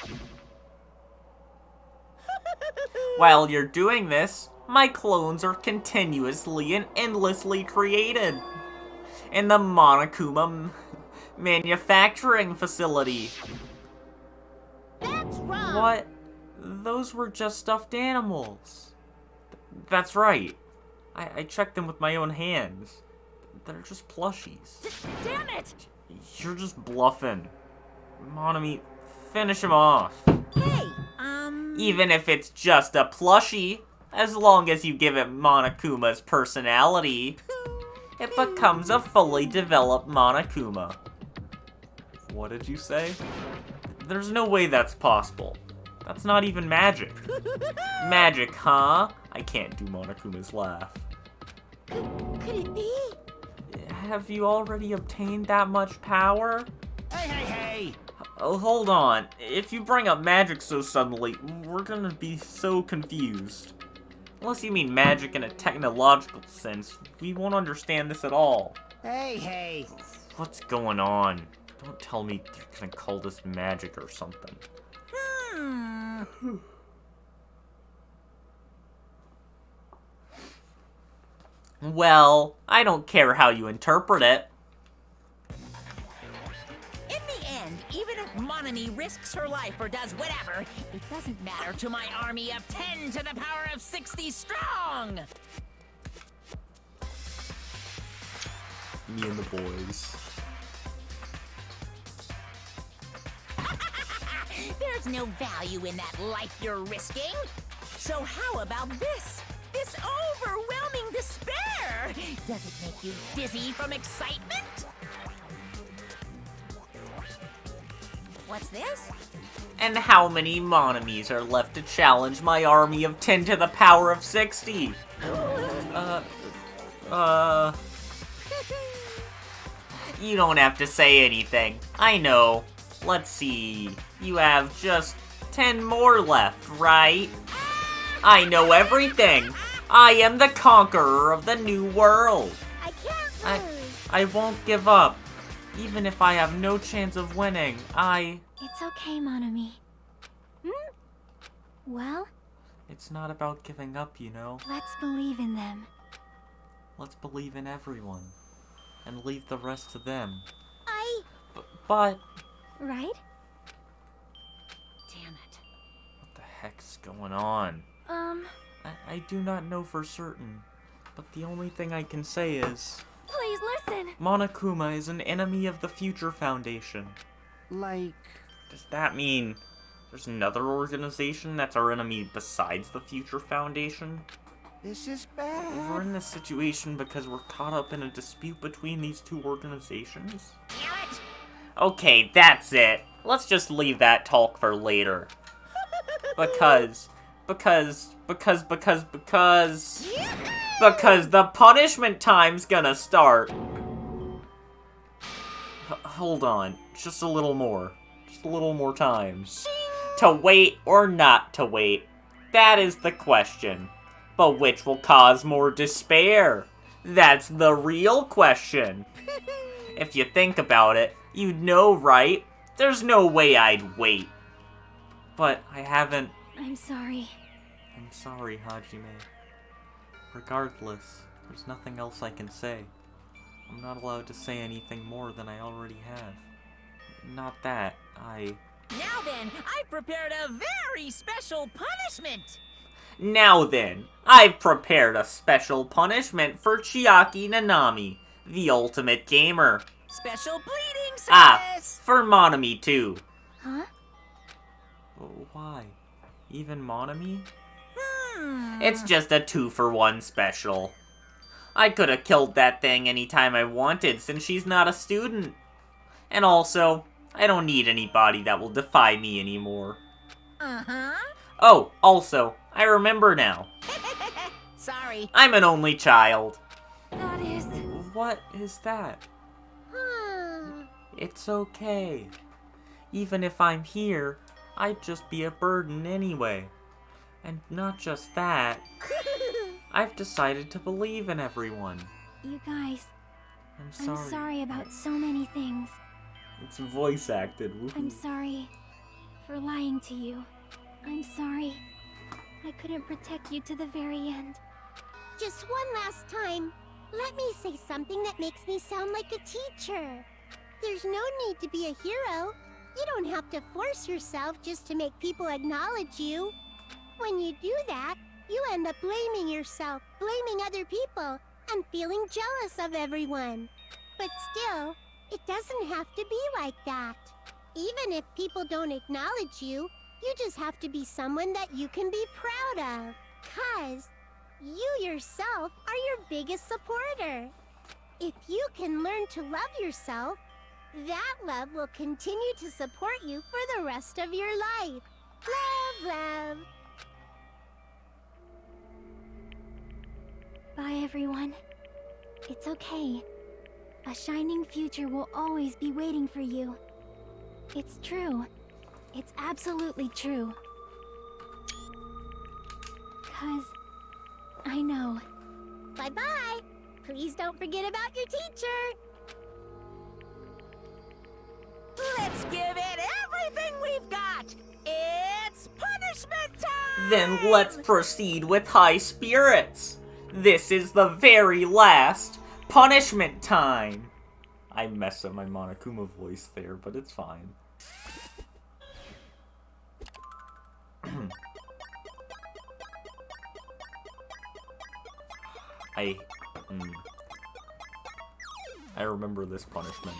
While you're doing this, my clones are continuously and endlessly created in the Monokuma manufacturing facility. That's wrong! What? Those were just stuffed animals. That's right. I checked them with my own hands. They're just plushies. Damn it! You're just bluffing. Monami, finish him off. Hey, Even if it's just a plushie, as long as you give it Monokuma's personality, it becomes a fully developed Monokuma. What did you say? There's no way that's possible. That's not even magic. Magic, huh? I can't do Monokuma's laugh. Could it be? Have you already obtained that much power? Hey! Oh, hold on. If you bring up magic so suddenly, we're gonna be so confused. Unless you mean magic in a technological sense, we won't understand this at all. Hey! What's going on? Don't tell me you're gonna call this magic or something. Well, I don't care how you interpret it. in the end, even if Monami risks her life or does whatever, it doesn't matter to my army of 10 to the power of 60 strong! Me and the boys. There's no value in that life you're risking. So how about this? This overwhelming despair! Does it make you dizzy from excitement? What's this? And how many Monamis are left to challenge my army of 10 to the power of 60? You don't have to say anything. I know. Let's see. You have just 10 more left, right? I know everything. I am the conqueror of the new world. I can't lose. I won't give up. Even if I have no chance of winning, It's okay, Monami. Well, It's not about giving up, you know. let's believe in them. Let's believe in everyone. And leave the rest to them. But... Right? Damn it. What the heck's going on? I do not know for certain. But the only thing I can say is... Please listen. Monokuma is an enemy of the Future Foundation. Like... Does that mean there's another organization that's our enemy besides the Future Foundation? This is bad. We're in this situation because we're caught up in a dispute between these two organizations? Damn it! Okay, that's it. Let's just leave that talk for later. Because the punishment time's gonna start. Hold on, just a little more. Just a little more time. To wait or not to wait? That is the question. But which will cause more despair? That's the real question. If you think about it, you'd know, right? There's no way I'd wait. But I haven't... I'm sorry. I'm sorry, Hajime. Regardless, there's nothing else I can say. I'm not allowed to say anything more than I already have. Not that, Now then, I've prepared a very special punishment! Now then, I've prepared a special punishment for Chiaki Nanami, the ultimate gamer. Special bleeding service! Ah, for Monami too. Huh? Why? Even Monami? It's just a 2-for-1 special. I could have killed that thing anytime I wanted since she's not a student. And also, I don't need anybody that will defy me anymore. Uh-huh. Oh, also, I remember now. Sorry. I'm an only child. That is... What is that? It's okay. Even if I'm here, I'd just be a burden anyway. And not just that, I've decided to believe in everyone. You guys, I'm sorry. I'm sorry about so many things. It's voice acted. Woohoo. I'm sorry for lying to you. I'm sorry I couldn't protect you to the very end. Just one last time, let me say something that makes me sound like a teacher. There's no need to be a hero. You don't have to force yourself just to make people acknowledge you. When you do that, you end up blaming yourself, blaming other people, and feeling jealous of everyone. But still, it doesn't have to be like that. Even if people don't acknowledge you, you just have to be someone that you can be proud of. 'Cause you yourself are your biggest supporter. If you can learn to love yourself, that love will continue to support you for the rest of your life. Love, love. Bye, everyone. It's okay. A shining future will always be waiting for you. It's true. It's absolutely true. 'Cause I know. Bye-bye. Please don't forget about your teacher. Let's give it everything we've got. It's punishment time! Then let's proceed with high spirits. This is the very last punishment time. I messed up my Monokuma voice there, but it's fine. I remember this punishment.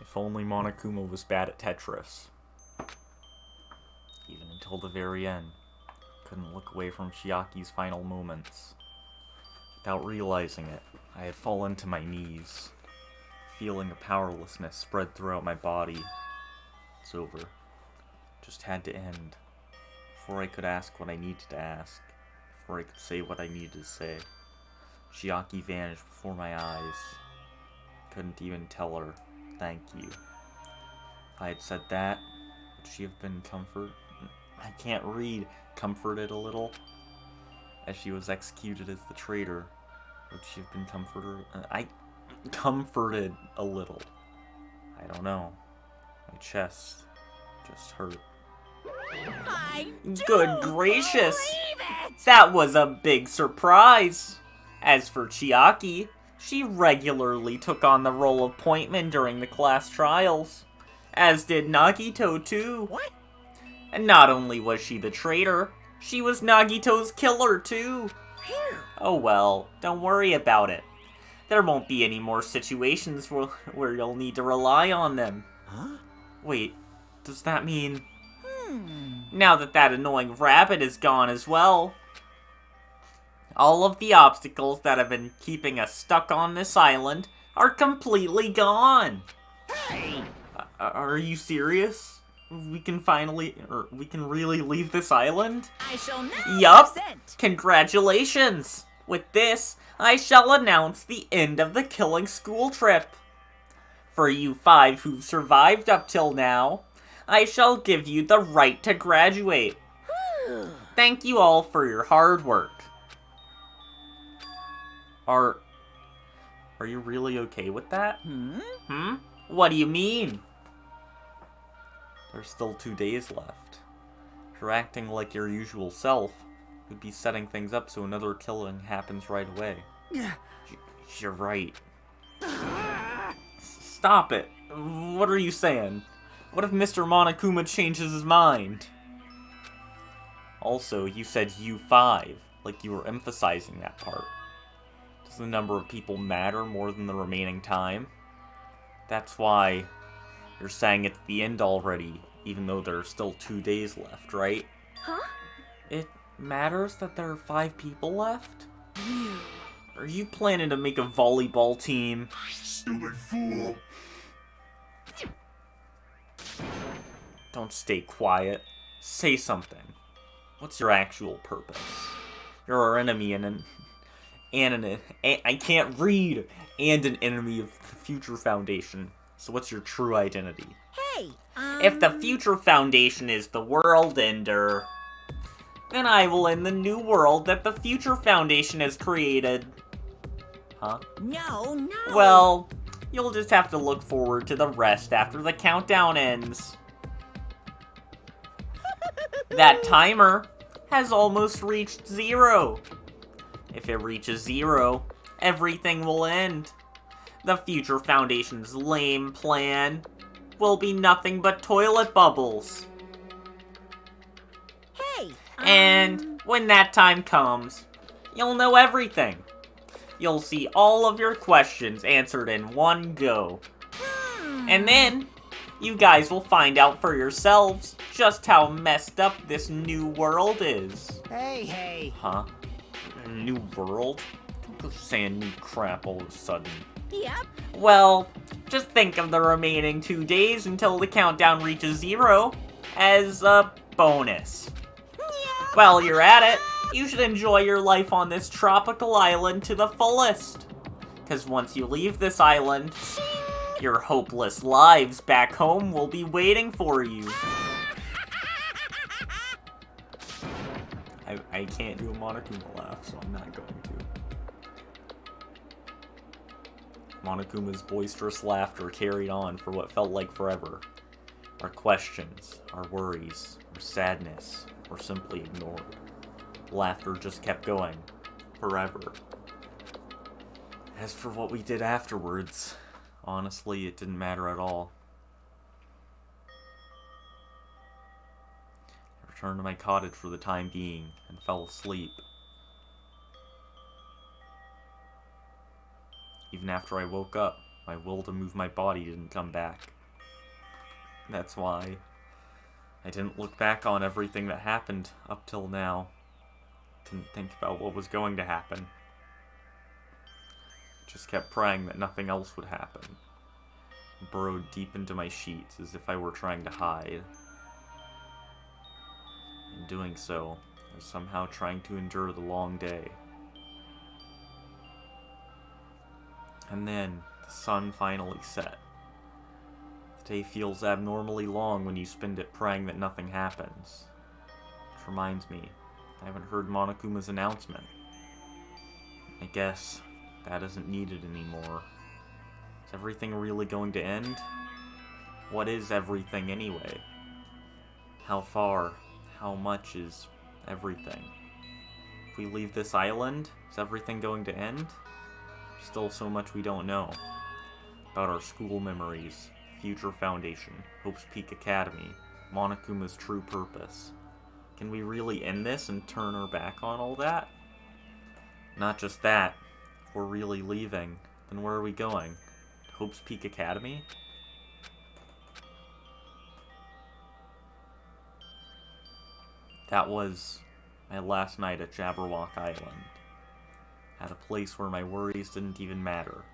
If only Monokuma was bad at Tetris. Even until the very end. Couldn't look away from Chiaki's final moments. Without realizing it, I had fallen to my knees. Feeling of powerlessness spread throughout my body. It's over. Just had to end. Before I could ask what I needed to ask. Before I could say what I needed to say. Chiaki vanished before my eyes. Couldn't even tell her thank you. If I had said that, would she have been I can't read. Comforted a little? As she was executed as the traitor. Would she have been comforted a little. I don't know. My chest just hurt. Good gracious! That was a big surprise! As for Chiaki, she regularly took on the role of pointman during the class trials. As did Nagito too. What? And not only was she the traitor, she was Nagito's killer too. Here. Oh well, don't worry about it. There won't be any more situations where you'll need to rely on them. Huh? Wait, does that mean... Now that annoying rabbit is gone as well, all of the obstacles that have been keeping us stuck on this island are completely gone. Hey! Are you serious? We can really leave this island? I shall now Yup! present. Congratulations! With this, I shall announce the end of the killing school trip. For you 5 who've survived up till now, I shall give you the right to graduate. Thank you all for your hard work. Are you really okay with that? What do you mean? There's still 2 days left. If you're acting like your usual self, we'd be setting things up so another killing happens right away. You're right. Stop it. What are you saying? What if Mr. Monokuma changes his mind? Also, you said you 5, like you were emphasizing that part. Does the number of people matter more than the remaining time? That's why you're saying it's the end already, even though there are still 2 days left, right? Huh? It matters that there are 5 people left? Are you planning to make a volleyball team? Stupid fool! Don't stay quiet. Say something. What's your actual purpose? You're our enemy and I can't read! And an enemy of the Future Foundation. So what's your true identity? Hey, If the Future Foundation is the world ender, then I will end the new world that the Future Foundation has created. Huh? No. Well, you'll just have to look forward to the rest after the countdown ends. That timer has almost reached 0. If it reaches 0, everything will end. The Future Foundation's lame plan will be nothing but toilet bubbles. Hey, And when that time comes, you'll know everything. You'll see all of your questions answered in one go. And then, you guys will find out for yourselves just how messed up this new world is. Hey. Huh? New world? Don't go saying new crap all of a sudden. Yep. Well, just think of the remaining 2 days until the countdown reaches 0 as a bonus. While you're at it, you should enjoy your life on this tropical island to the fullest. Because once you leave this island, your hopeless lives back home will be waiting for you. I can't do a Monokuma laugh, so I'm not going to. Monokuma's boisterous laughter carried on for what felt like forever. Our questions, our worries, our sadness were simply ignored. Laughter just kept going, forever. As for what we did afterwards, honestly, it didn't matter at all. I returned to my cottage for the time being and fell asleep. Even after I woke up, my will to move my body didn't come back. That's why I didn't look back on everything that happened up till now. Didn't think about what was going to happen. Just kept praying that nothing else would happen. Burrowed deep into my sheets as if I were trying to hide. In doing so, I was somehow trying to endure the long day. And then, the sun finally set. The day feels abnormally long when you spend it praying that nothing happens. Which reminds me, I haven't heard Monokuma's announcement. I guess that isn't needed anymore. Is everything really going to end? What is everything anyway? How far, how much is everything? If we leave this island, is everything going to end? There's still so much we don't know. About our school memories, Future Foundation, Hope's Peak Academy, Monokuma's true purpose. Can we really end this and turn our back on all that? Not just that, if we're really leaving, then where are we going? Hope's Peak Academy? That was my last night at Jabberwock Island. At a place where my worries didn't even matter.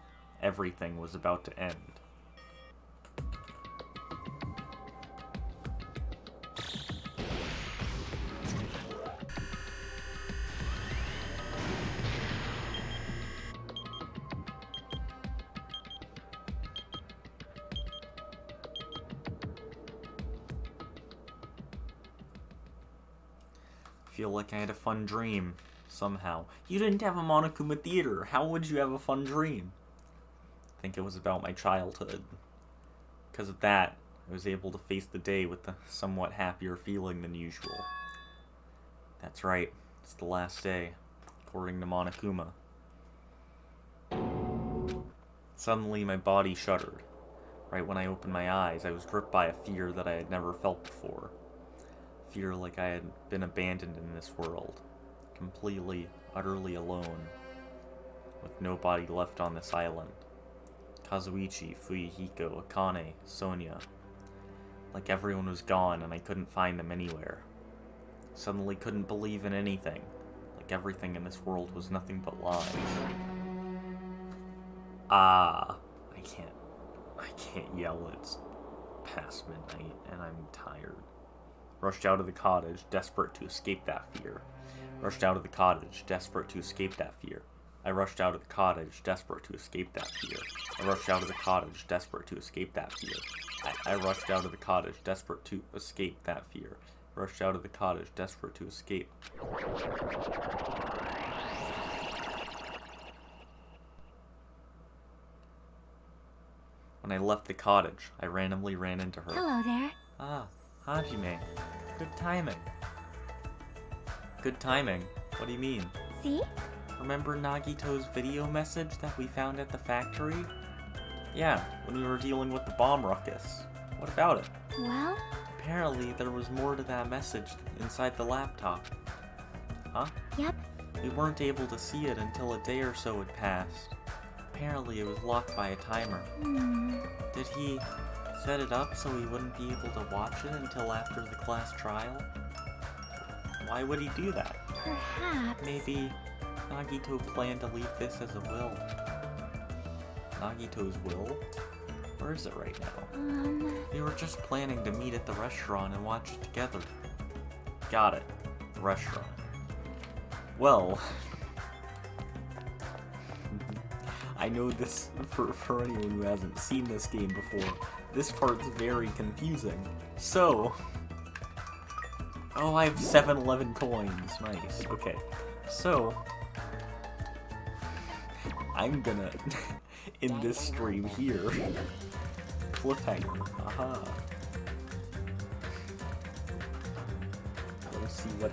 Everything was about to end. I feel like I had a fun dream, somehow. You didn't have a Monokuma Theater. How would you have a fun dream? I think it was about my childhood. Because of that, I was able to face the day with a somewhat happier feeling than usual. That's right, it's the last day, according to Monokuma. Suddenly, my body shuddered. Right when I opened my eyes, I was gripped by a fear that I had never felt before. Fear like I had been abandoned in this world, completely, utterly alone, with nobody left on this island. Kazuichi, Fuyuhiko, Akane, Sonia. Like everyone was gone and I couldn't find them anywhere. Suddenly couldn't believe in anything, like everything in this world was nothing but lies. I can't yell, it's past midnight and I'm tired. Rushed out of the cottage, desperate to escape that fear. Rushed out of the cottage, desperate to escape that fear. I rushed out of the cottage, desperate to escape that fear. I rushed out of the cottage, desperate to escape that fear. I rushed out of the cottage, desperate to escape that fear. Rushed out of the cottage, desperate to escape. When I left the cottage, I randomly ran into her. Hello there. Ah, Hajime. Good timing. Good timing? What do you mean? See? Remember Nagito's video message that we found at the factory? Yeah, when we were dealing with the bomb ruckus. What about it? Well? Apparently, there was more to that message inside the laptop. Huh? Yep. We weren't able to see it until a day or so had passed. Apparently, it was locked by a timer. Did he set it up so he wouldn't be able to watch it until after the class trial? Why would he do that? Perhaps. Maybe Nagito planned to leave this as a will. Nagito's will? Where is it right now? They were just planning to meet at the restaurant and watch it together. Got it. The restaurant. Well, I know this, for anyone who hasn't seen this game before, this part's very confusing. So, oh, I have 711 coins. Nice. Okay. So, I'm gonna end this stream here. Cliffhanger. Aha. Let's see what happens.